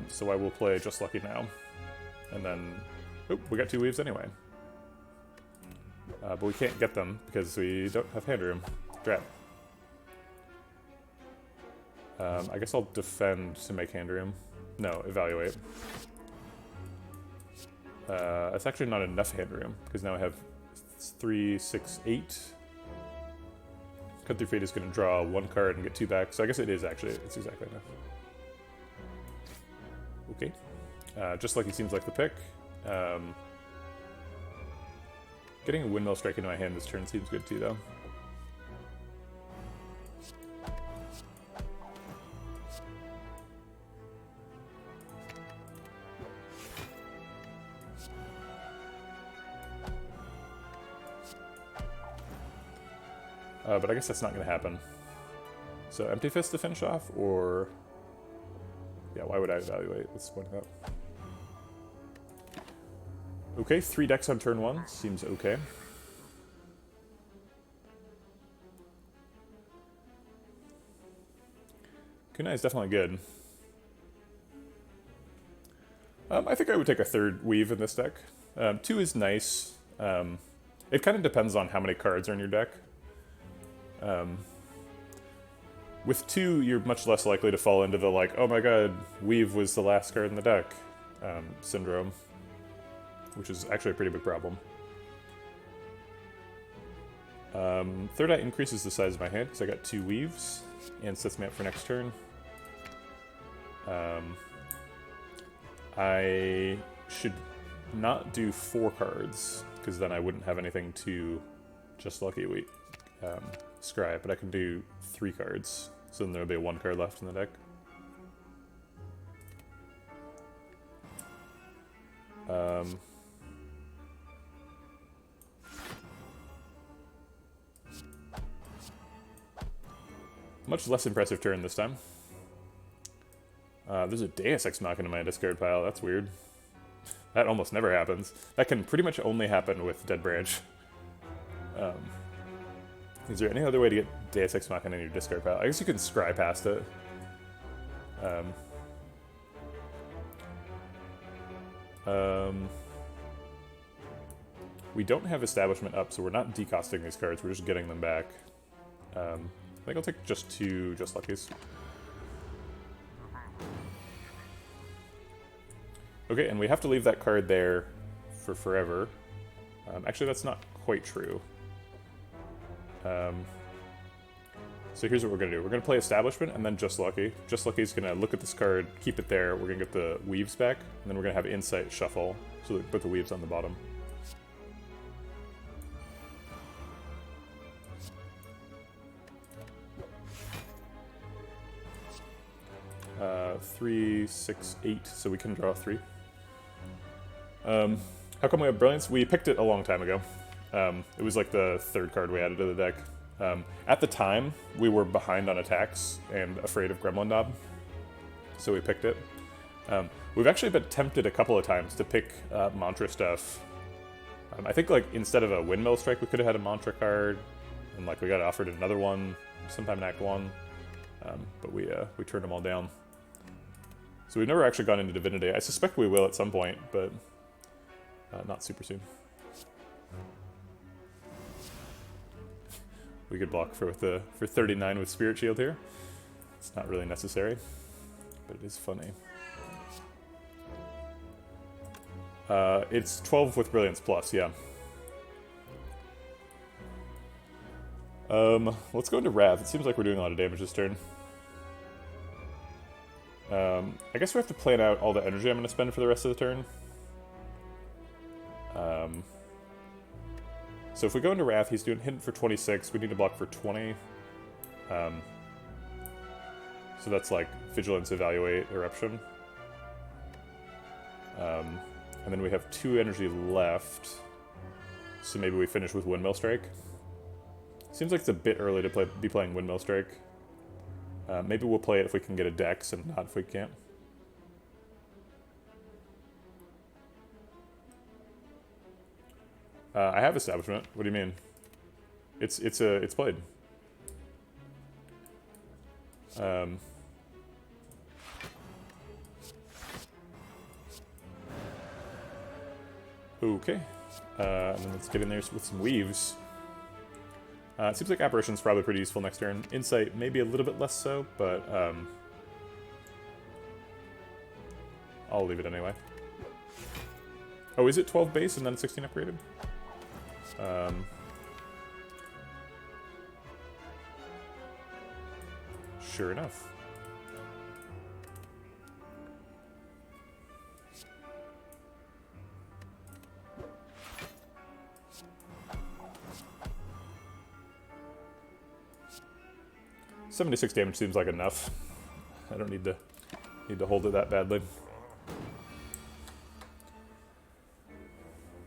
So I will play Just Lucky now. And then, oop, we got 2 Weaves anyway. But we can't get them because we don't have hand room. Drat. I guess I'll defend to make hand room. No, evaluate. It's actually not enough hand room because now I have 3, 6, 8. Cut Through Fate is going to draw 1 card and get 2 back, so I guess it is actually, it's exactly enough. Okay. Just Lucky seems like the pick. Getting a Windmill Strike into my hand this turn seems good too, though. But I guess that's not going to happen. So Empty Fist to finish off, or... Yeah, why would I evaluate? Let's point it out. Okay, 3 decks on turn 1. Seems okay. Kunai is definitely good. I think I would take a 3rd Weave in this deck. 2 is nice. It kind of depends on how many cards are in your deck. With 2, you're much less likely to fall into the, like, oh my god, Weave was the last card in the deck syndrome, which is actually a pretty big problem. 3rd Eye increases the size of my hand because I got 2 Weaves and sets me up for next turn. I should not do 4 cards because then I wouldn't have anything to Just Lucky scry, but I can do 3 cards, so then there'll be 1 card left in the deck. Much less impressive turn this time. There's a Deus Ex Machina in my discard pile, that's weird. That almost never happens. That can pretty much only happen with Dead Branch. Is there any other way to get Deus Ex Machina in your discard pile? I guess you can scry past it. We don't have Establishment up, so we're not decosting these cards, we're just getting them back. I think I'll take just 2 Just Luckies. Okay, and we have to leave that card there for forever. Actually, that's not quite true. So here's what we're going to do. We're going to play Establishment and then Just Lucky. Just Lucky's going to look at this card, keep it there, we're going to get the Weaves back, and then we're going to have Insight Shuffle, so that we put the Weaves on the bottom. Uh, 3, 6, 8, so we can draw 3. How come we have Brilliance? We picked it a long time ago. It was like the third card we added to the deck. At the time, we were behind on attacks and afraid of Gremlin Knob, so we picked it. We've actually been tempted a couple of times to pick mantra stuff. I think like instead of a Windmill Strike, we could have had a mantra card, and like we got offered another one sometime in Act 1, but we turned them all down. So we've never actually gone into Divinity. I suspect we will at some point, but not super soon. We could block for 39 with Spirit Shield here. It's not really necessary, but it is funny. It's 12 with Brilliance Plus, yeah. Let's go into Wrath. It seems like we're doing a lot of damage this turn. I guess we have to plan out all the energy I'm going to spend for the rest of the turn. So if we go into Wrath, he's doing hidden for 26. We need to block for 20. So that's like Vigilance, Evaluate, Eruption. And then we have 2 energy left. So maybe we finish with Windmill Strike. Seems like it's a bit early to be playing Windmill Strike. Maybe we'll play it if we can get a Dex and not if we can't. I have Establishment. What do you mean? It's played. Okay. And then let's get in there with some Weaves. It seems like Apparition's probably pretty useful next turn. Insight maybe a little bit less so, but I'll leave it anyway. Oh, is it 12 base and then 16 upgraded? Sure enough. $76 damage seems like enough. I don't need to hold it that badly.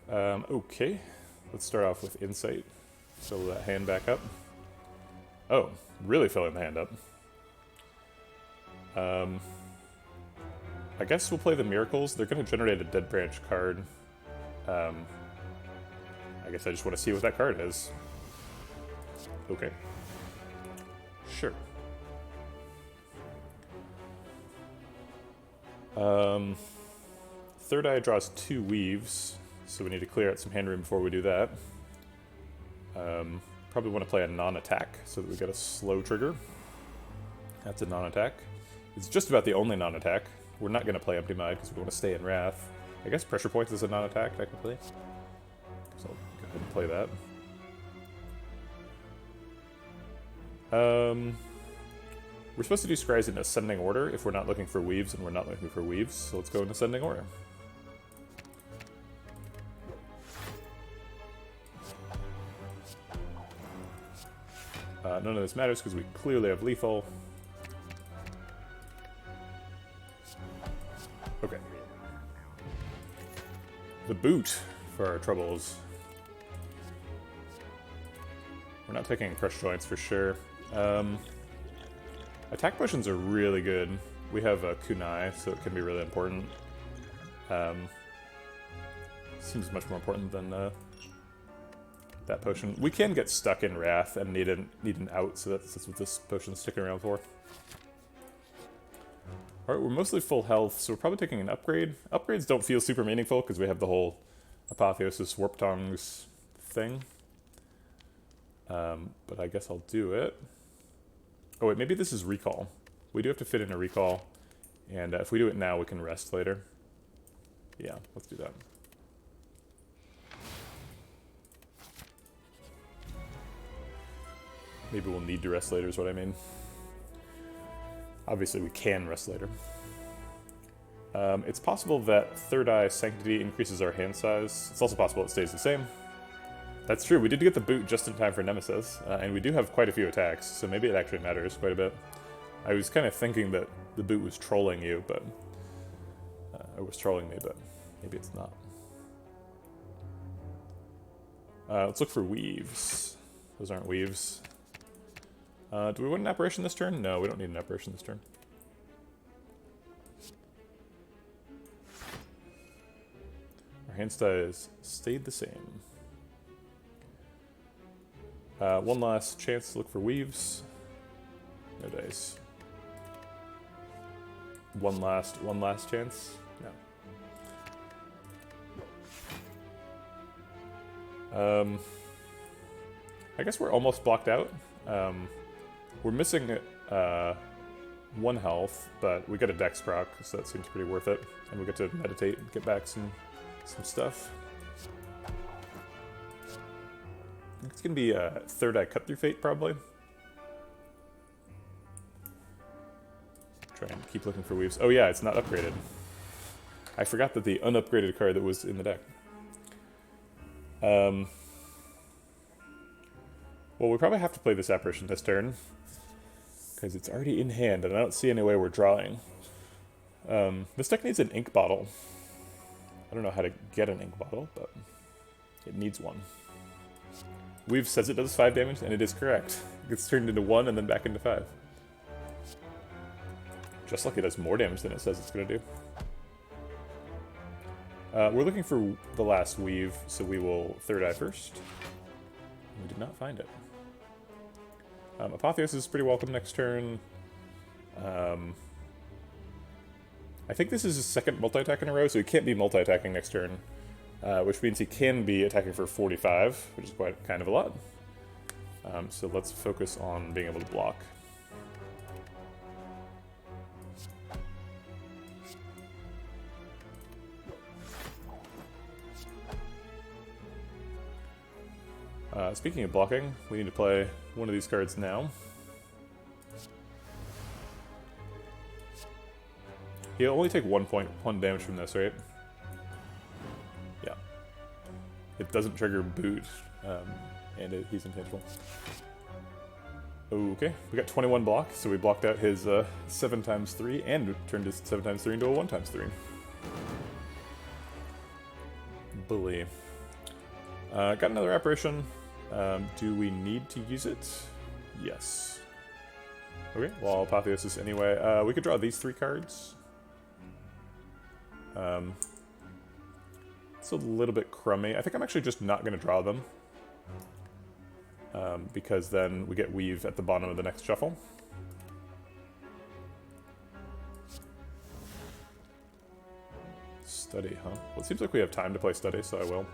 Okay, let's start off with Insight. Fill that hand back up. Oh, really filling the hand up. I guess we'll play the Miracles. They're going to generate a Dead Branch card. I guess I just want to see what that card is. Okay. Sure. Third Eye draws 2 Weaves, so we need to clear out some hand room before we do that. Probably want to play a non-attack so that we get a slow trigger. That's a non-attack. It's just about the only non-attack. We're not going to play Empty Mind because we want to stay in Wrath. I guess Pressure Points is a non-attack, technically. So I'll go ahead and play that. We're supposed to do Scries in ascending order if we're not looking for Weaves, and we're not looking for Weaves, so let's go in ascending order. None of this matters because we clearly have lethal. Okay. The boot for our troubles. We're not taking Crush Joints for sure. Attack potions are really good. We have a Kunai, so it can be really important. Seems much more important than that potion. We can get stuck in Wrath and need an out, so that's what this potion's sticking around for. Alright, we're mostly full health, so we're probably taking an upgrade. Upgrades don't feel super meaningful because we have the whole Apotheosis Warp Tongues thing. But I guess I'll do it. Oh wait, maybe this is Recall. We do have to fit in a Recall, and if we do it now, we can rest later. Yeah, let's do that. Maybe we'll need to rest later is what I mean. Obviously we can rest later. It's possible that Third Eye Sanctity increases our hand size. It's also possible it stays the same. That's true, we did get the boot just in time for Nemesis, and we do have quite a few attacks, so maybe it actually matters quite a bit. I was kind of thinking that the boot was trolling you, but... it was trolling me, but maybe it's not. Let's look for weaves. Those aren't weaves. Do we want an apparition this turn? No, we don't need an apparition this turn. Our hand size stayed the same. One last chance to look for weaves. No dice. One last chance? No. I guess we're almost blocked out. We're missing 1 health, but we got a dex proc, so that seems pretty worth it. And we get to meditate and get back some stuff. I think it's gonna be a Third Eye Cut Through Fate, probably. Try and keep looking for weaves. Oh yeah, it's not upgraded. I forgot that the unupgraded card that was in the deck. Well, we probably have to play this apparition this turn, because it's already in hand, and I don't see any way we're drawing. This deck needs an ink bottle. I don't know how to get an ink bottle, but it needs one. Weave says it does 5 damage, and it is correct. It gets turned into 1 and then back into 5. Just like it does more damage than it says it's going to do. We're looking for the last weave, so we will Third Eye first. We did not find it. Apotheosis is pretty welcome next turn. I think this is his second multi-attack in a row, so he can't be multi-attacking next turn. Which means he can be attacking for 45, which is quite kind of a lot. So let's focus on being able to block. Speaking of blocking, we need to play one of these cards now. He'll only take 1 damage from this, right? Yeah. It doesn't trigger boot, and he's intangible. Okay, we got 21 block, so we blocked out his 7x3 and turned his 7x3 into a 1x3. Bully. Got another apparition. Do we need to use it? Yes. Okay, well, Apotheosis anyway. We could draw these 3 cards. It's a little bit crummy. I think I'm actually just not going to draw them. Because then we get Weave at the bottom of the next shuffle. Study, huh? Well, it seems like we have time to play Study, so I will.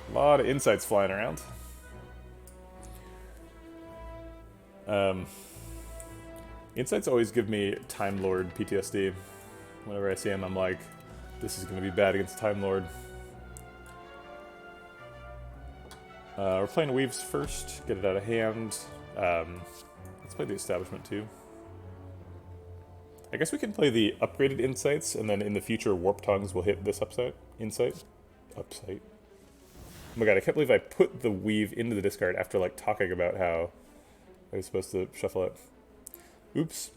A lot of insights flying around. Insights always give me Time Lord PTSD. Whenever I see him, I'm like, this is going to be bad against Time Lord. We're playing Weaves first, get it out of hand. Let's play the Establishment too. I guess we can play the upgraded Insights, and then in the future, Warp Tongues will hit this Insight. Upsight. Oh my god, I can't believe I put the Weave into the discard after, like, talking about how I was supposed to shuffle it. Oops.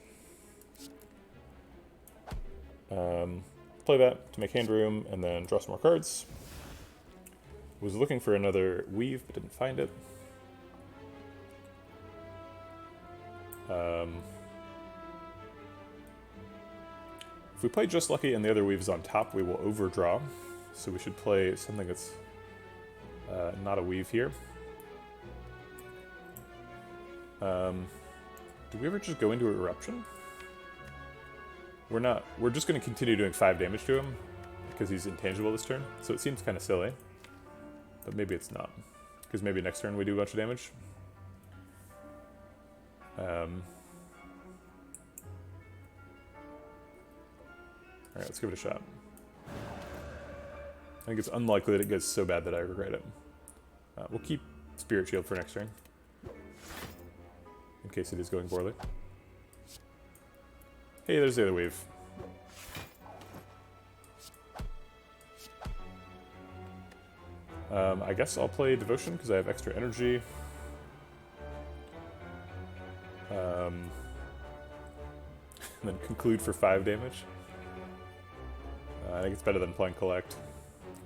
Play that to make hand room, and then draw some more cards. Was looking for another Weave, but didn't find it. If we play Just Lucky and the other Weave is on top, we will overdraw. So we should play something that's not a Weave here. Do we ever just go into Eruption? We're not. We're just going to continue doing 5 damage to him because he's intangible this turn. So it seems kind of silly. But maybe it's not. Because maybe next turn we do a bunch of damage. Alright, let's give it a shot. I think it's unlikely that it gets so bad that I regret it. We'll keep Spirit Shield for next turn. In case it is going poorly. Hey, there's the other Weave. I guess I'll play Devotion because I have extra energy. And then conclude for 5 damage. I think it's better than playing Collect.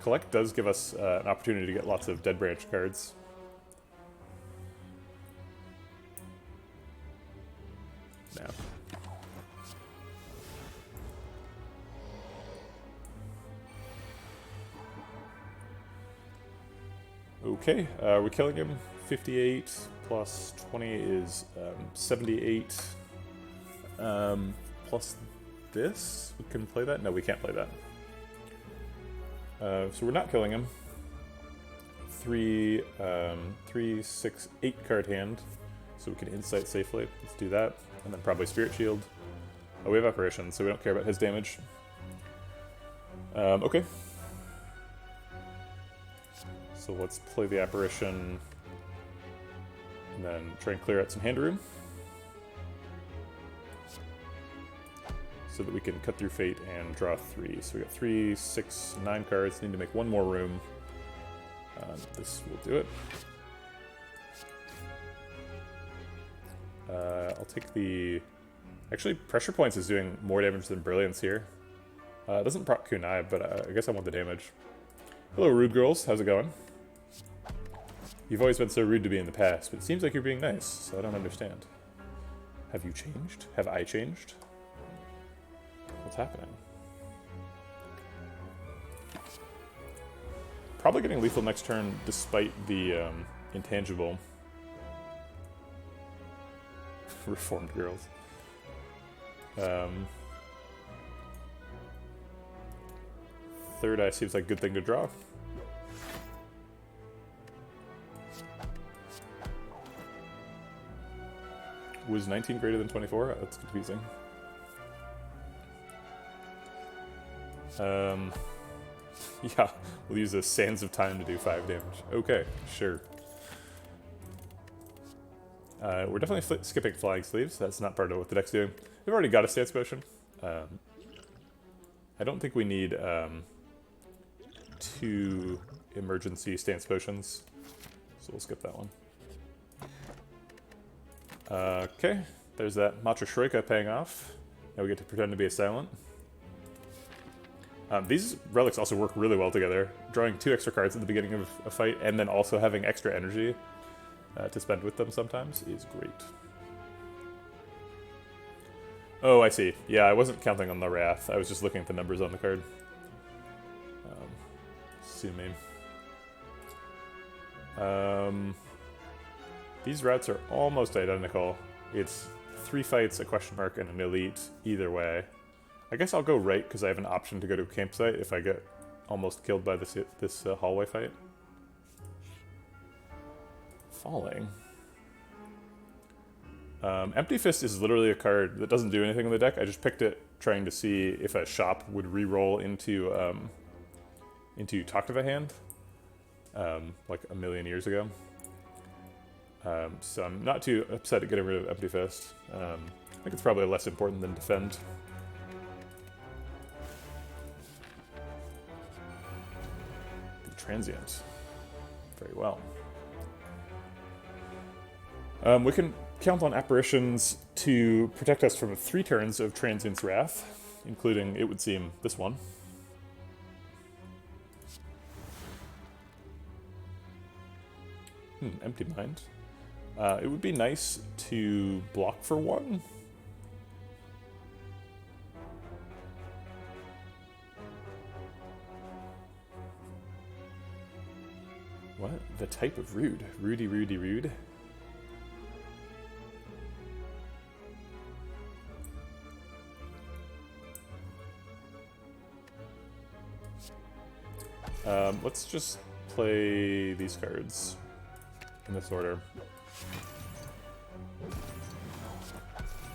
Collect does give us an opportunity to get lots of Dead Branch cards. No. Okay, we're killing him. 58 plus 20 is 78. Plus this? We can play that? No, we can't play that. So we're not killing him. 3, 6, 8 card hand. So we can insight safely. Let's do that. And then probably Spirit Shield. Oh, we have Apparition, so we don't care about his damage. Okay. So let's play the Apparition. And then try and clear out some hand room. So that we can cut through Fate and draw 3. So we got 3, 6, 9 cards. Need to make one more room. This will do it. I'll take the... Actually, Pressure Points is doing more damage than Brilliance here. It doesn't proc Kunai, but I guess I want the damage. Hello, Rude Girls. How's it going? You've always been so rude to me in the past, but it seems like you're being nice, so I don't understand. Have you changed? Have I changed? What's happening? Probably getting lethal next turn despite the intangible. Reformed Girls. Third eye seems like a good thing to draw. Was 19 greater than 24? That's confusing. Yeah, we'll use the Sands of Time to do 5 damage. Okay, sure. We're definitely skipping Flying Sleeves. That's not part of what the deck's doing. We've already got a Stance Potion. I don't think we need 2 emergency Stance Potions, so we'll skip that one. Okay, there's that Matra Shroika paying off. Now we get to pretend to be a Silent. These relics also work really well together. Drawing 2 extra cards at the beginning of a fight and then also having extra energy to spend with them sometimes is great. Oh, I see. Yeah, I wasn't counting on the Wrath. I was just looking at the numbers on the card. Sue me. These routes are almost identical. It's 3 fights, a question mark, and an elite either way. I guess I'll go right because I have an option to go to a campsite if I get almost killed by this hallway fight. Falling. Empty Fist is literally a card that doesn't do anything in the deck. I just picked it trying to see if a shop would re-roll into Talk to the Hand, like a million years ago. So I'm not too upset at getting rid of Empty Fist. I think it's probably less important than Defend. The Transient. Very well. We can count on Apparitions to protect us from 3 turns of Transient's Wrath, including, it would seem, this one. Empty Mind. It would be nice to block for 1. What? The type of rude? Rudy, Rudy, rude? Let's just play these cards in this order.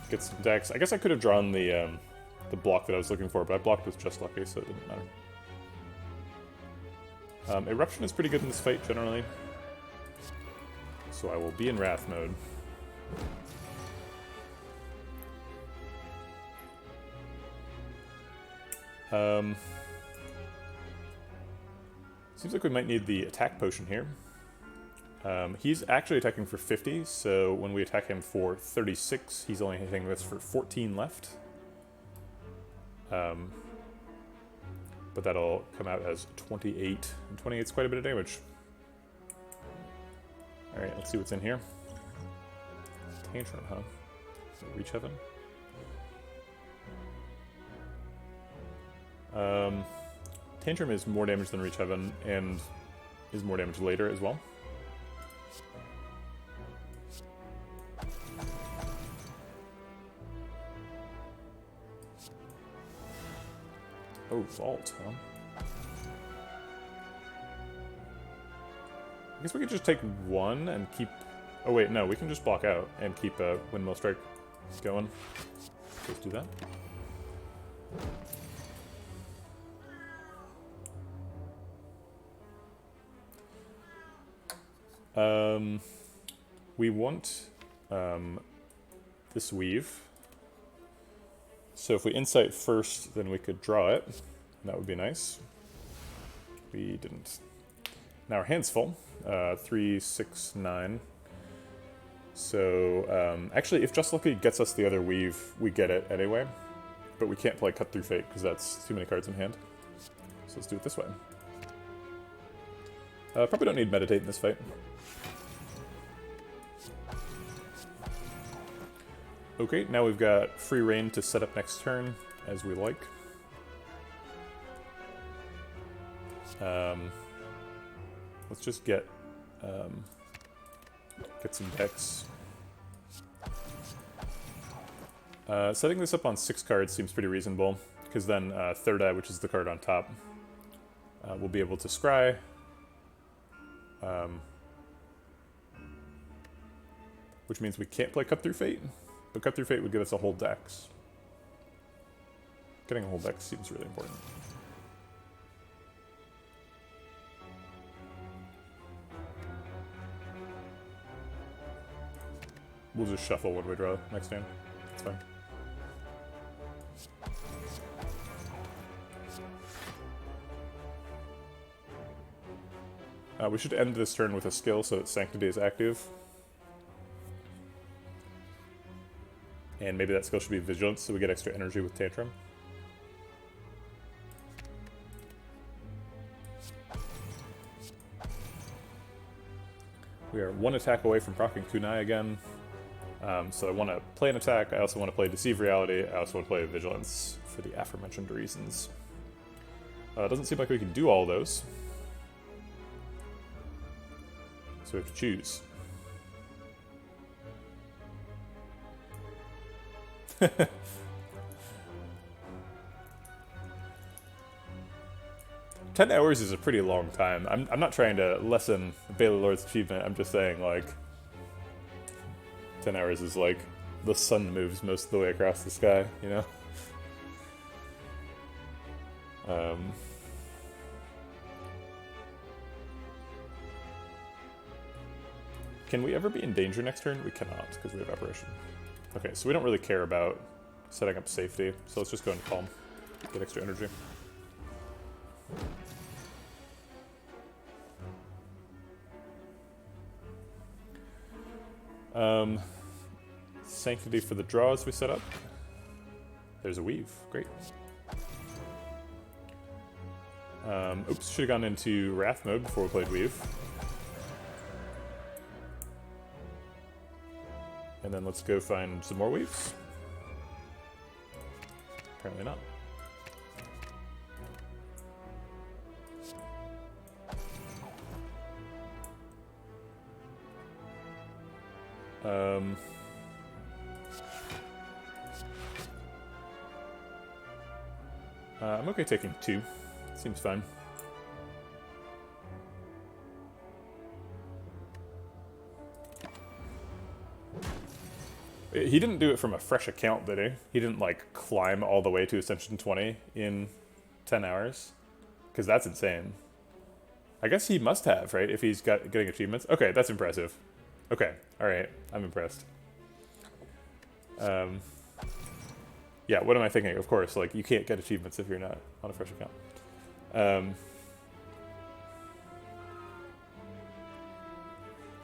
Get some decks. I guess I could have drawn the block that I was looking for, but I blocked with Just Lucky, so it didn't matter. Eruption is pretty good in this fight, generally. So I will be in Wrath mode. Seems like we might need the attack potion here. He's actually attacking for 50, so when we attack him for 36, he's only hitting this for 14 left. But that'll come out as 28, and 28 is quite a bit of damage. Alright, let's see what's in here. Tantrum, huh? So Reach Heaven. Tantrum is more damage than Reach Heaven, and is more damage later as well. Oh, Vault, huh? I guess we could just take one and keep... Oh wait, no, we can just block out and keep Windmill Strike going. Let's do that. We want this Weave. So if we Insight first, then we could draw it. That would be nice. We didn't. Now our hand's full. 3, 6, 9. So actually, if Just Lucky gets us the other Weave, we get it anyway. But we can't play Cut Through Fate because that's too many cards in hand. So let's do it this way. Probably don't need Meditate in this fight. Okay, now we've got free reign to set up next turn as we like. Let's just get some decks. Setting this up on 6 cards seems pretty reasonable, because then Third Eye, which is the card on top, will be able to scry. Which means we can't play Cut Through Fate. But Cut Through Fate would give us a whole dex. Getting a whole dex seems really important. We'll just shuffle when we draw next turn. That's fine. We should end this turn with a skill so that Sanctity is active. And maybe that skill should be Vigilance, so we get extra energy with Tantrum. We are 1 attack away from proccing Kunai again. So I want to play an attack, I also want to play Deceive Reality, I also want to play Vigilance for the aforementioned reasons. It doesn't seem like we can do all those. So we have to choose. 10 hours is a pretty long time. I'm not trying to lessen Bailey Lord's achievement, I'm just saying, like, 10 hours is like the sun moves most of the way across the sky, you know? Can we ever be in danger next turn? We cannot, because we have Apparition. Okay, so we don't really care about setting up safety, so let's just go and Calm. Get extra energy. Sanctity for the draws we set up. There's a Weave, great. Oops, should have gone into Wrath mode before we played Weave. And then let's go find some more Weaves. Apparently not. I'm okay taking 2. Seems fine. He didn't do it from a fresh account, did he? He didn't, like, climb all the way to Ascension 20 in 10 hours? Because that's insane. I guess he must have, right? If he's getting achievements. Okay, that's impressive. Okay, alright. I'm impressed. Yeah, what am I thinking? Of course, like, you can't get achievements if you're not on a fresh account.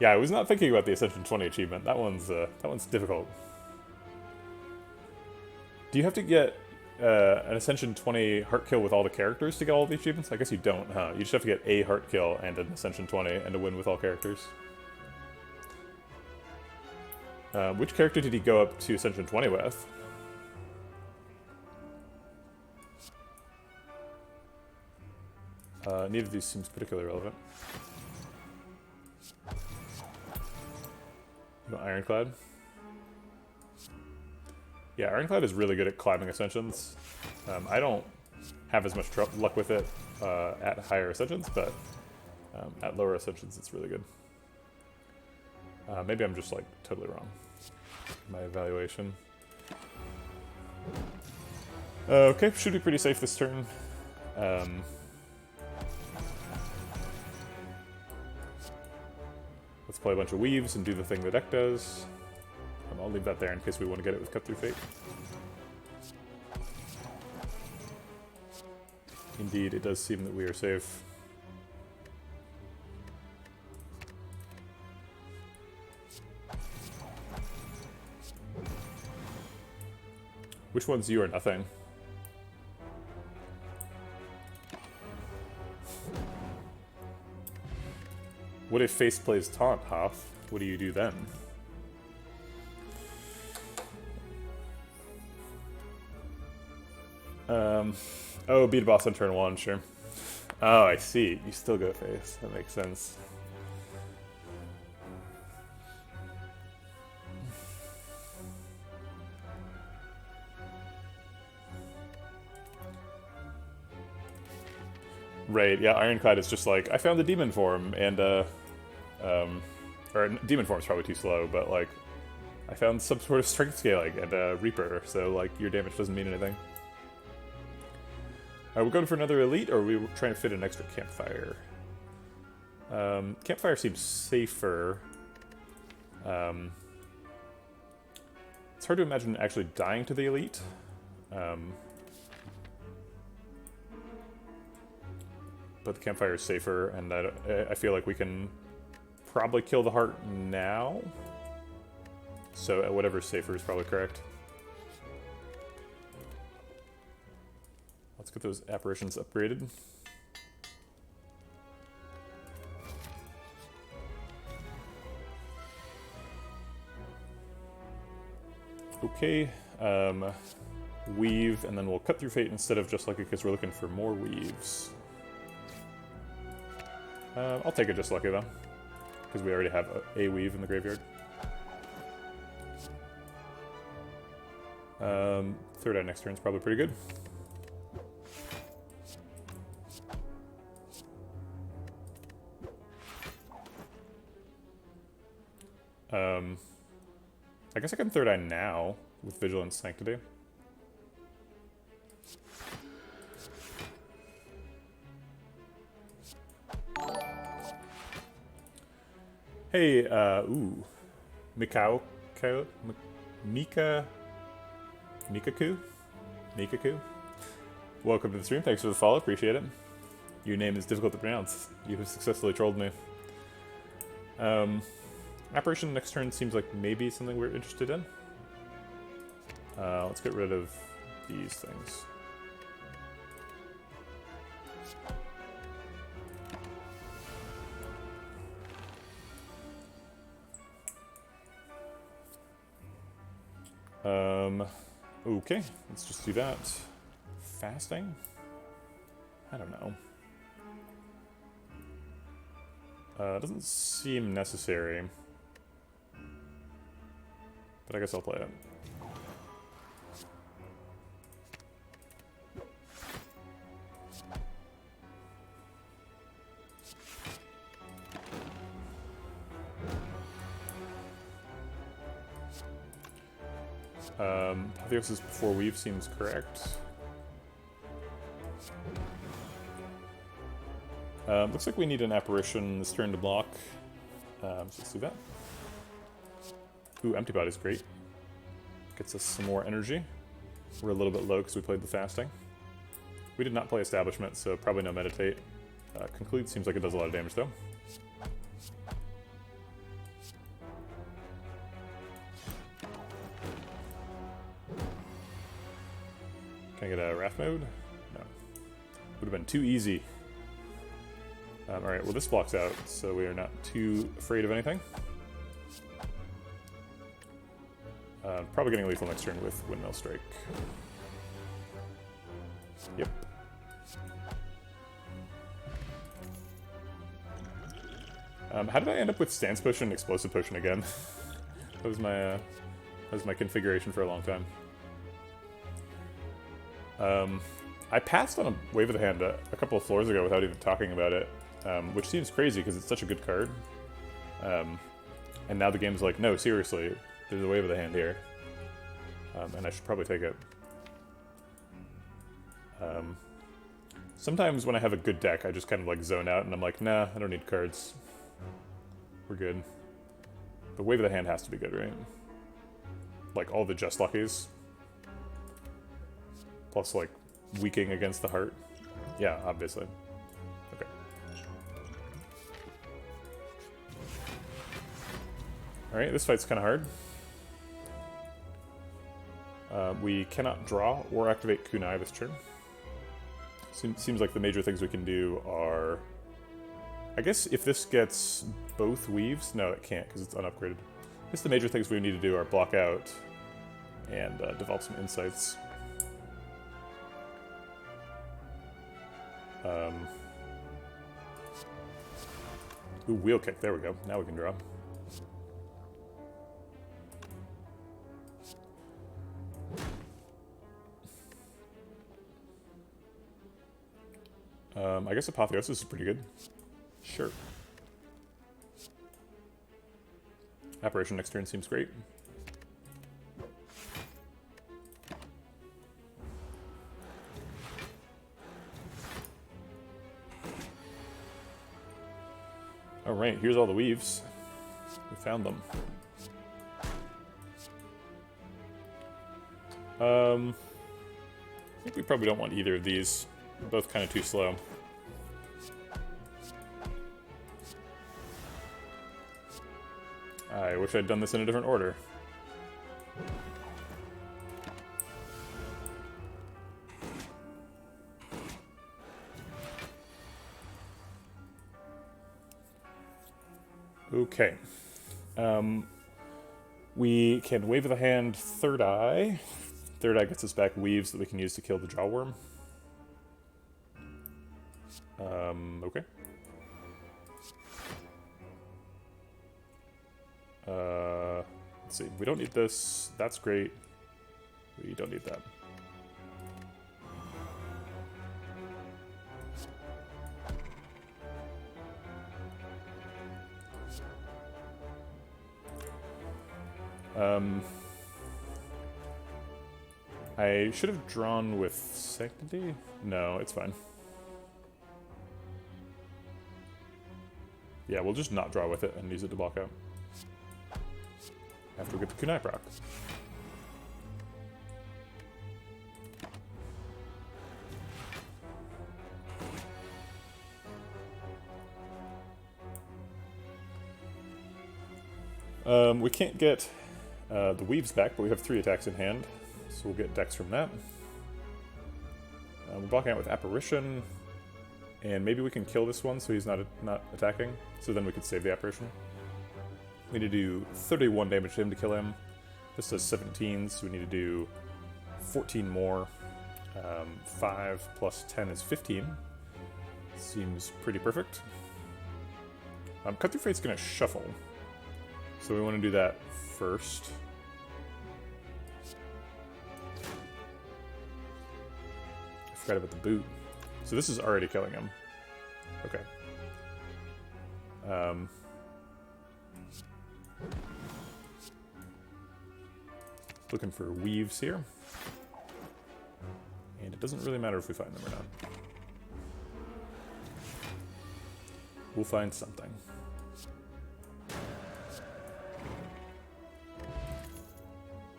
Yeah, I was not thinking about the Ascension 20 achievement. That one's difficult. Do you have to get an Ascension 20 heart kill with all the characters to get all the achievements? I guess you don't, huh? You just have to get a heart kill and an Ascension 20 and a win with all characters. Which character did he go up to Ascension 20 with? Neither of these seems particularly relevant. You want Ironclad? Yeah, Ironclad is really good at climbing Ascensions. I don't have as much luck with it at higher Ascensions, but at lower Ascensions it's really good. Maybe I'm just like totally wrong in my evaluation. Okay, should be pretty safe this turn. Let's play a bunch of weaves and do the thing the deck does. I'll leave that there in case we want to get it with Cut Through Fate. Indeed, it does seem that we are safe. Which one's you or nothing? What if Face plays Taunt, Hoth? What do you do then? Oh, beat a boss on turn 1, sure. Oh, I see. You still go Face. That makes sense. Right, yeah, Ironclad is just like, I found the demon form, and, or demon form's probably too slow, but, like, I found some sort of strength scaling and a Reaper, so, like, your damage doesn't mean anything. Are we going for another elite, or are we trying to fit an extra campfire? Campfire seems safer. It's hard to imagine actually dying to the elite. But the campfire is safer, and I feel like we can probably kill the heart now. So whatever's safer is probably correct. Let's get those apparitions upgraded. Okay, weave, and then we'll Cut Through Fate instead of Just Lucky because we're looking for more weaves. I'll take it Just Lucky though, because we already have a weave in the graveyard. Third eye next turn is probably pretty good. I guess I can third eye now with Vigilance Sanctity. Hey, ooh. Mikaku? Welcome to the stream, thanks for the follow, appreciate it. Your name is difficult to pronounce. You have successfully trolled me. Apparition next turn seems like maybe something we're interested in. Let's get rid of these things. Okay, let's just do that. Fasting? I don't know. It doesn't seem necessary. But I guess I'll play it. Apotheosis before weave seems correct. Looks like we need an apparition this turn to block. So let's do that. Ooh, Empty Body's great. Gets us some more energy. We're a little bit low because we played the fasting. We did not play Establishment, so probably no Meditate. Conclude seems like it does a lot of damage though. Can I get a Wrath mode? No. Would have been too easy. Alright, well this blocks out, so we are not too afraid of anything. Probably getting lethal next turn with Windmill Strike. Yep. How did I end up with Stance Potion and Explosive Potion again? That was my configuration for a long time. I passed on a Wave of the Hand a couple of floors ago without even talking about it, which seems crazy because it's such a good card. And now the game's like, no, seriously, there's a Wave of the Hand here. And I should probably take it. Sometimes when I have a good deck, I just kind of like zone out and I'm like, nah, I don't need cards. We're good. The Wave of the Hand has to be good, right? Like all the Just Luckies. Plus like weaking against the heart. Yeah, obviously. Okay. Alright, this fight's kind of hard. We cannot draw or activate Kunai this turn. Seems like the major things we can do are... I guess if this gets both weaves... No, it can't because it's unupgraded. I guess the major things we need to do are block out and develop some insights. Ooh, Wheel Kick. There we go. Now we can draw. I guess Apotheosis is pretty good. Sure. Apparition next turn seems great. Alright, here's all the weaves. We found them. I think we probably don't want either of these. They're both kind of too slow. I wish I'd done this in a different order. Okay. We can Wave of the Hand Third Eye. Third Eye gets us back weaves that we can use to kill the Jawworm. Okay. Let's see. We don't need this. That's great. We don't need that. I should have drawn with Sanctity? No, it's fine. Yeah, we'll just not draw with it and use it to block out. After we get the Kunai proc. We can't get the weaves back, but we have 3 attacks in hand, so we'll get dex from that. We're blocking out with Apparition, and maybe we can kill this one so he's not attacking, so then we could save the Apparition. We need to do 31 damage to him to kill him. This does 17, so we need to do 14 more. 5 plus 10 is 15. Seems pretty perfect. Cut Through Fate's going to shuffle, so we want to do that first. I forgot about the boot. So this is already killing him. Okay. Looking for weaves here. And it doesn't really matter if we find them or not. We'll find something.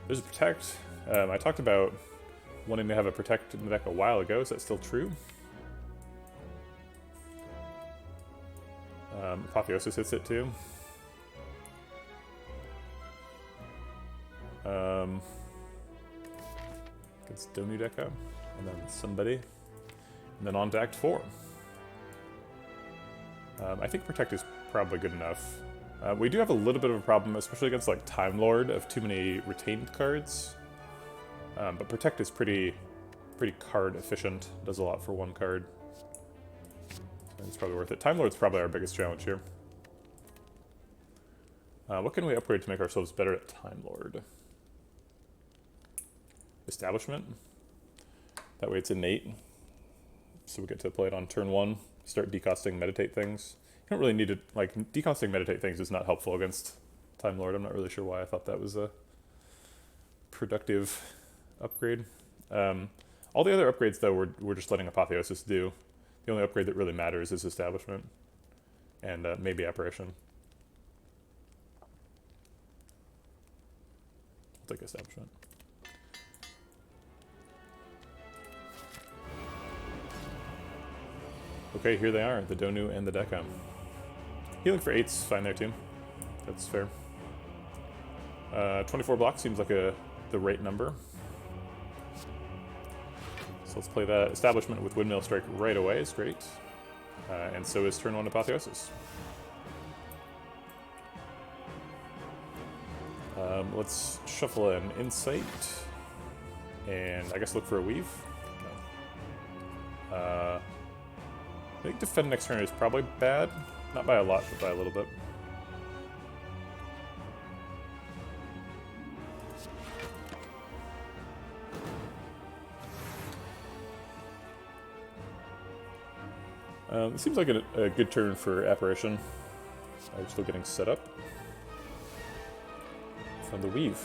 There's a Protect. I talked about wanting to have a Protect in the deck a while ago. Is that still true? Apotheosis hits it too. against Donu Deca, and then somebody, and then on to Act 4. I think Protect is probably good enough. We do have a little bit of a problem, especially against like Time Lord, of too many retained cards. But Protect is pretty card efficient, does a lot for one card. So it's probably worth it. Time Lord's probably our biggest challenge here. What can we upgrade to make ourselves better at Time Lord? Establishment. That way it's innate. So we get to play it on turn 1. Start decosting meditate things. You don't really need to, like, decosting meditate things is not helpful against Time Lord. I'm not really sure why I thought that was a productive upgrade. All the other upgrades, though, we're just letting Apotheosis do. The only upgrade that really matters is Establishment. And maybe Apparition. I'll take Establishment. Okay, here they are, the Donu and the Deca. Healing for 8's fine there too. That's fair. 24 blocks seems like the right number. So let's play that. Establishment with Windmill Strike right away is great. And so is turn 1 Apotheosis. Let's shuffle an Insight. And I guess look for a Weave. No. I think Defend next turn is probably bad. Not by a lot, but by a little bit. It seems like a good turn for Apparition. I'm still getting set up. From the Weave.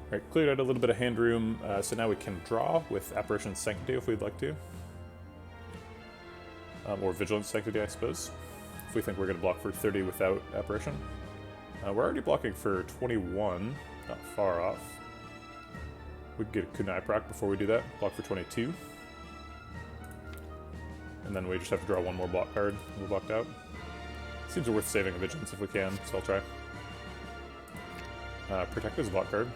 Alright, cleared out a little bit of hand room, so now we can draw with Apparition Sanctity if we'd like to. Or Vigilance Sanctity, I suppose. If we think we're going to block for 30 without Apparition. We're already blocking for 21, not far off. We could get a Kunai proc before we do that, block for 22. And then we just have to draw one more block card, we're blocked out. Seems worth saving a Vigilance if we can, so I'll try. Protect is a block card.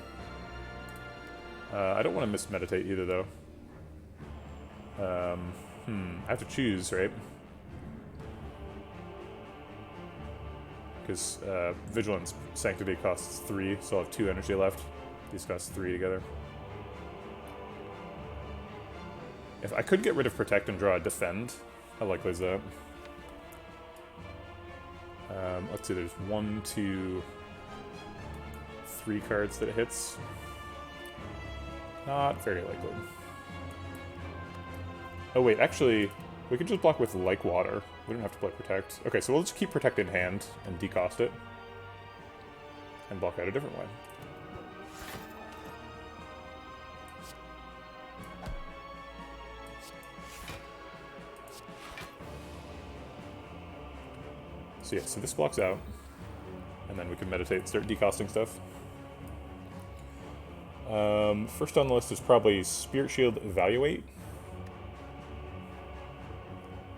I don't want to miss Meditate either, though. I have to choose, right? Because Vigilance Sanctity costs 3, so I'll have 2 energy left. These cost 3 together. If I could get rid of Protect and draw a Defend, how likely is that? Let's see, there's 1, 2, 3 cards that it hits. Not very likely. Oh wait, actually, we could just block with Like Water. We don't have to play Protect. Okay, so we'll just keep Protect in hand and decost it. And block out a different way. So yeah, so this blocks out. And then we can meditate and start decosting stuff. First on the list is probably Spirit Shield Evaluate.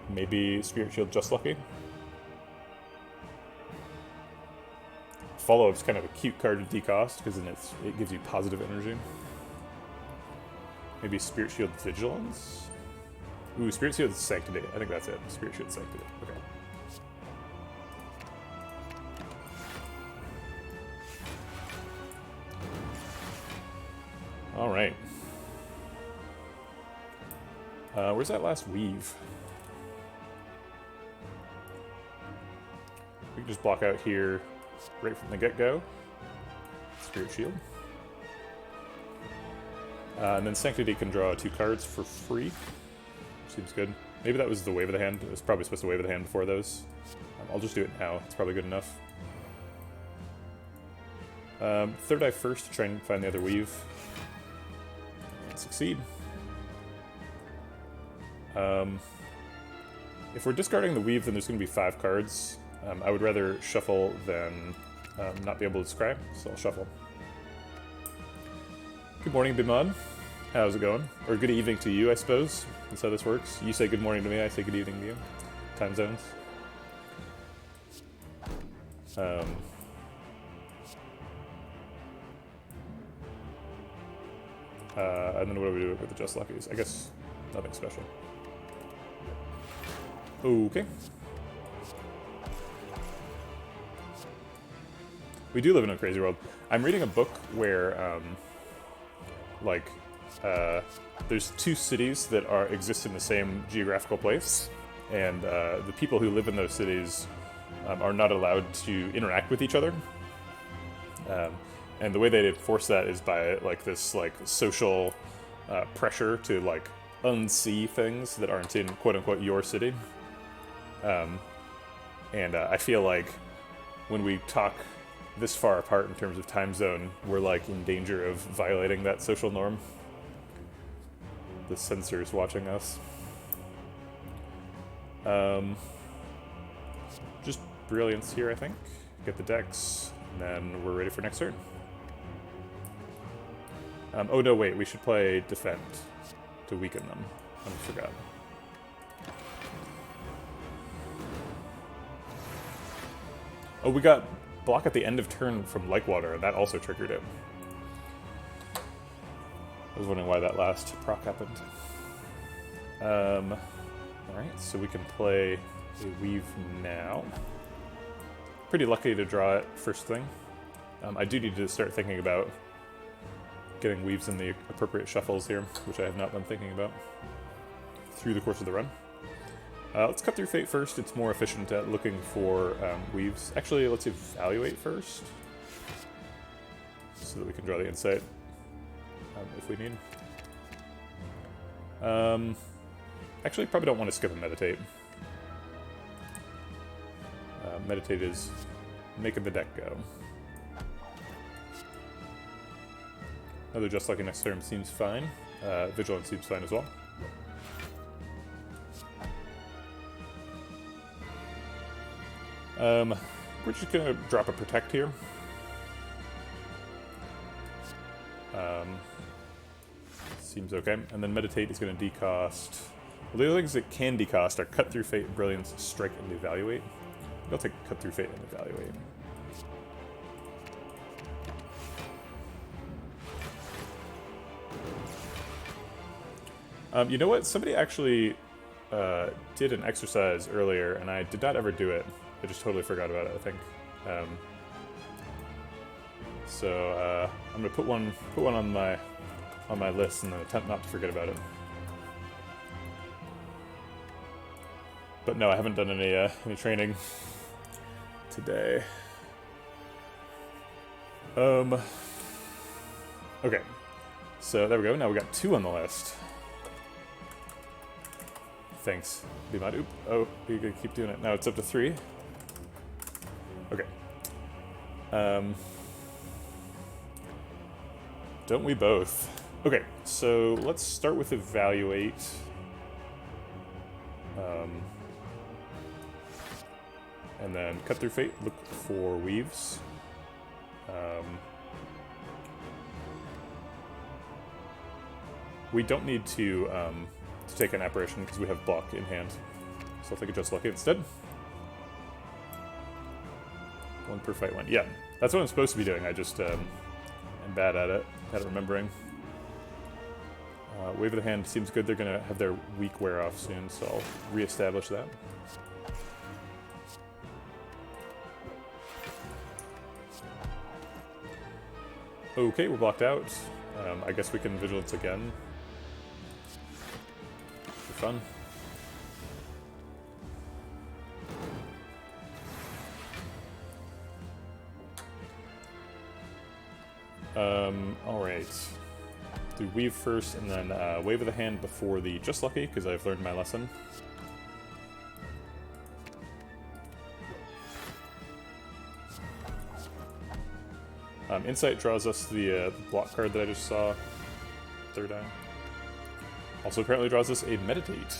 Maybe Spirit Shield Just Lucky. Follow-up's kind of a cute card to decost, because then it gives you positive energy. Maybe Spirit Shield Vigilance? Ooh, Spirit Shield Sanctity. I think that's it. Spirit Shield Sanctity. Okay. Alright. Where's that last Weave? We can just block out here right from the get-go. Spirit Shield. And then Sanctity can draw 2 cards for free. Seems good. Maybe that was the Wave of the Hand. It was probably supposed to Wave of the Hand before those. I'll just do it now. It's probably good enough. Third Eye first to try and find the other Weave. Succeed. If we're discarding the Weave, then there's going to be 5 cards. I would rather shuffle than not be able to scry, so I'll shuffle. Good morning, Bimod. How's it going? Or good evening to you, I suppose. That's how this works. You say good morning to me, I say good evening to you. Time zones. And then what do we do with the Just Luckies? I guess nothing special. Okay. We do live in a crazy world. I'm reading a book where, there's two cities that exist in the same geographical place, and the people who live in those cities are not allowed to interact with each other. And the way they enforce that is by this social pressure to unsee things that aren't in quote unquote your city. And I feel like when we talk this far apart in terms of time zone, we're in danger of violating that social norm. The censors watching us. Just brilliance here, I think. Get the decks, and then we're ready for next turn. Oh no, wait, we should play defend to weaken them. I forgot. Oh, we got block at the end of turn from Lakewater, and that also triggered it. I was wondering why that last proc happened. Alright, so we can play a Weave now. Pretty lucky to draw it first thing. I do need to start thinking about getting Weaves in the appropriate shuffles here, which I have not been thinking about through the course of the run. Let's cut through Fate first. It's more efficient at looking for Weaves. Actually, let's evaluate first, so that we can draw the insight if we need. Actually, probably don't want to skip a Meditate. Meditate is making the deck go. Another Just Lucky next turn seems fine. Vigilance seems fine as well. We're just gonna drop a Protect here. Seems okay. And then Meditate is gonna decost. Well, the other things it can decost are Cut Through Fate, Brilliance, Strike, and Evaluate. I'll take Cut Through Fate and Evaluate. You know what? Somebody actually did an exercise earlier, and I did not ever do it. I just totally forgot about it, I think. So I'm gonna put one on my list and then attempt not to forget about it. But no, I haven't done any training today. Okay, so there we go. Now we got 2 on the list. Thanks. Be mad. Oop. Oh, you gotta keep doing it. Now it's up to 3. Okay. Don't we both? Okay, so let's start with Evaluate. And then Cut Through Fate, look for Weaves. We don't need to take an Apparition because we have block in hand. So I'll take a Just Lucky instead. 1 per fight 1. Yeah, that's what I'm supposed to be doing. I just am bad at it, at remembering. Wave of the Hand seems good. They're going to have their week wear off soon, so I'll re-establish that. Okay, we're blocked out. I guess we can Vigilance again. For fun. Alright. Do Weave first, and then Wave of the Hand before the Just Lucky, because I've learned my lesson. Insight draws us the block card that I just saw. 3rd eye. Also apparently draws us a Meditate.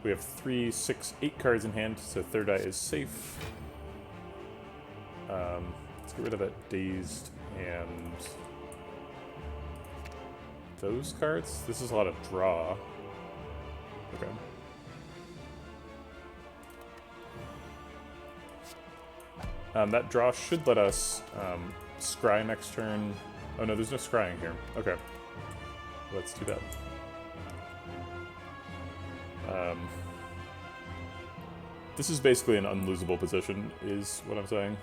We have 3, 6, 8 cards in hand, so 3rd eye is safe. Let's get rid of that Dazed and those cards. This is a lot of draw. Okay. That draw should let us scry next turn. Oh no, there's no scrying here. Okay. Well, that's too bad. This is basically an unlosable position, is what I'm saying.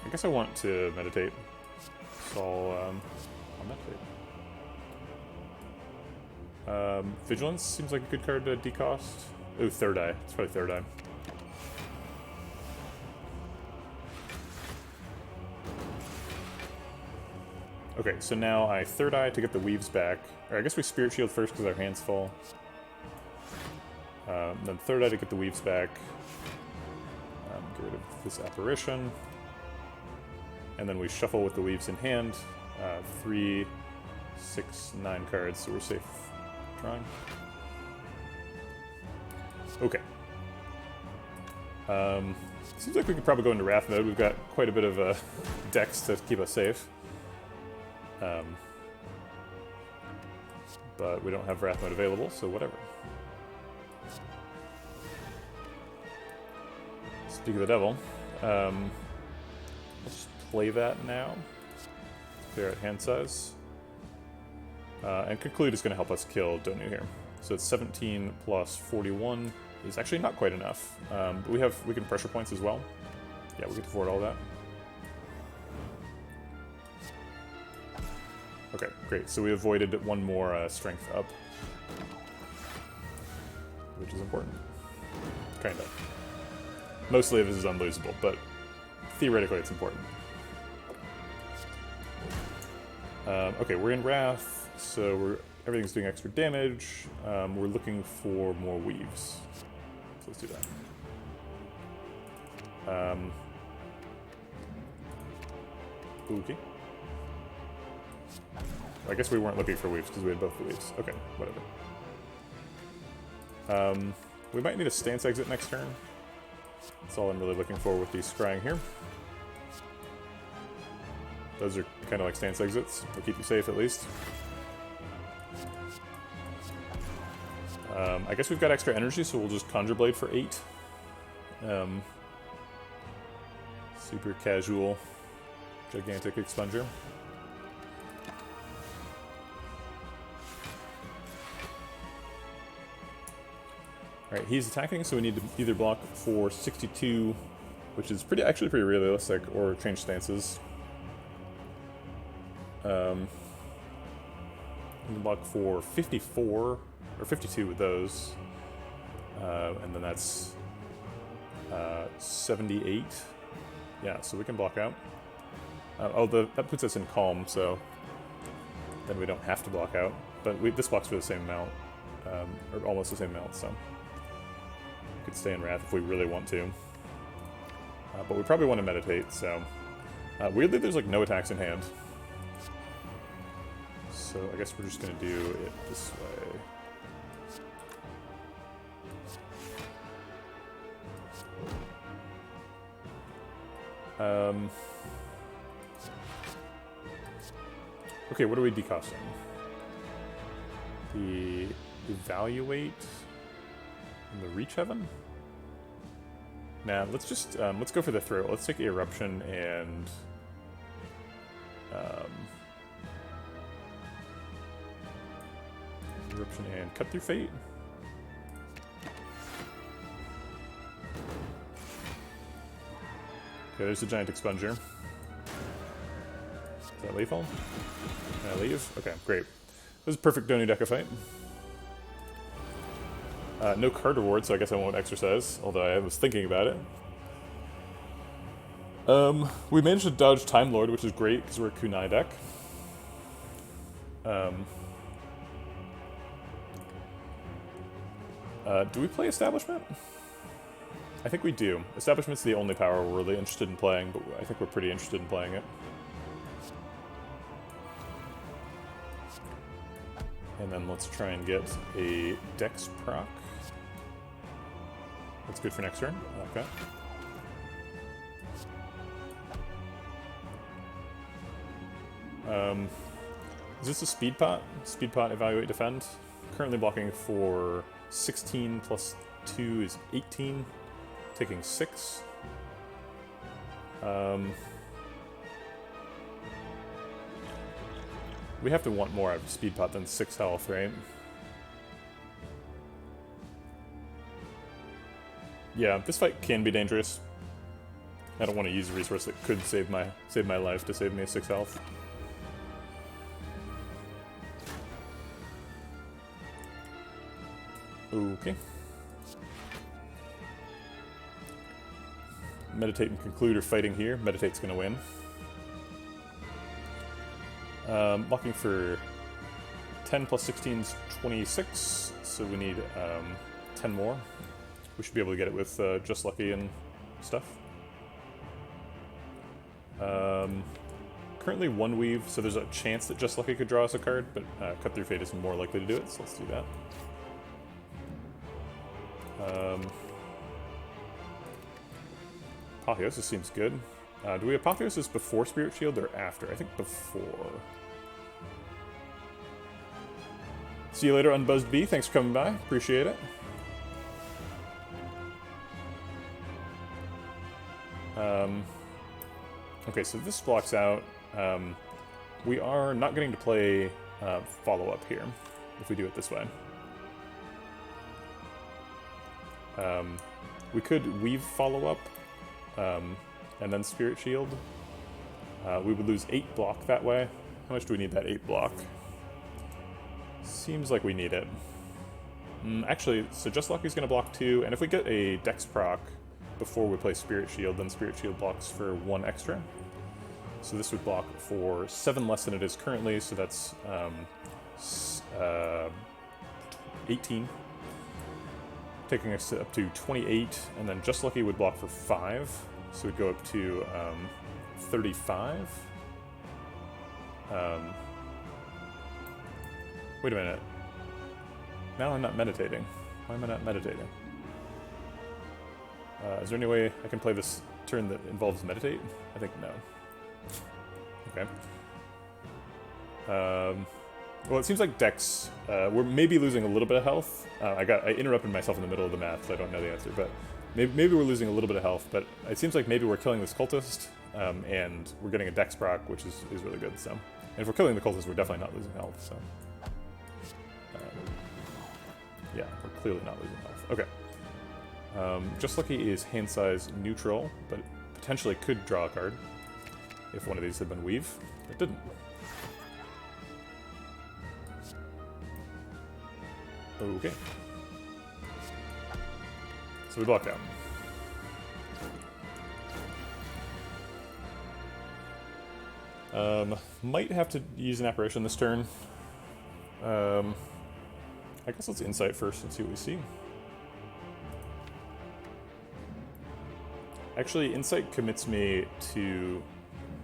I guess I want to meditate, so I'll meditate. Vigilance seems like a good card to decost. Oh, third eye. It's probably third eye. Okay, so now I third eye to get the weaves back. Or I guess we spirit shield first because our hands fall. Then third eye to get the weaves back. Get rid of this apparition. And then we shuffle with the weaves in hand. 3, 6, 9 cards, so we're safe drawing. Okay. Seems like we could probably go into Wrath mode. We've got quite a bit of decks to keep us safe. But we don't have Wrath mode available, so whatever. Speak of the devil. Let's play that now. Clear out hand size. And Conclude is going to help us kill Donu here. So it's 17 plus 41 is actually not quite enough. But we can pressure points as well. Yeah, we can afford all that. Okay, great. So we avoided one more strength up, which is important. Kind of. Mostly this is unlosable, but theoretically it's important. Okay, we're in Wrath, so everything's doing extra damage. We're looking for more weaves. So let's do that. Okay. I guess we weren't looking for weaves because we had both the weaves. Okay, whatever. We might need a stance exit next turn. That's all I'm really looking for with these scrying here. Those are kind of like stance exits. They'll keep you safe at least. I guess we've got extra energy, so we'll just Conjure Blade for 8. Super casual, gigantic expunger. Alright, he's attacking, so we need to either block for 62, which is actually pretty realistic, or change stances. We can block for 54, or 52 with those. And then that's 78. Yeah, so we can block out. That puts us in calm, so then we don't have to block out. But this blocks for the same amount, or almost the same amount, so we could stay in Wrath if we really want to. But we probably want to meditate, so weirdly there's like no attacks in hand. So I guess we're just going to do it this way. Okay, what are we decosting? The Evaluate and the Reach Heaven? Nah, let's just, let's go for the Throat. Let's take Eruption and, Eruption and Cut Through Fate. Okay, there's the Giant Expunger. Is that lethal? Can I leave? Okay, great. This is a perfect Donu Deca fight. No card reward, so I guess I won't exercise, although I was thinking about it. We managed to dodge Time Lord, which is great, because we're a Kunai deck. Do we play Establishment? I think we do. Establishment's the only power we're really interested in playing, but I think we're pretty interested in playing it. And then let's try and get a Dex proc. That's good for next turn. I like that. Is this a speed pot? Speed pot, evaluate, defend. Currently blocking for 16 plus 2 is 18. Taking 6. We have to want more out of speed pot than 6 health, right? Yeah, this fight can be dangerous. I don't want to use a resource that could save my life to save me a 6 health. Okay. Meditate and conclude are fighting here. Meditate's gonna win. Blocking for 10 plus 16 is 26, so we need 10 more. We should be able to get it with Just Lucky and stuff. Currently 1 weave, so there's a chance that Just Lucky could draw us a card, but Cut Through Fate is more likely to do it, so let's do that. Apotheosis seems good. Do we Apotheosis before Spirit Shield or after? I think before. See you later, Unbuzzed Bee. Thanks for coming by. Appreciate it. Okay, so this blocks out. We are not getting to play follow-up here, if we do it this way. We could weave follow-up, and then Spirit Shield. We would lose 8 block that way. How much do we need that 8 block? Seems like we need it. Actually, so Just Lucky's going to block 2, and if we get a Dex proc before we play Spirit Shield, then Spirit Shield blocks for 1 extra. So this would block for 7 less than it is currently, so that's 18. Taking us up to 28, and then Just Lucky would block for 5, so we'd go up to 35. Wait a minute. Now I'm not meditating. Why am I not meditating? Is there any way I can play this turn that involves meditate? I think no. Okay. Well, it seems like Dex, we're maybe losing a little bit of health. I interrupted myself in the middle of the math, so I don't know the answer, but maybe we're losing a little bit of health, but it seems like maybe we're killing this cultist, and we're getting a Dex proc, which is really good, so. And if we're killing the cultist, we're definitely not losing health, so. Yeah, we're clearly not losing health. Okay. Just Lucky is hand size neutral, but potentially could draw a card if one of these had been weave. It didn't. Okay. So we blocked out. Might have to use an apparition this turn. I guess let's insight first and see what we see. Actually, insight commits me to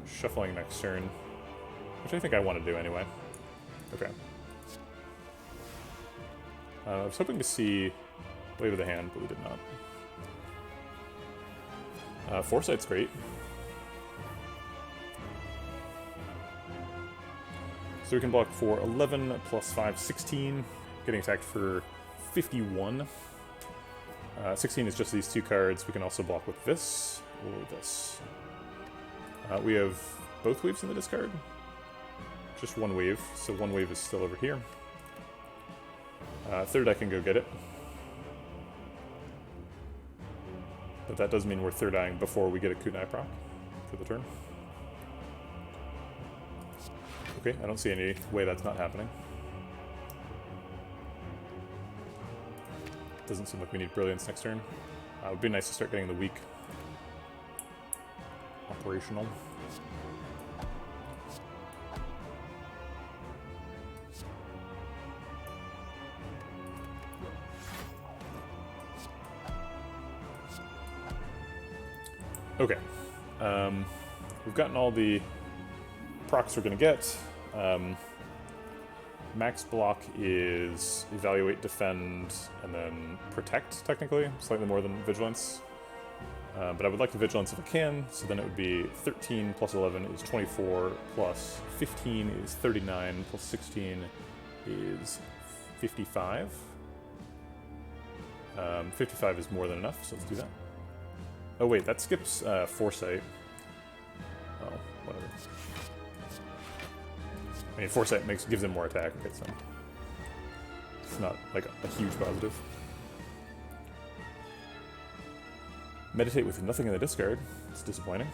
shuffling next turn, which I think I want to do anyway. Okay. I was hoping to see Blade of the Hand, but we did not. Foresight's great. So we can block for 11 plus 5, 16. Getting attacked for 51. 16 is just these 2 cards. We can also block with this or this. We have both waves in the discard. Just 1 wave, so 1 wave is still over here. Third, I can go get it. But that does mean we're third eyeing before we get a Kunai proc for the turn. Okay, I don't see any way that's not happening. Doesn't seem like we need Brilliance next turn. It would be nice to start getting the weak operational. Okay. We've gotten all the procs we're going to get. Max block is Evaluate, Defend, and then Protect, technically. Slightly more than Vigilance. But I would like the Vigilance if I can, so then it would be 13 plus 11 is 24, plus 15 is 39, plus 16 is 55. 55 is more than enough, so let's do that. Oh wait, that skips Foresight. Oh, whatever. I mean, Foresight gives him more attack. Okay, so it's not like a huge positive. Meditate with nothing in the discard. It's disappointing.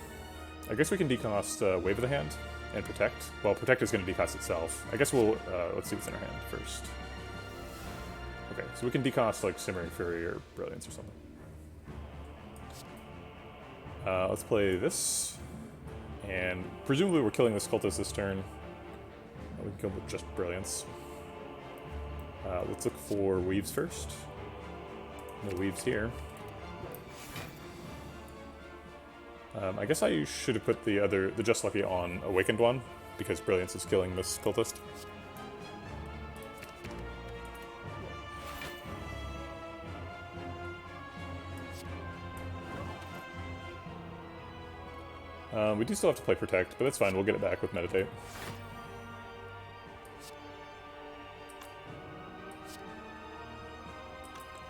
I guess we can decost Wave of the Hand and Protect. Well, Protect is going to decost itself. I guess we'll, let's see what's in our hand first. Okay, so we can decost like Simmering Fury or Brilliance or something. Let's play this. And presumably we're killing this cultist this turn. We can kill with just Brilliance. Let's look for Weaves first. No Weaves here. I guess I should have put the Just Lucky on Awakened one, because Brilliance is killing this cultist. We do still have to play Protect, but that's fine, we'll get it back with Meditate.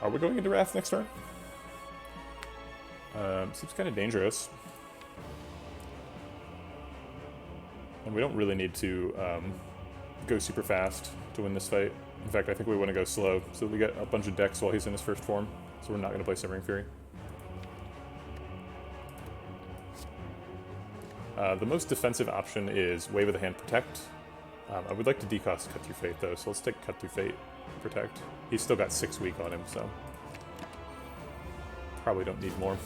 Are we going into Wrath next turn? Seems kind of dangerous. And we don't really need to go super fast to win this fight. In fact, I think we want to go slow, so that we get a bunch of decks while he's in his first form. So we're not going to play Simmering Fury. The most defensive option is Wave of the Hand Protect. I would like to decost Cut Through Fate though, so let's take Cut Through Fate, Protect. He's still got 6 weak on him, so probably don't need more.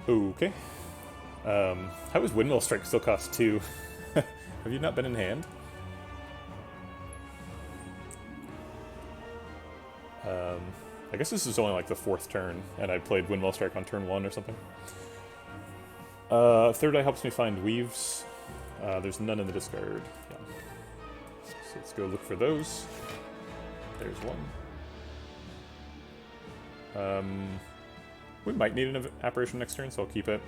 Okay. How is Windmill Strike still cost 2? Have you not been in hand? I guess this is only like the 4th turn, and I played Windmill Strike on turn 1 or something. Third eye helps me find Weaves. There's none in the discard. Yeah. So let's go look for those. There's one. We might need an Apparition next turn, so I'll keep it.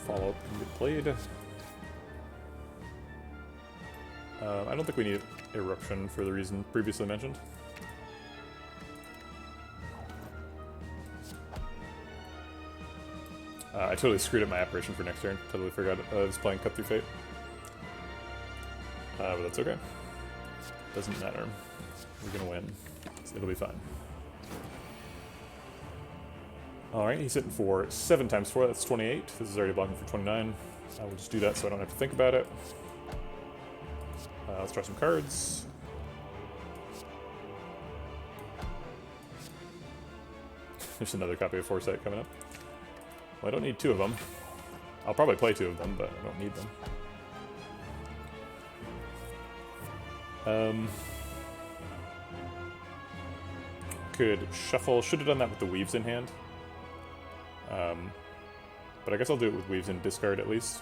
Follow up and get played. I don't think we need Eruption for the reason previously mentioned. I totally screwed up my Apparition for next turn. Totally forgot I was playing Cut Through Fate. But that's okay. Doesn't matter. We're gonna win. So it'll be fine. Alright, he's hitting for 7 times 4, that's 28. This is already blocking for 29. I will just do that so I don't have to think about it. Let's draw some cards. There's another copy of Foresight coming up. Well, I don't need 2 of them. I'll probably play 2 of them, but I don't need them. Could shuffle. Should have done that with the Weaves in hand. But I guess I'll do it with Weaves in discard at least.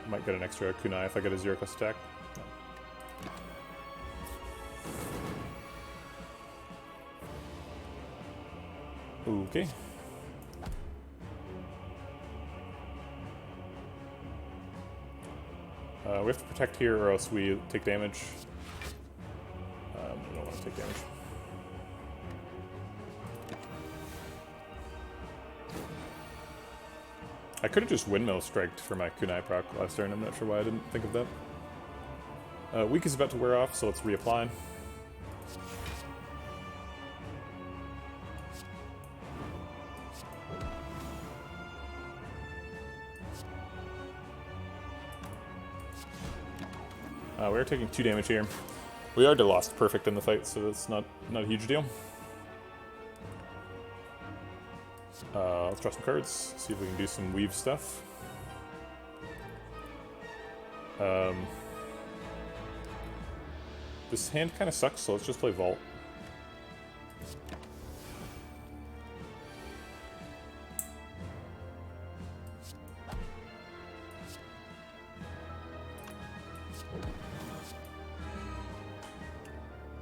Might get an extra Kunai if I get a 0-cost attack. No. Okay. We have to protect here or else we take damage. We don't want to take damage. I could have just Windmill Striked for my Kunai proc last turn. I'm not sure why I didn't think of that. Weak is about to wear off, so let's reapply. We're taking 2 damage here. We already lost Perfect in the fight, so that's not a huge deal. Let's draw some cards, see if we can do some Weave stuff. This hand kind of sucks, so let's just play Vault.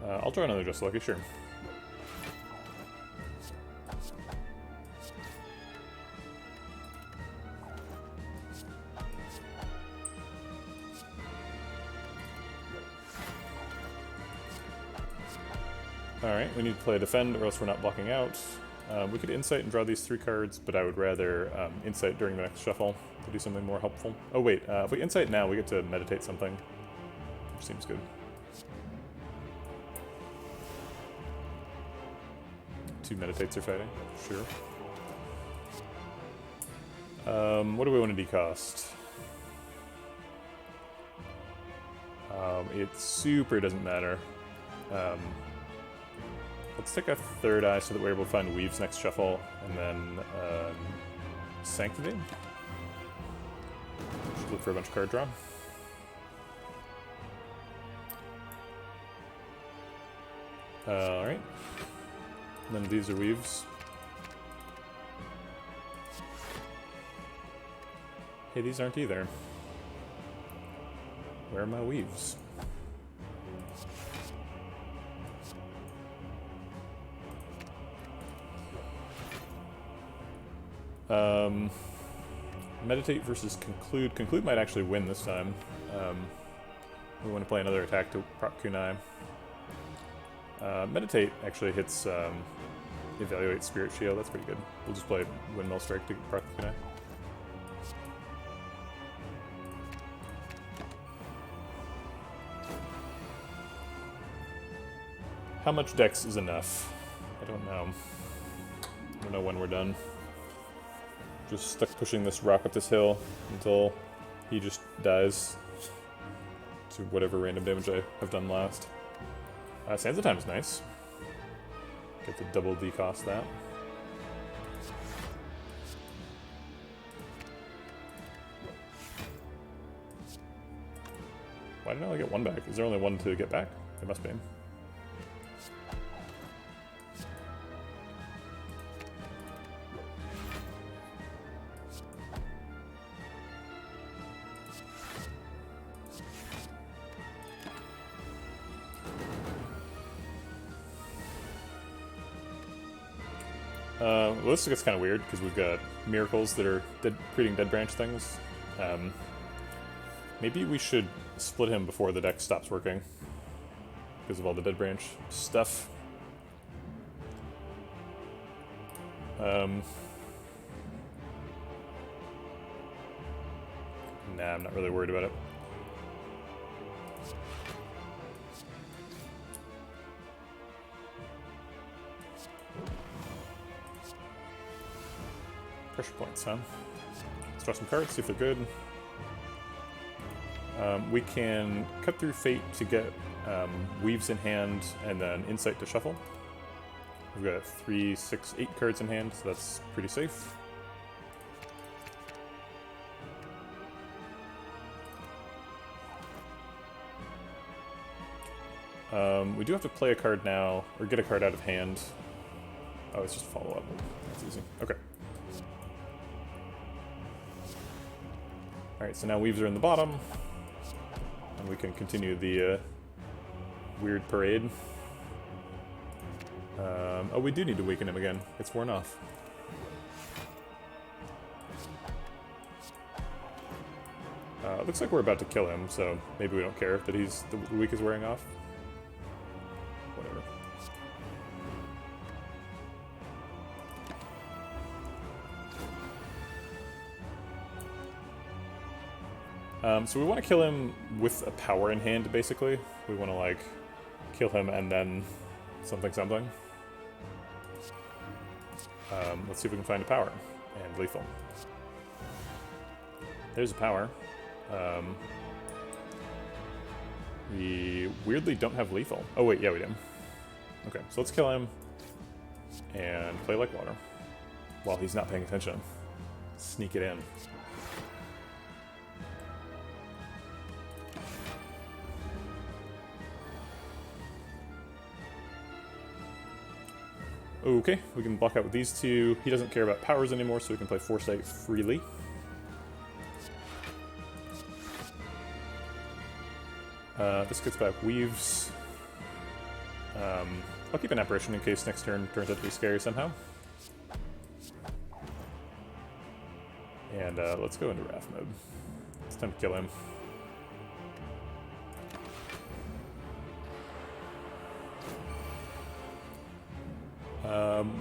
I'll draw another Just Lucky, sure. Alright, we need to play a defend or else we're not blocking out. We could insight and draw these 3 cards, but I would rather insight during the next shuffle to do something more helpful. Oh wait, if we insight now, we get to meditate something, which seems good. 2 meditates are fighting, sure. What do we want to decost? It super doesn't matter. Let's take a 3rd eye so that we're able to find Weaves next shuffle, and then Sanctity. Should look for a bunch of card draw. Alright. And then these are Weaves. Hey, these aren't either. Where are my Weaves? Meditate versus Conclude. Conclude might actually win this time. We want to play another attack to prop Kunai. Meditate actually hits Evaluate Spirit Shield. That's pretty good. We'll just play Windmill Strike to prop Kunai. How much Dex is enough? I don't know. I don't know when we're done. Just stuck pushing this rock up this hill until he just dies to whatever random damage I have done last. Sands of Time is nice. Get to double decost that. Why didn't I only get 1 back? Is there only 1 to get back? There must be. Well, this gets kind of weird because we've got miracles that are creating dead branch things. Maybe we should split him before the deck stops working because of all the dead branch stuff. Nah, I'm not really worried about it. Pressure points, huh? Let's draw some cards, see if they're good. We can cut through Fate to get Weaves in hand and then Insight to shuffle. We've got 3, 6, 8 cards in hand, so that's pretty safe. We do have to play a card now, or get a card out of hand. Oh, it's just follow-up. That's easy. Okay. Alright, so now Weaves are in the bottom, and we can continue the weird parade. Oh, we do need to weaken him again. It's worn off. Looks like we're about to kill him, so maybe we don't care that the weak is wearing off. Whatever. So we want to kill him with a power in hand, basically. We want to, like, kill him and then something. Let's see if we can find a power. And lethal. There's a power. We weirdly don't have lethal. Oh wait, yeah we do. Okay, so let's kill him and play like water while he's not paying attention. Sneak it in. Okay, we can block out with these two. He doesn't care about powers anymore, so we can play Foresight freely. This gets back Weaves. I'll keep an apparition in case next turn turns out to be scary somehow. And let's go into Wrath mode. It's time to kill him.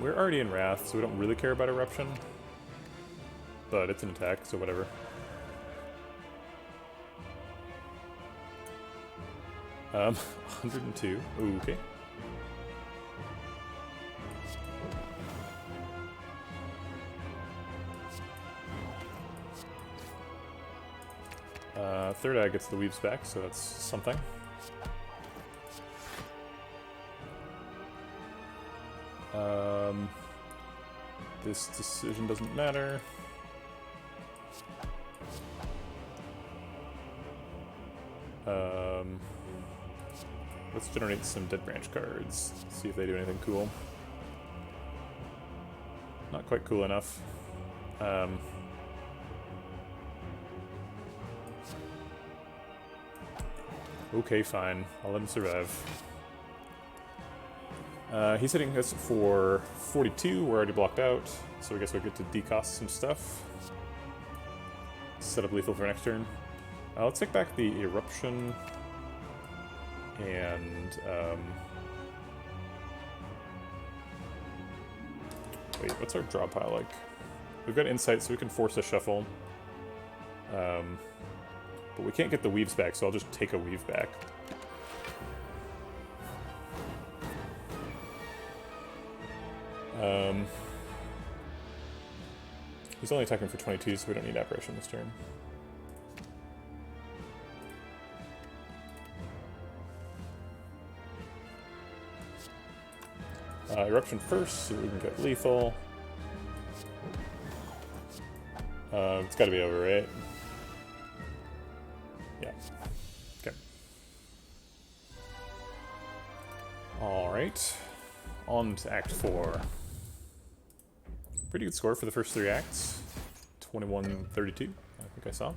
We're already in Wrath, so we don't really care about Eruption. But it's an attack, so whatever. Um, 102. Ooh, okay. Third eye gets the weaves back, so that's something. This decision doesn't matter. Let's generate some Dead Branch cards. See if they do anything cool. Not quite cool enough. Okay, fine. I'll let him survive. He's hitting us for 42. We're already blocked out, so I guess we get to decost some stuff. Set up lethal for next turn. Let's take back the Eruption. And, wait, what's our draw pile like? We've got Insight, so we can force a shuffle. But we can't get the weaves back, so I'll just take a weave back. He's only attacking for 22, so we don't need Apparition this turn. Eruption first, so we can get lethal. It's gotta be over, right? Yeah. Okay. Alright. On to Act 4. Pretty good score for the first 3 acts. 21-32, I think I saw.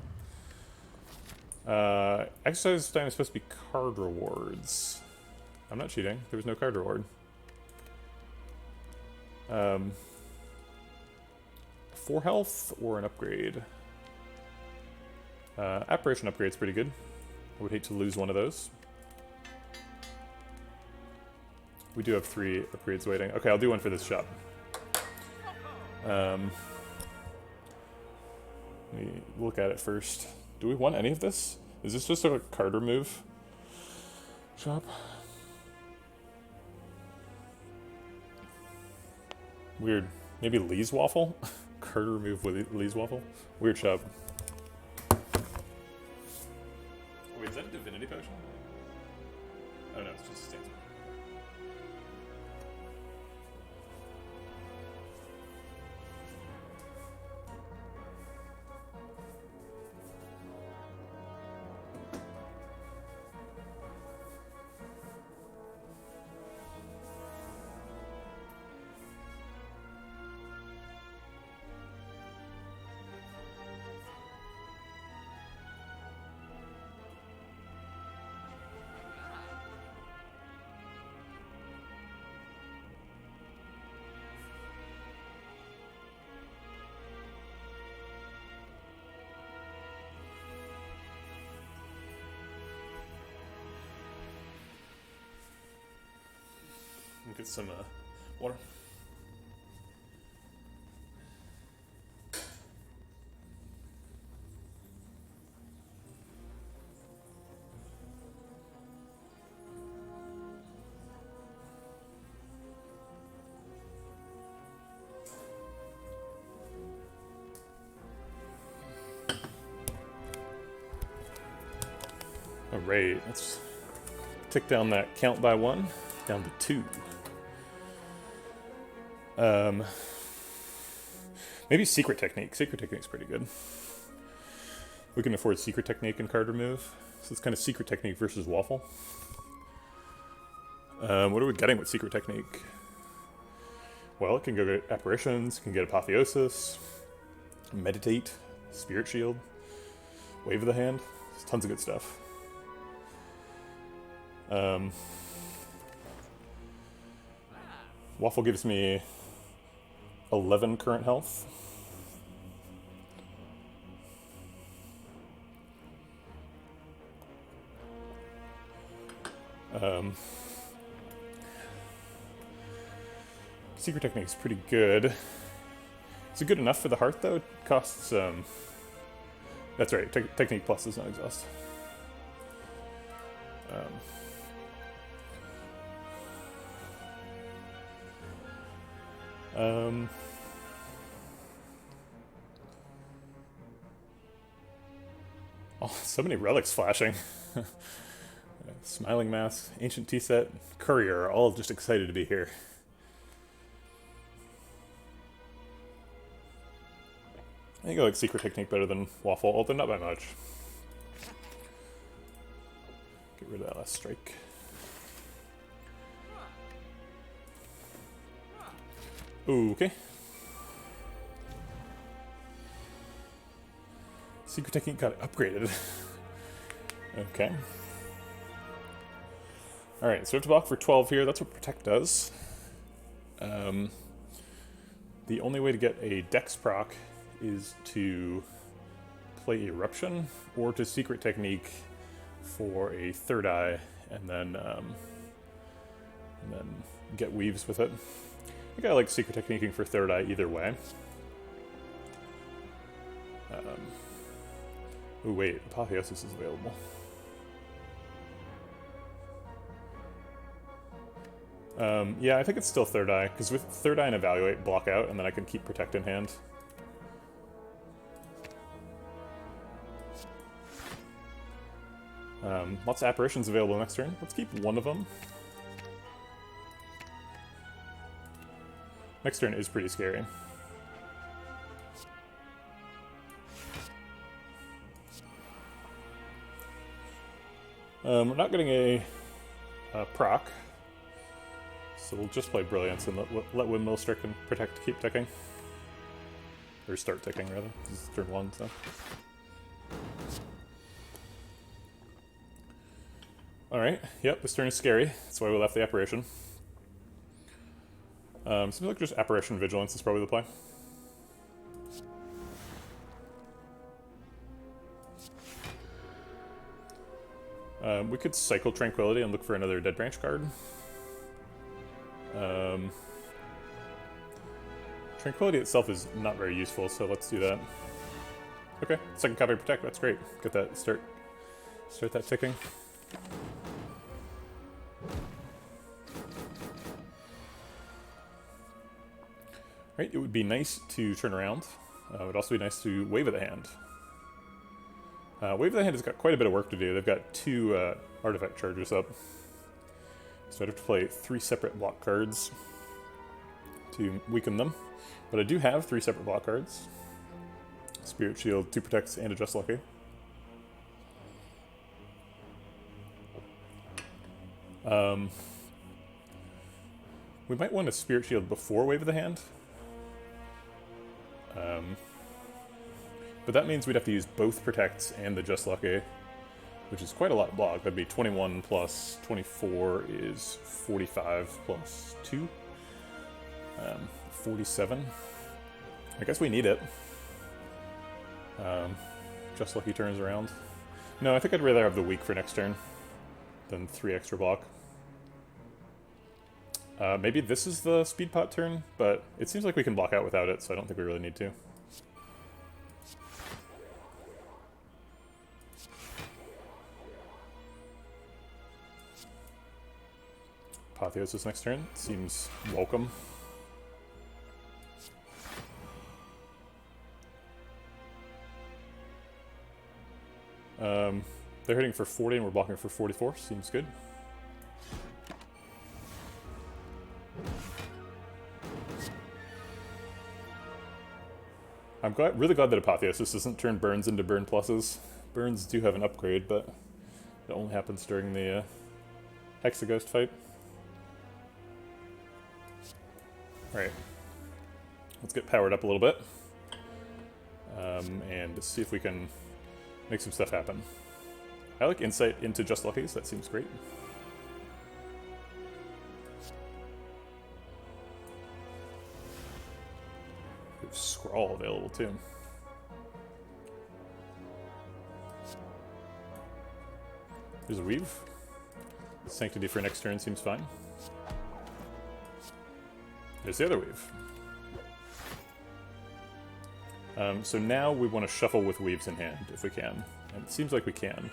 Exercise time is supposed to be card rewards. I'm not cheating. There was no card reward. 4 health or an upgrade? Apparition upgrade's pretty good. I would hate to lose one of those. We do have 3 upgrades waiting. Okay, I'll do one for this shop. Let me look at it first. Do we want any of this? Is this just a card remove shop? Weird. Maybe Lee's Waffle? Card remove with Lee's Waffle? Weird shop. Wait, is that a divinity potion? Oh no, it's just a stance. Get some water. Alright, let's tick down that count by 1, down to 2. Maybe Secret Technique. Secret Technique's pretty good. We can afford Secret Technique and card remove. So it's kind of Secret Technique versus Waffle. What are we getting with Secret Technique? Well, it can go get Apparitions, can get Apotheosis, Meditate, Spirit Shield, Wave of the Hand. There's tons of good stuff. Waffle gives me 11 current health. Secret Technique is pretty good. Is it good enough for the heart, though? It costs, that's right, Technique Plus does not exhaust. Oh, so many relics flashing. Smiling Mask, Ancient Tea Set, Courier are all just excited to be here. I think I like Secret Technique better than Waffle, although not by much. Get rid of that last strike. Okay. Secret Technique got upgraded. Okay. Alright, so we have to block for 12 here. That's what Protect does. The only way to get a Dex proc is to play Eruption, or to Secret Technique for a third eye, and then get Weaves with it. I think I like Secret Techniquing for third eye either way. Oh wait, Apotheosis is available. Yeah, I think it's still third eye, because with third eye and Evaluate, block out, and then I can keep Protect in hand. Lots of apparitions available next turn. Let's keep one of them. Next turn is pretty scary. We're not getting a proc, so we'll just play Brilliance and let Windmill Strike and Protect keep ticking. Or start ticking, rather. This is turn 1, so. Alright, yep, this turn is scary. That's why we left the Apparition. Seems like just Apparition Vigilance is probably the play. We could cycle Tranquility and look for another Dead Branch card. Tranquility itself is not very useful, so let's do that. Okay, second copy Protect, that's great. Get that, start that ticking. Right, it would be nice to turn around. It would also be nice to Wave of the Hand. Wave of the Hand has got quite a bit of work to do. They've got 2 artifact charges up. So I'd have to play 3 separate block cards to weaken them. But I do have 3 separate block cards. Spirit Shield, 2 Protects, and a Just Lucky. We might want a Spirit Shield before Wave of the Hand. But that means we'd have to use both Protects and the Just Lucky, which is quite a lot of block. That'd be 21 plus 24 is 45 plus 2. 47. I guess we need it. Just Lucky turns around. No, I think I'd rather have the weak for next turn than 3 extra block. Maybe this is the Speed Pot turn, but it seems like we can block out without it, so I don't think we really need to. Apotheosis next turn seems welcome. They're hitting for 40 and we're blocking for 44. Seems good. I'm really glad that Apotheosis doesn't turn Burns into Burn Pluses. Burns do have an upgrade, but it only happens during the Hexaghost fight. Alright. Let's get powered up a little bit. And see if we can make some stuff happen. I like Insight into Just Luckies, that seems great. have Scrawl available too. There's a Weave. Sanctity for next turn seems fine. There's the other Weave. So now we want to shuffle with Weaves in hand, if we can. And it seems like we can.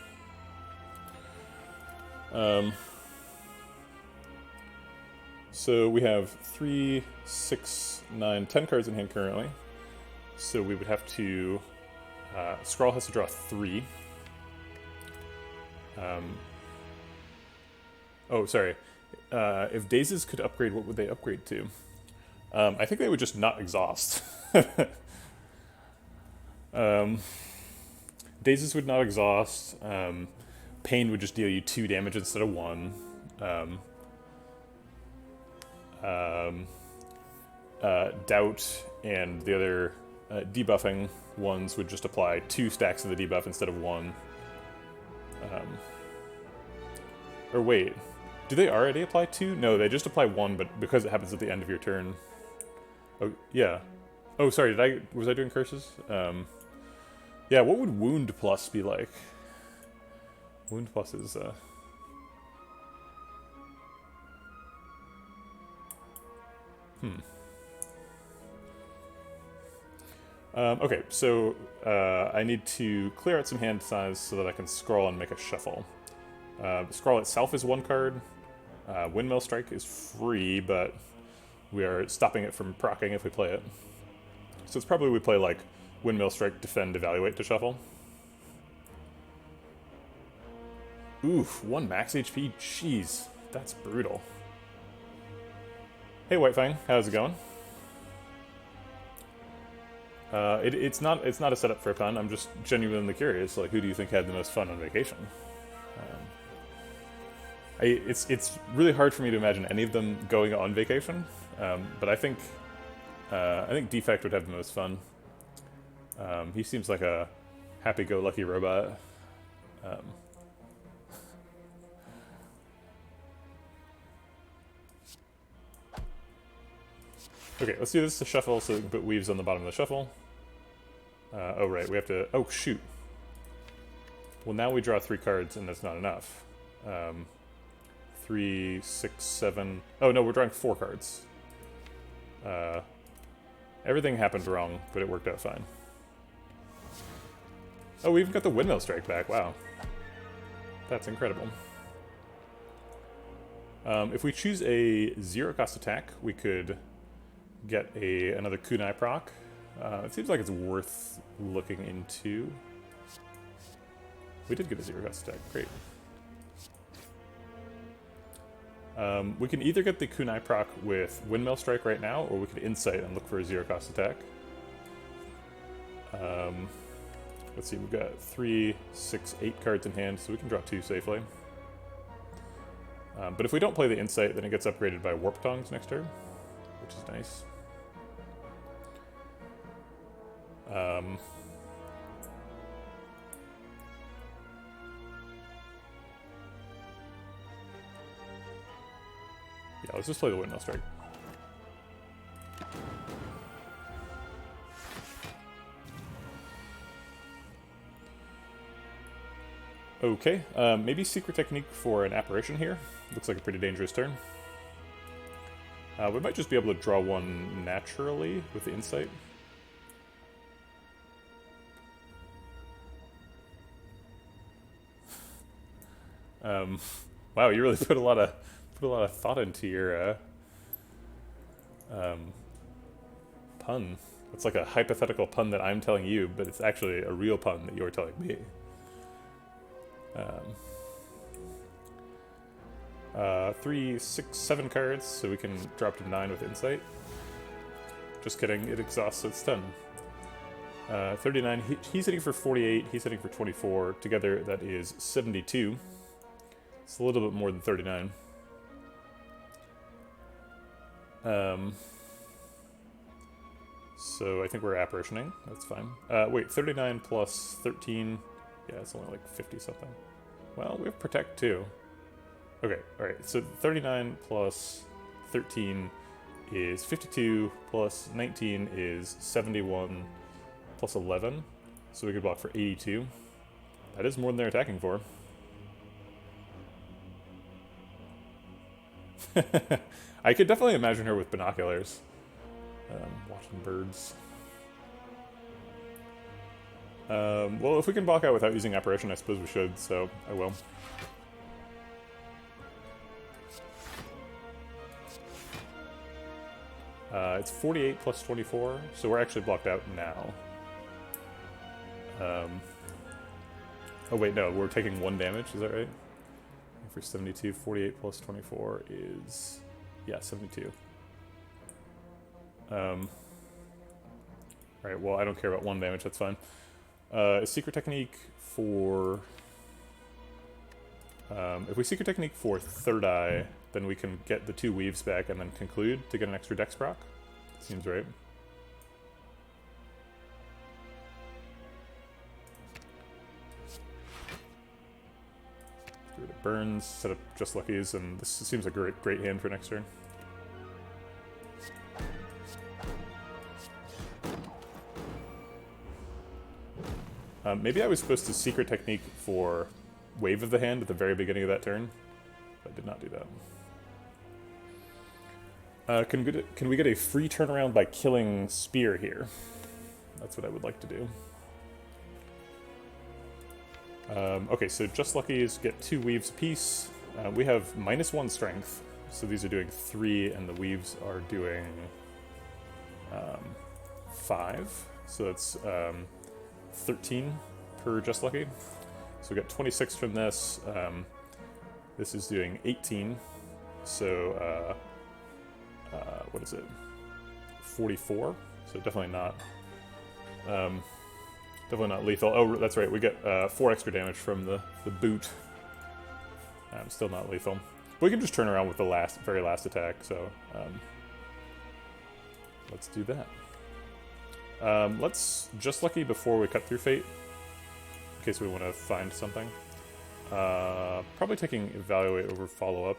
So we have 3, 6, 9, 10 cards in hand currently. So we would have to... Scrawl has to draw 3. Oh, sorry. If Dazes could upgrade, what would they upgrade to? I think they would just not exhaust. Dazes would not exhaust. Pain would just deal you 2 damage instead of 1. Doubt and the other debuffing ones would just apply 2 stacks of the debuff instead of 1. Or wait, do they already apply 2? No, they just apply 1, but because it happens at the end of your turn. Oh, yeah. Oh, sorry, was I doing curses? Yeah, what would Wound Plus be like? Wound Plus is, okay, so I need to clear out some hand size so that I can scroll and make a shuffle. The scroll itself is 1 card. Windmill Strike is free, but we are stopping it from proccing if we play it. So it's probably we play like Windmill Strike, Defend, Evaluate to shuffle. Oof, 1 max HP? Jeez, that's brutal. Hey White Fang, how's it going? It's not a setup for a pun. I'm just genuinely curious. Like, who do you think had the most fun on vacation? It's really hard for me to imagine any of them going on vacation, but I think Defect would have the most fun. He seems like a happy-go-lucky robot. Okay, let's do this to shuffle so we can put Weaves on the bottom of the shuffle. Oh, right, we have to... Oh, shoot. Well, now we draw 3 cards, and that's not enough. 3, 6, 7... Oh, no, we're drawing 4 cards. Everything happened wrong, but it worked out fine. Oh, we even got the Windmill Strike back. Wow. That's incredible. If we choose a 0-cost attack, we could get another Kunai proc. It seems like it's worth looking into. We did get a 0-cost attack. Great. We can either get the Kunai proc with Windmill Strike right now, or we could Insight and look for a 0-cost attack. Let's see, we've got 3, 6, 8 cards in hand, so we can draw 2 safely. But if we don't play the Insight, then it gets upgraded by Warp Tongs next turn, which is nice. Yeah, let's just play the Windmill Strike. Okay, maybe Secret Technique for an Apparition here. Looks like a pretty dangerous turn. We might just be able to draw 1 naturally with the Insight. Wow, you really put a lot of thought into your pun. It's like a hypothetical pun that I'm telling you, but it's actually a real pun that you're telling me. 3, 6, 7 cards, so we can drop to 9 with Insight. Just kidding, it exhausts, so it's 10. 39, he's hitting for 48, he's hitting for 24. Together, that is 72. It's a little bit more than 39. So I think we're apparitioning. That's fine. Wait, 39 plus 13. Yeah, it's only like 50 something. Well, we have Protect too. Okay, alright. So 39 plus 13 is 52 plus 19 is 71 plus 11. So we could block for 82. That is more than they're attacking for. I could definitely imagine her with binoculars. Watching birds. Well, if we can block out without using apparition, I suppose we should, so I will. It's 48 plus 24, so we're actually blocked out now. Oh wait, no, we're taking 1 damage, is that right? For 72, 48 plus 24 is... yeah, 72. Alright, well, I don't care about 1 damage, that's fine. A secret technique for... if we secret technique for third eye, then we can get the 2 weaves back and then conclude to get an extra dex proc. Seems right. Get rid of burns, set up just luckies, and this seems like a great hand for next turn. Maybe I was supposed to secret technique for Wave of the Hand at the very beginning of that turn, but I did not do that. Can we get a free turnaround by killing Spear here? That's what I would like to do. Okay, so just luckies get 2 weaves apiece. We have -1 strength, so these are doing 3, and the weaves are doing 5. So that's 13 per just lucky. So we got 26 from this. This is doing 18. So what is it? 44. So definitely not lethal. Oh, that's right. We get 4 extra damage from the boot. Still not lethal. We can just turn around with the very last attack. So let's do that. Let's just lucky before we cut through fate, in case we want to find something. Probably taking evaluate over follow up.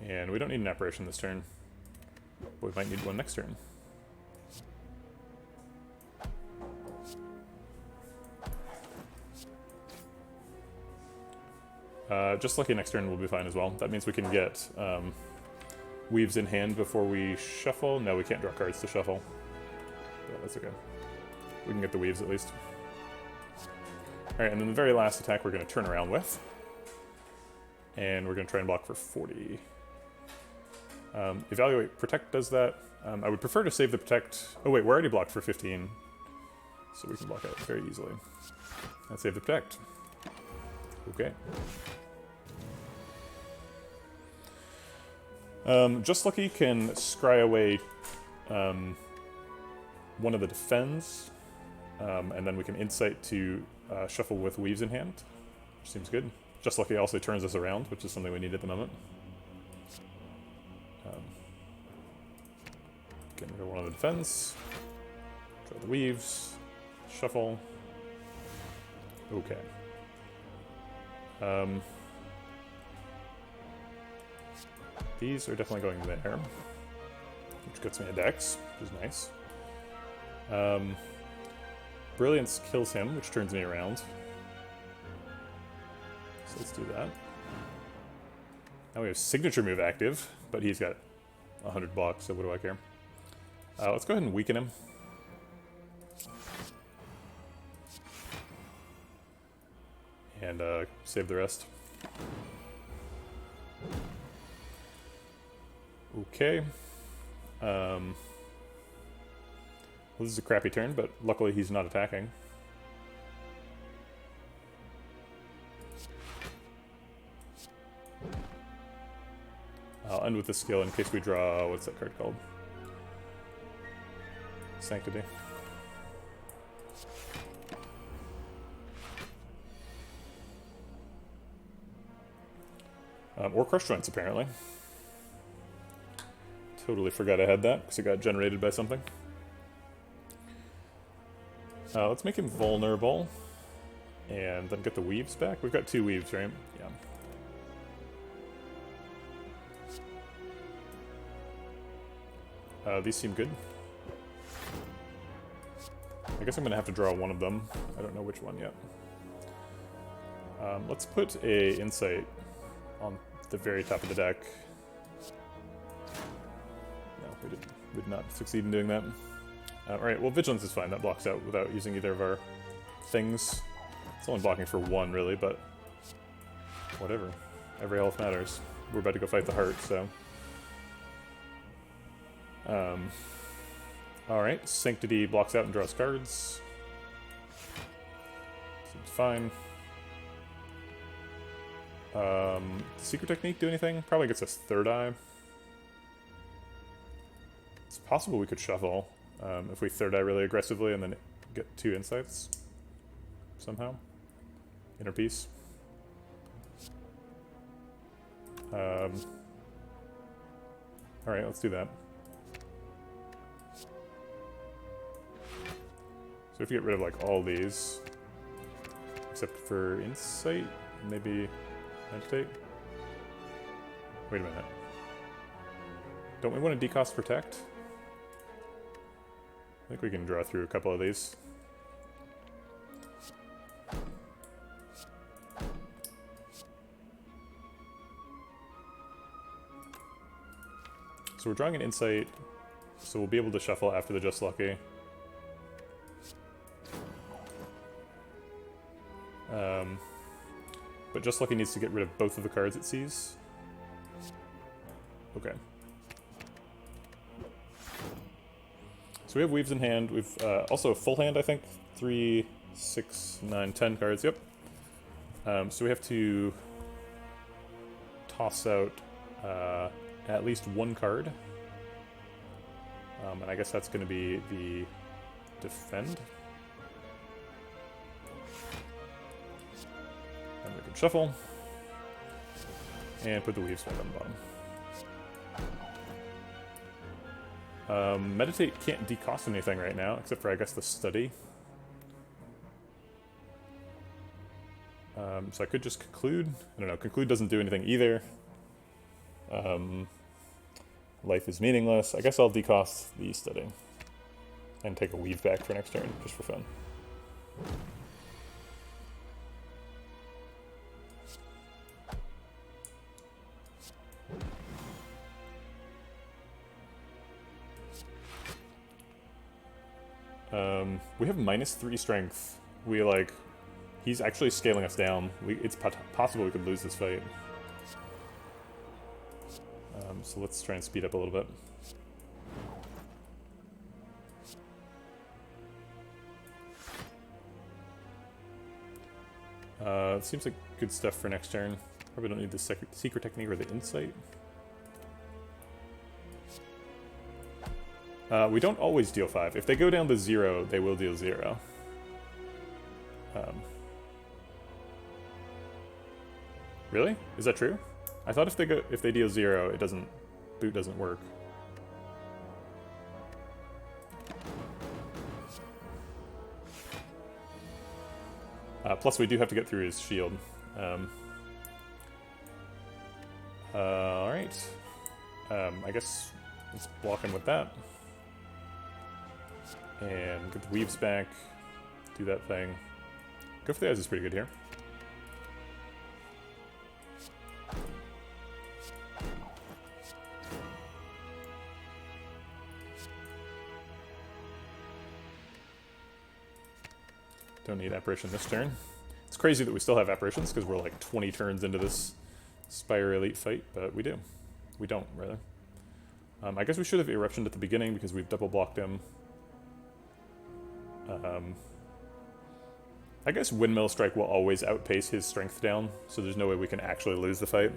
And we don't need an apparition this turn, but we might need one next turn. Just lucky next turn will be fine as well. That means we can get weaves in hand before we shuffle. No, we can't draw cards to shuffle. But that's okay. We can get the weaves at least. Alright, and then the very last attack we're going to turn around with. And we're going to try and block for 40. Evaluate Protect does that. I would prefer to save the Protect... Oh wait, we're already blocked for 15. So we can block out very easily. And save the Protect. Okay. Just Lucky can scry away one of the defends, and then we can Insight to shuffle with Weaves in hand, which seems good. Just Lucky also turns us around, which is something we need at the moment. Getting rid of one of the defends, draw the Weaves, shuffle. Okay. These are definitely going there, which gets me a dex, which is nice. Brilliance kills him, which turns me around. So let's do that. Now we have Signature Move active, but he's got 100 blocks, so what do I care? Let's go ahead and weaken him. And save the rest. Okay. Well, this is a crappy turn, but luckily he's not attacking. I'll end with the skill in case we draw... what's that card called? Sanctity. Or Crush Joints, apparently. Totally forgot I had that, because it got generated by something. Let's make him vulnerable. And then get the weaves back. We've got 2 weaves, right? Yeah. These seem good. I guess I'm gonna have to draw one of them. I don't know which one yet. Let's put a insight on the very top of the deck. No, we did not succeed in doing that. Alright, well, vigilance is fine. That blocks out without using either of our things. It's only blocking for 1, really, but whatever. Every health matters. We're about to go fight the heart, so. Alright, Sanctity blocks out and draws cards. Seems fine. Does Secret Technique do anything? Probably gets us 3rd eye. It's possible we could shuffle if we 3rd eye really aggressively and then get 2 insights somehow. Inner Peace. Alright, let's do that. So if you get rid of like all these, except for Insight, maybe Meditate? Wait a minute. Don't we want to decost Protect? I think we can draw through a couple of these. So we're drawing an Insight, so we'll be able to shuffle after the Just Lucky. But Just Lucky needs to get rid of both of the cards it sees. Okay. So we have Weaves in hand. We've also a full hand, I think. 3, 6, 9, 10 cards. Yep. So we have to toss out at least 1 card. And I guess that's going to be the Defend. And we can shuffle. And put the Weaves back on the bottom. Meditate can't decost anything right now, except for, I guess, the Study. So I could just Conclude. I don't know, Conclude doesn't do anything either. Life is meaningless. I guess I'll decost the Study. And take a Weave back for next turn, just for fun. We have -3 strength. He's actually scaling us down. It's possible we could lose this fight. So let's try and speed up a little bit. It seems like good stuff for next turn. Probably don't need the Secret Technique or the Insight. We don't always deal 5. If they go down to 0, they will deal 0. Really? Is that true? I thought if they deal 0, boot doesn't work. Plus, we do have to get through his shield. All right. I guess let's block him with that. And get the Weaves back, do that thing. Go for the Eyes is pretty good here. Don't need Apparition this turn. It's crazy that we still have Apparitions because we're like 20 turns into this Spire Elite fight, but we do. We don't, rather. I guess we should have Eruptioned at the beginning because we've double blocked him. I guess Windmill Strike will always outpace his strength down, so there's no way we can actually lose the fight.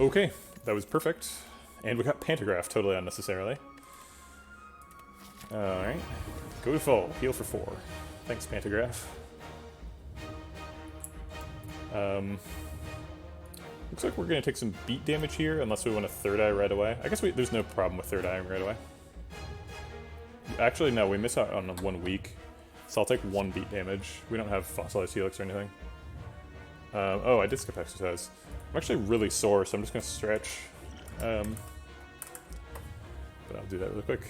Okay, that was perfect. And we got Pantograph totally unnecessarily. Alright. Go to full. Heal for 4. Thanks, Pantograph. Looks like we're going to take some beat damage here, unless we want a Third Eye right away. I guess there's no problem with Third Eye right away. Actually, no, we miss out on 1 week. So I'll take 1 beat damage. We don't have Fossilized Helix or anything. Oh, I did skip exercise. I'm actually really sore, so I'm just going to stretch. But I'll do that really quick.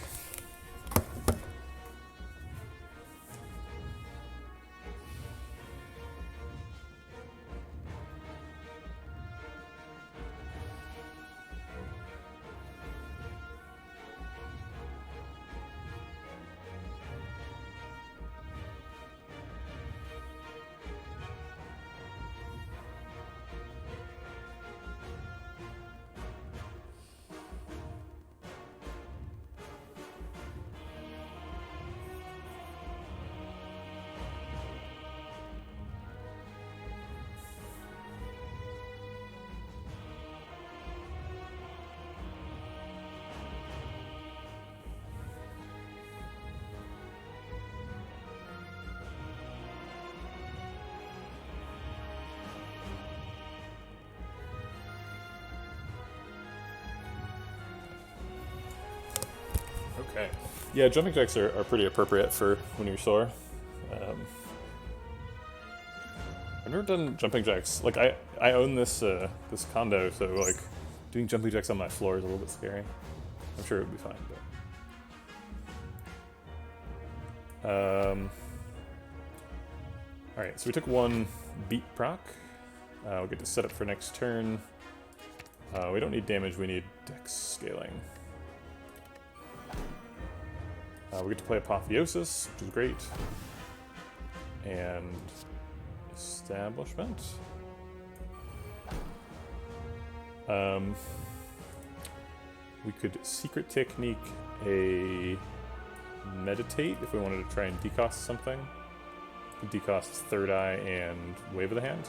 Okay. Yeah, jumping jacks are pretty appropriate for when you're sore. I've never done jumping jacks. Like, I own this this condo, so like doing jumping jacks on my floor is a little bit scary. I'm sure it would be fine, but alright, so we took 1 beat proc. We'll get to set up for next turn. We don't need damage, we need dex scaling. We get to play Apotheosis, which is great. And Establishment. We could Secret Technique a Meditate if we wanted to try and decost something. We could decost Third Eye and Wave of the Hand.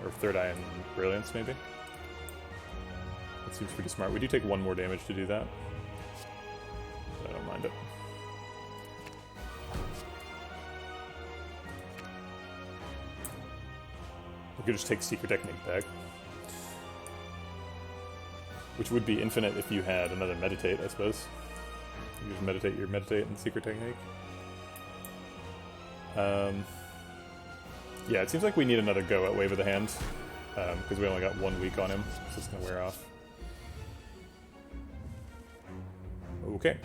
Or Third Eye and Brilliance, maybe. That seems pretty smart. We do take 1 more damage to do that. But I don't mind it. We could just take Secret Technique back. Which would be infinite if you had another Meditate, I suppose. You just meditate your Meditate and Secret Technique. Yeah, it seems like we need another go at Wave of the Hand. Because we only got 1 week on him, so it's going to wear off. Okay.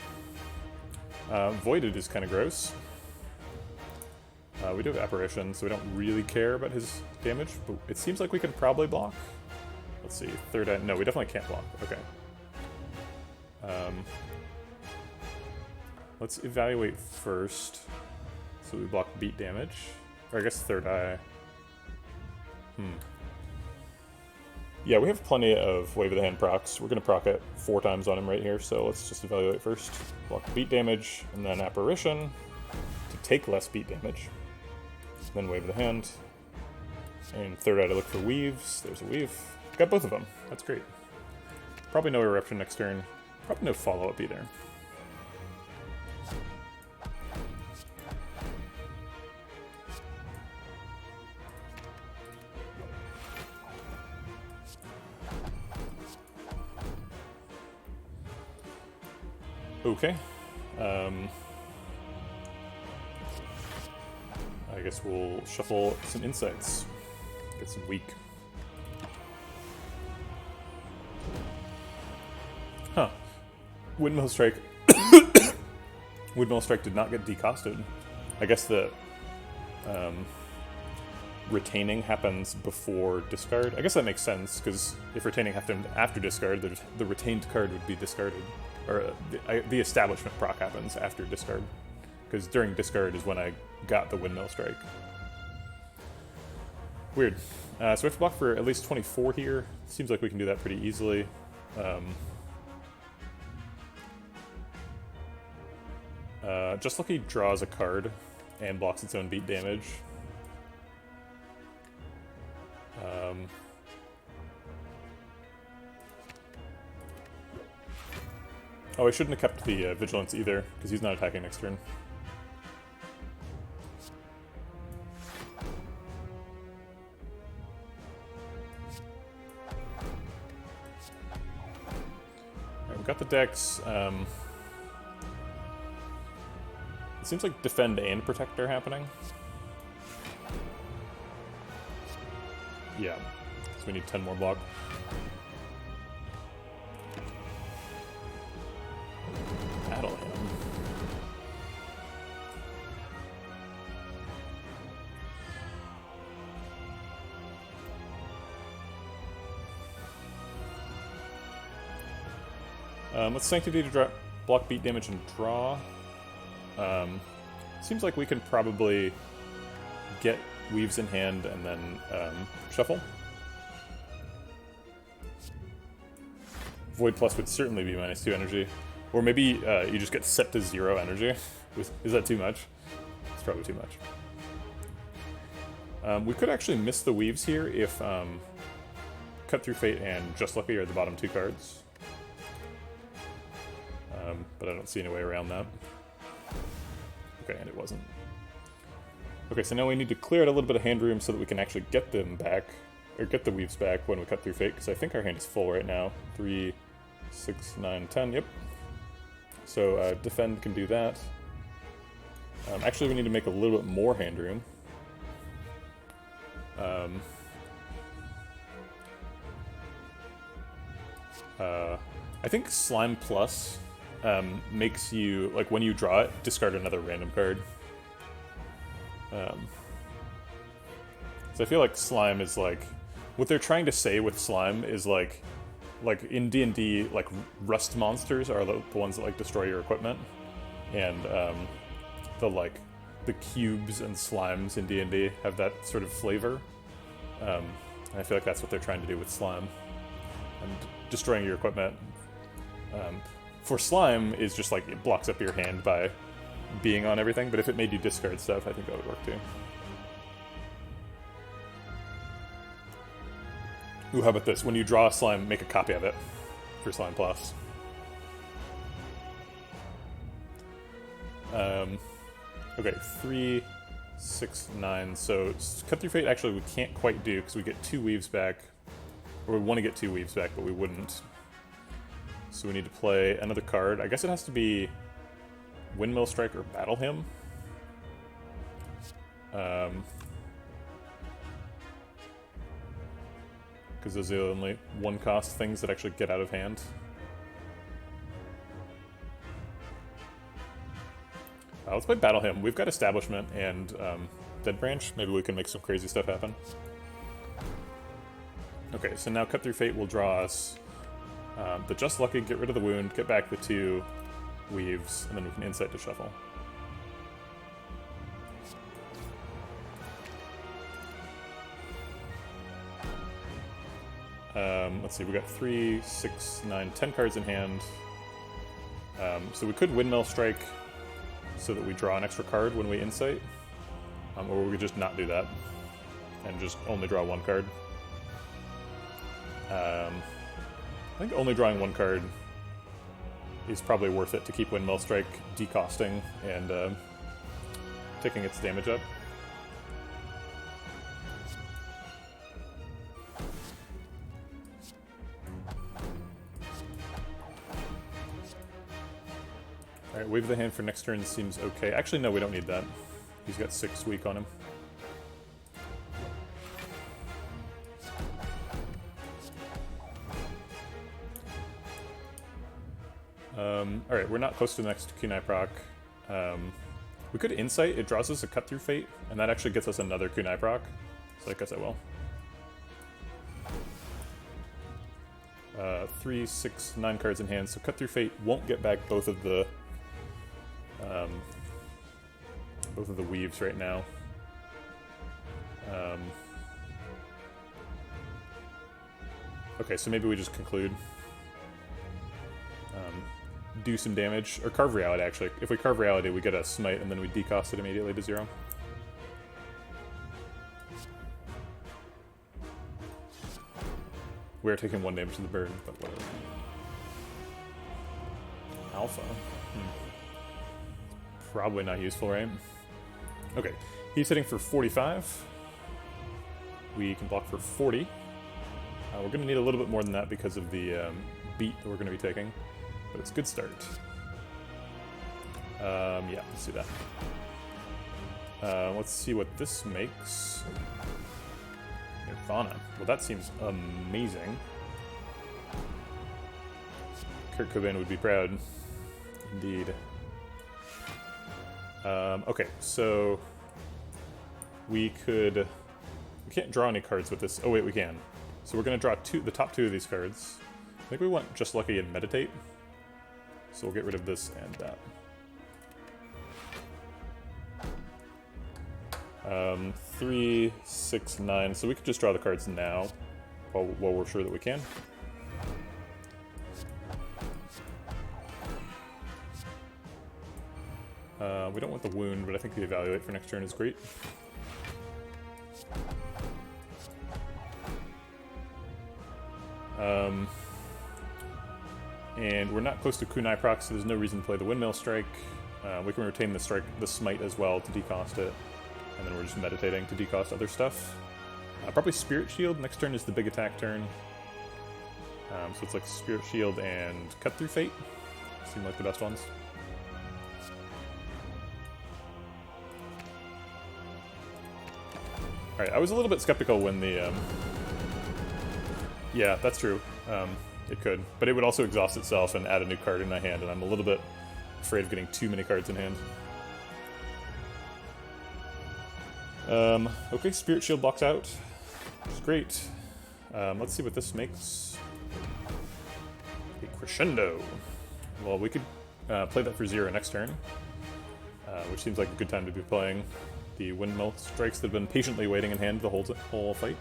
Voided is kind of gross. We do have Apparition, so we don't really care about his damage, but it seems like we can probably block. Let's see, Third Eye. No, we definitely can't block. Okay. Let's evaluate first. So we block beat damage. Or I guess Third Eye. Yeah, we have plenty of Wave of the Hand procs. We're going to proc it 4 times on him right here, so let's just evaluate first. Block beat damage, and then Apparition to take less beat damage. Then Wave of the Hand. And Third Eye to look for weaves. There's a weave. Got both of them. That's great. Probably no Eruption next turn. Probably no follow-up either. Okay. I guess we'll shuffle some insights. Get some weak. Huh. Windmill Strike. Windmill Strike did not get decosted. I guess the retaining happens before discard. I guess that makes sense, because if retaining happened after discard, the retained card would be discarded. Or the Establishment proc happens after discard. Because during discard is when I got the Windmill Strike. Weird. So we have to block for at least 24 here. Seems like we can do that pretty easily. Just Lucky draws a card and blocks its own beat damage. Oh, I shouldn't have kept the Vigilance either, because he's not attacking next turn. Alright, we've got the decks. It seems like Defend and Protect are happening. Yeah, so we need 10 more block. Battle him. Let's Sanctity to drop block, beat damage, and draw. Seems like we can probably get Weaves in hand and then shuffle. Void Plus would certainly be -2 energy. Or maybe you just get set to 0 energy. Is that too much? It's probably too much. We could actually miss the Weaves here if Cut Through Fate and Just Lucky are the bottom 2 cards. But I don't see any way around that. Okay, and it wasn't. Okay, so now we need to clear out a little bit of hand room so that we can actually get them back, or get the Weaves back when we Cut Through Fate, because I think our hand is full right now. 3, 6, 9, 10, yep. So Defend can do that. Actually, we need to make a little bit more hand room. I think Slime Plus makes you, like, when you draw it, discard another random card. So I feel like Slime is like, what they're trying to say with Slime is like in D&D, like rust monsters are the ones that like destroy your equipment, and the cubes and slimes in D&D have that sort of flavor. And I feel like that's what they're trying to do with Slime, and destroying your equipment. For Slime is just like it blocks up your hand by being on everything, but if it made you discard stuff, I think that would work too. Ooh, how about this? When you draw a slime, make a copy of it for Slime Plus. Okay, 3, 6, 9. So Cut Through Fate actually we can't quite do because we get 2 Weaves back. Or we want to get 2 Weaves back, but we wouldn't. So we need to play another card. I guess it has to be Windmill Strike or Battle Hymn. Because those are the only 1-cost things that actually get out of hand. Let's play Battle Hymn. We've got Establishment and Dead Branch. Maybe we can make some crazy stuff happen. Okay, so now Cut Through Fate will draw us the Just Lucky, get rid of the wound, get back the 2 Weaves, and then we can Insight to shuffle. Let's see, we got 3, 6, 9, 10 cards in hand. So we could Windmill Strike so that we draw an extra card when we Insight. Or we could just not do that and just only draw 1 card. I think only drawing 1 card is probably worth it to keep Windmill Strike decosting and taking its damage up. Alright, Wave the Hand for next turn seems okay. Actually, no, we don't need that. He's got 6 weak on him. Alright, we're not close to the next Kunai proc. We could Insight, it draws us a Cut Through Fate, and that actually gets us another Kunai proc. So I guess I will. 3, 6, 9 cards in hand, so Cut Through Fate won't get back both of the Weaves right now. Okay, so maybe we just conclude. Do some damage, or Carve Reality actually. If we Carve Reality, we get a Smite and then we decost it immediately to 0. We're taking 1 damage to the burn, but whatever. Alpha. Probably not useful, right? Okay, he's hitting for 45. We can block for 40. We're going to need a little bit more than that because of the beat that we're going to be taking, but it's a good start. Yeah, let's do that. Let's see what this makes. Nirvana. Well, that seems amazing. Kurt Cobain would be proud. Indeed. Okay, so we can't draw any cards with this. Oh wait, we can. So we're going to draw the top two of these cards. I think we want Just Lucky and Meditate. So we'll get rid of this and that. 3, 6, 9. So we could just draw the cards now while we're sure that we can. We don't want the wound, but I think the evaluate for next turn is great. And we're not close to Kunai proc, so there's no reason to play the Windmill Strike. We can retain the Smite as well to decost it, and then we're just meditating to decost other stuff. Probably Spirit Shield. Next turn is the big attack turn. So it's like Spirit Shield and Cut Through Fate. Seem like the best ones. Alright, I was a little bit skeptical when the... Yeah, that's true. It could. But it would also exhaust itself and add a new card in my hand, and I'm a little bit afraid of getting too many cards in hand. Okay, Spirit Shield blocks out. Which is great. Let's see what this makes. A Crescendo. Well, we could play that for 0 next turn, which seems like a good time to be playing the Windmill Strikes that have been patiently waiting in hand the whole fight.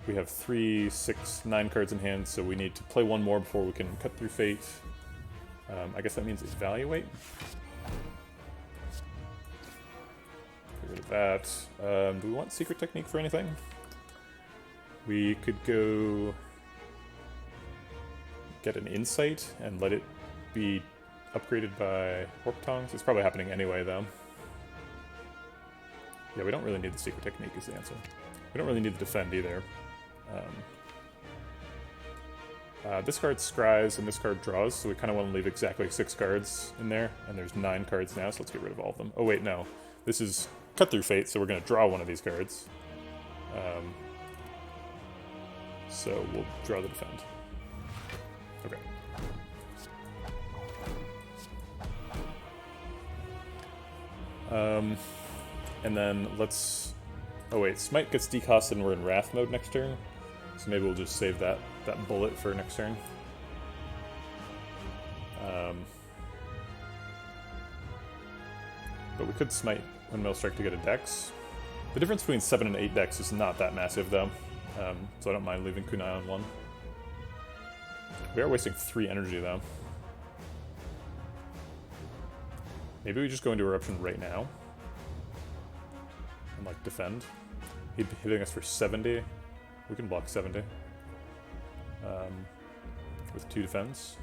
We have 3, 6, 9 cards in hand, so we need to play one more before we can Cut Through Fate. I guess that means Evaluate. Get rid of that. Do we want Secret Technique for anything? We could go get an Insight and let it be upgraded by Warp Tongues. It's probably happening anyway, though. Yeah, we don't really need the Secret Technique is the answer. We don't really need the Defend either. This card scries and this card draws, so we kind of want to leave exactly 6 cards in there, and there's 9 cards now, so let's get rid of all of them. Oh wait, no. This is Cut Through Fate, so we're going to draw one of these cards. So we'll draw the Defend. Okay. And then let's... Oh wait, Smite gets decosted and we're in Wrath mode next turn. So maybe we'll just save that bullet for next turn. But we could Smite Windmill Strike to get a Dex. The difference between 7 and 8 Dex is not that massive though. So I don't mind leaving Kunai on 1. We are wasting 3 energy though. Maybe we just go into Eruption right now. And like defend. He'd be hitting us for 70. We can block 70. With 2 defense.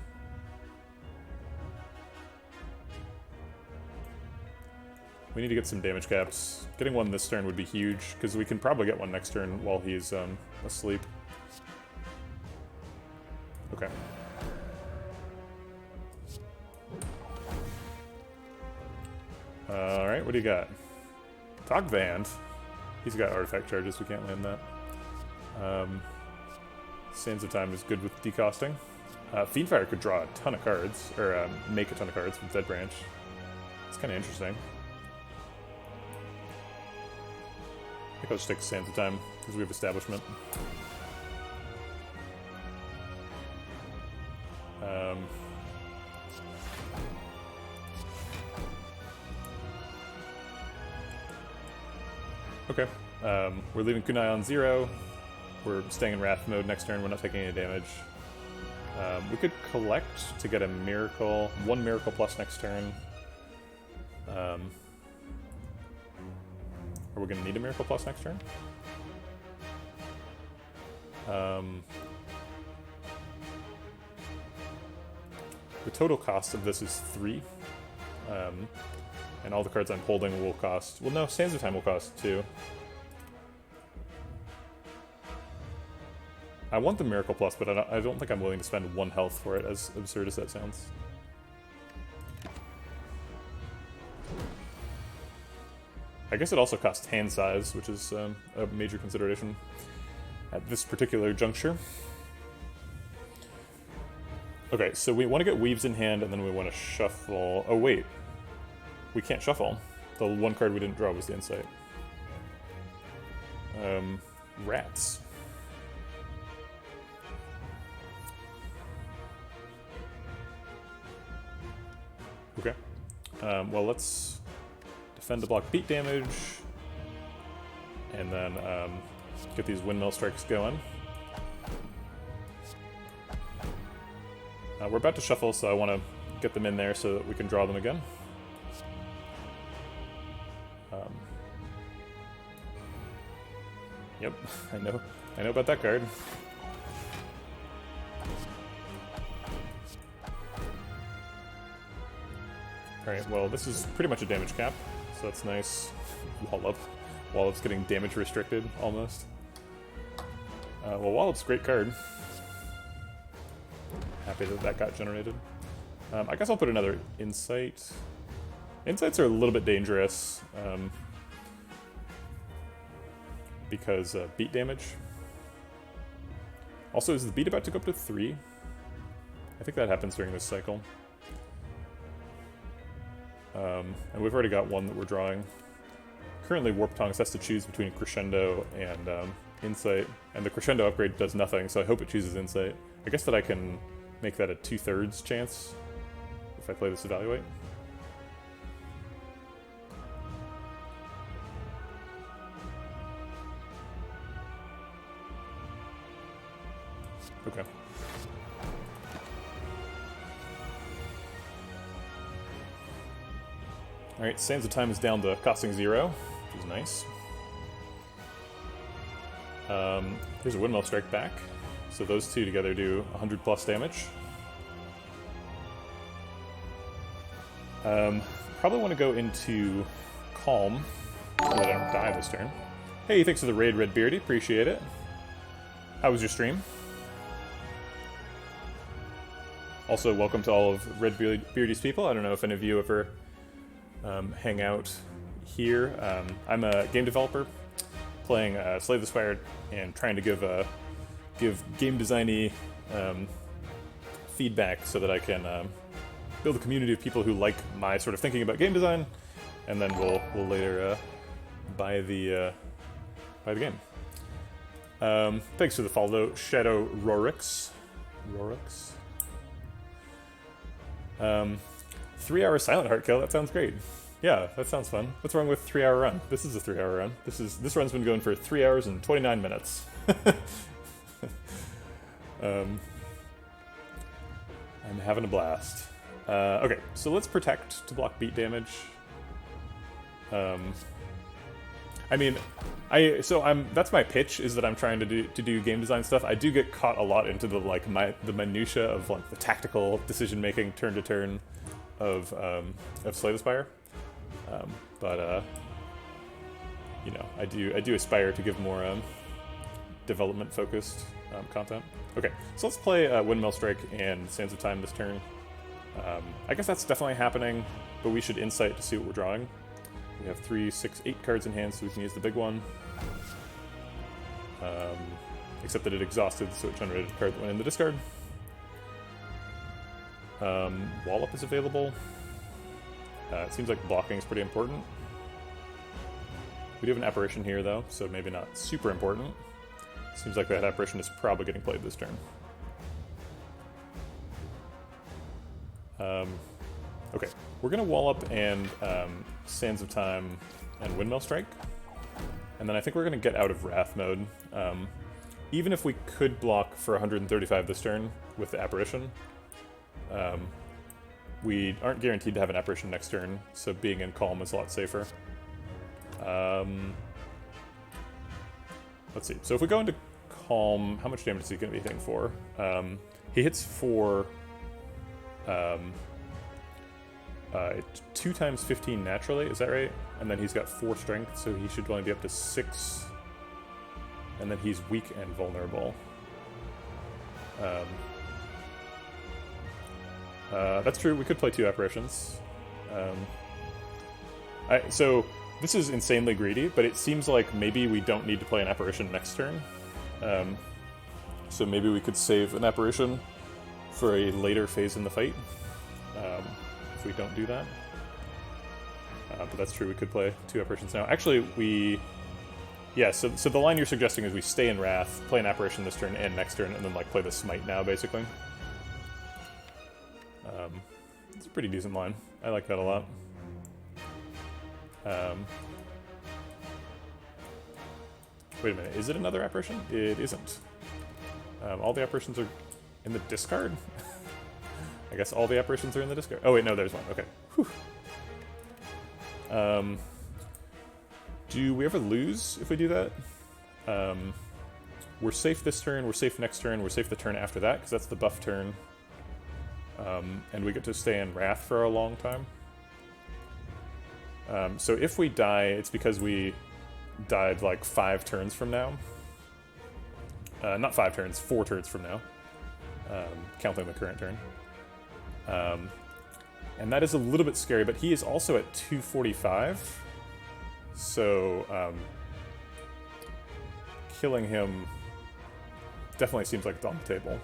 We need to get some damage caps. Getting one this turn would be huge, because we can probably get one next turn while he's asleep. Okay. Alright, what do you got? Togvand. He's got artifact charges, we can't land that. Sands of Time is good with decosting. Fiendfire could draw a ton of cards, or make a ton of cards with Dead Branch. It's kind of interesting. I think I'll just take Sands of Time, because we have Establishment. Okay. We're leaving Kunai on 0. We're staying in Wrath mode next turn. We're not taking any damage. We could collect to get a Miracle. 1 Miracle plus next turn. Are we going to need a Miracle plus next turn? The total cost of this is 3. And all the cards I'm holding will cost... Well, no, Sands of Time will cost 2. I want the Miracle Plus, but I don't think I'm willing to spend 1 health for it, as absurd as that sounds. I guess it also costs hand size, which is a major consideration at this particular juncture. Okay, so we want to get Weaves in hand, and then we want to shuffle... Oh, wait. We can't shuffle. The 1 card we didn't draw was the Insight. Rats. Okay. Well, let's defend to block beat damage, and then get these windmill strikes going. We're about to shuffle, so I want to get them in there so that we can draw them again. Yep, I know about that card. Alright, well, this is pretty much a damage cap, so that's nice. Wallop. Wallop's getting damage restricted, almost. Well, Wallop's a great card. Happy that that got generated. I guess I'll put another Insight. Insights are a little bit dangerous, because beat damage. Also, is the beat about to go up to 3? I think that happens during this cycle. And we've already got one that we're drawing. Currently, Warp Tongs has to choose between Crescendo and Insight, and the Crescendo upgrade does nothing, so I hope it chooses Insight. I guess that I can make that a 2/3 chance if I play this Evaluate. Okay. Alright, Sands of Time is down to costing 0, which is nice. Here's a Windmill Strike back, so those two together do 100 plus damage. Probably want to go into Calm, so that I don't die this turn. Hey, thanks for the raid, Red Beardy, appreciate it. How was your stream? Also, welcome to all of Red Beardy's people. I don't know if any of you ever hang out here. I'm a game developer playing Slay the Spire and trying to give game design-y feedback so that I can build a community of people who like my sort of thinking about game design, and then we'll later buy the game. Thanks for the follow, Shadow Rorix. 3-hour Silent Heart kill, that sounds great. Yeah, that sounds fun. What's wrong with 3-hour run? This is a 3-hour run. This run's been going for 3 hours and 29 minutes. I'm having a blast. Okay, so let's protect to block beat damage. I mean, that's my pitch, is that I'm trying to do game design stuff. I do get caught a lot into the minutia of like the tactical decision making turn to turn of Slay the Spire. But you know, I do aspire to give more development focused content. Okay, so let's play Windmill Strike and Sands of Time this turn. I guess that's definitely happening, but we should Insight to see what we're drawing. We have 3, 6, 8 cards in hand, so we can use the big one. Except that it exhausted, so it generated a card that went in the discard. Wallop is available. It seems like blocking is pretty important. We do have an Apparition here, though, so maybe not super important. Seems like that Apparition is probably getting played this turn. Okay, we're going to Wallop and Sands of Time and Windmill Strike. And then I think we're going to get out of Wrath mode. Even if we could block for 135 this turn with the Apparition, we aren't guaranteed to have an Apparition next turn, so being in Calm is a lot safer. Let's see. So if we go into Calm, how much damage is he going to be hitting for? He hits for 2 times 15 naturally, is that right? And then he's got 4 strength, so he should only be up to 6. And then he's weak and vulnerable. That's true, we could play 2 apparitions. So, this is insanely greedy, but it seems like maybe we don't need to play an apparition next turn. So maybe we could save an apparition for a later phase in the fight, if we don't do that. But that's true, we could play 2 apparitions now. Actually, yeah, so the line you're suggesting is we stay in Wrath, play an apparition this turn and next turn, and then like play the Smite now, basically. It's a pretty decent line. I like that a lot. Wait a minute, is it another apparition? It isn't. All the apparitions are in the discard? I guess all the apparitions are in the discard. Oh wait, no, there's one. Okay. Whew. Do we ever lose if we do that? We're safe this turn, we're safe next turn, we're safe the turn after that, because that's the buff turn. And we get to stay in Wrath for a long time. So if we die, it's because we died like 5 turns from now. Not 5 turns, 4 turns from now. Counting the current turn. And that is a little bit scary, but he is also at 245. So, killing him definitely seems like it's on the table.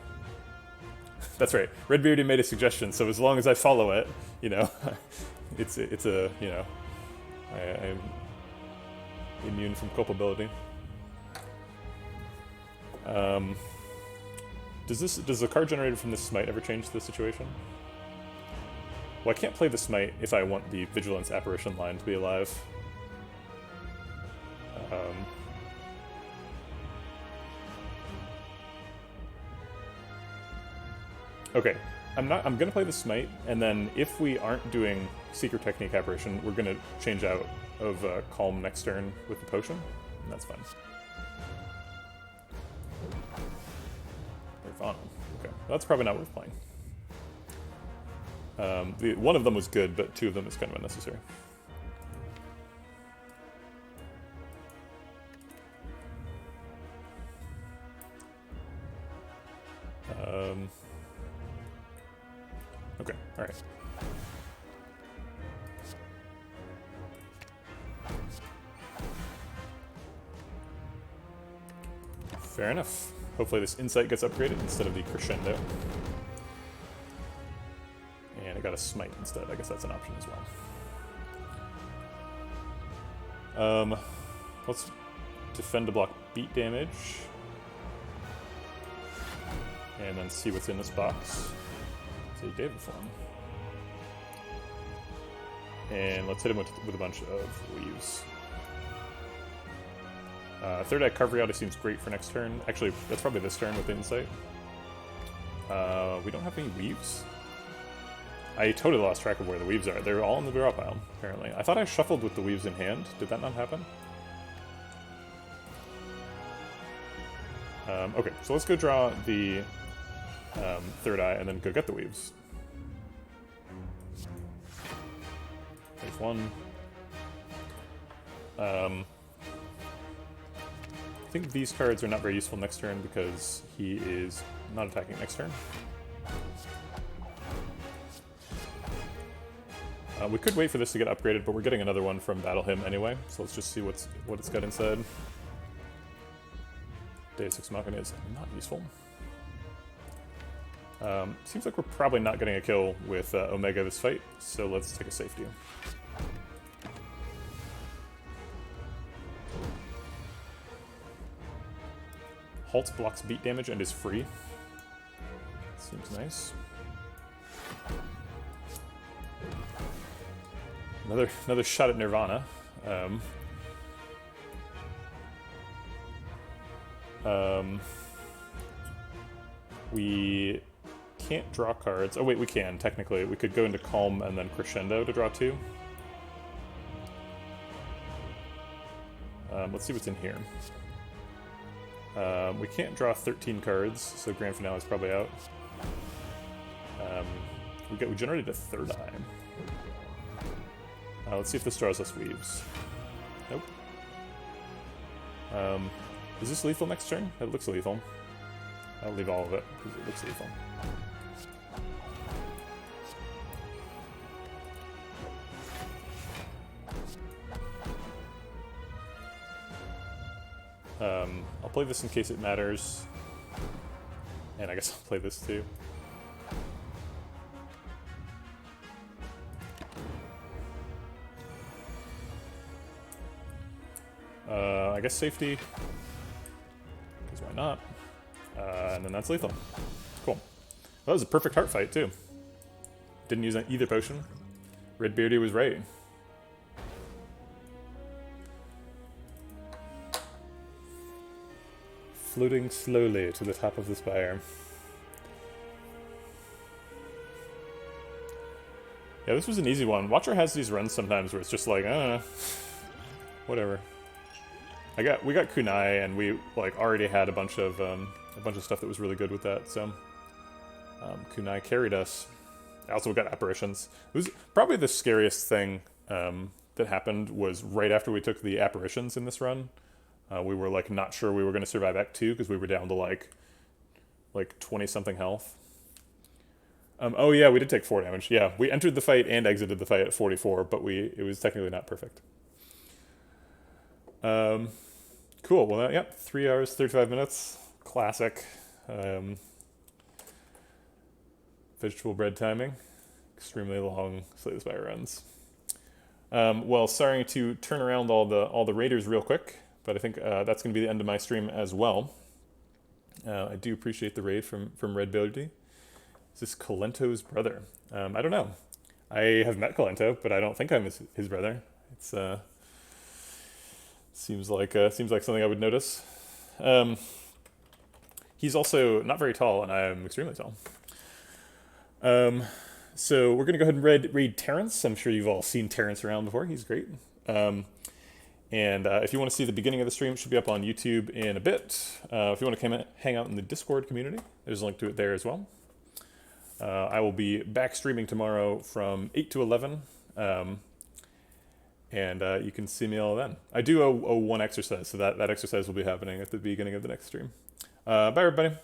That's right, Redbeardy made a suggestion, so as long as I follow it, you know, it's a, you know, I'm immune from culpability. Does the card generated from this Smite ever change the situation? Well, I can't play the Smite if I want the Vigilance Apparition line to be alive. Okay, I'm gonna play the Smite, and then if we aren't doing Secret Technique Apparition, we're gonna change out of Calm next turn with the Potion, and that's fine. Nirvana. Okay, well, that's probably not worth playing. One of them was good, but 2 of them is kind of unnecessary. Okay, alright. Fair enough. Hopefully this Insight gets upgraded instead of the Crescendo. And I got a Smite instead. I guess that's an option as well. Let's defend to block beat damage. And then see what's in this box. It's a David form. And let's hit him with a bunch of Weaves. Third Eye Carvery seems great for next turn. Actually, that's probably this turn with the Insight. We don't have any Weaves. I totally lost track of where the Weaves are. They're all in the draw pile, apparently. I thought I shuffled with the Weaves in hand. Did that not happen? Okay, so let's go draw the Third Eye and then go get the Weaves. There's one. I think these cards are not very useful next turn because he is not attacking next turn. We could wait for this to get upgraded, but we're getting another one from Battle Hymn anyway, so let's just see what it's got inside. Deus Ex Machina is not useful. Seems like we're probably not getting a kill with Omega this fight, so let's take a safety. Halt blocks beat damage and is free. Seems nice. Another shot at Nirvana. We can't draw cards. Oh wait, we can, technically. We could go into Calm and then Crescendo to draw 2. Let's see what's in here. We can't draw 13 cards, so Grand Finale is probably out. We generated a third eye. Let's see if this draws us weaves. Nope. Is this lethal next turn? It looks lethal. I'll leave all of it, because it looks lethal. I'll play this in case it matters. And I guess I'll play this too. I guess safety, because why not? And then that's lethal. Cool. That was a perfect heart fight too. Didn't use either potion. Redbeardy was right. Floating slowly to the top of the spire. Yeah, this was an easy one. Watcher has these runs sometimes where it's just like, whatever. We got Kunai, and we like already had a bunch of stuff that was really good with that. So Kunai carried us. Also, we got apparitions. It was probably the scariest thing that happened was right after we took the apparitions in this run. We were like not sure we were going to survive Act 2 because we were down to like 20 something health. Oh yeah, we did take 4 damage. Yeah, we entered the fight and exited the fight at 44, but it was technically not perfect. Cool. Well, yep, 3 hours, 35 minutes. Classic. Vegetable bread timing. Extremely long Slay the Spire runs. Well, sorry to turn around all the raiders real quick, but I think that's going to be the end of my stream as well. I do appreciate the raid from Redbeardy. Is this Colento's brother? I don't know. I have met Colento, but I don't think I'm his brother. It's seems like something I would notice. He's also not very tall, and I am extremely tall. So we're gonna go ahead and raid Terrence. I'm sure you've all seen Terrence around before. He's great. And if you want to see the beginning of the stream, it should be up on YouTube in a bit. If you want to hang out in the Discord community, there's a link to it there as well. I will be back streaming tomorrow from 8 to 11. And you can see me all then. I do owe one exercise, so that exercise will be happening at the beginning of the next stream. Bye, everybody.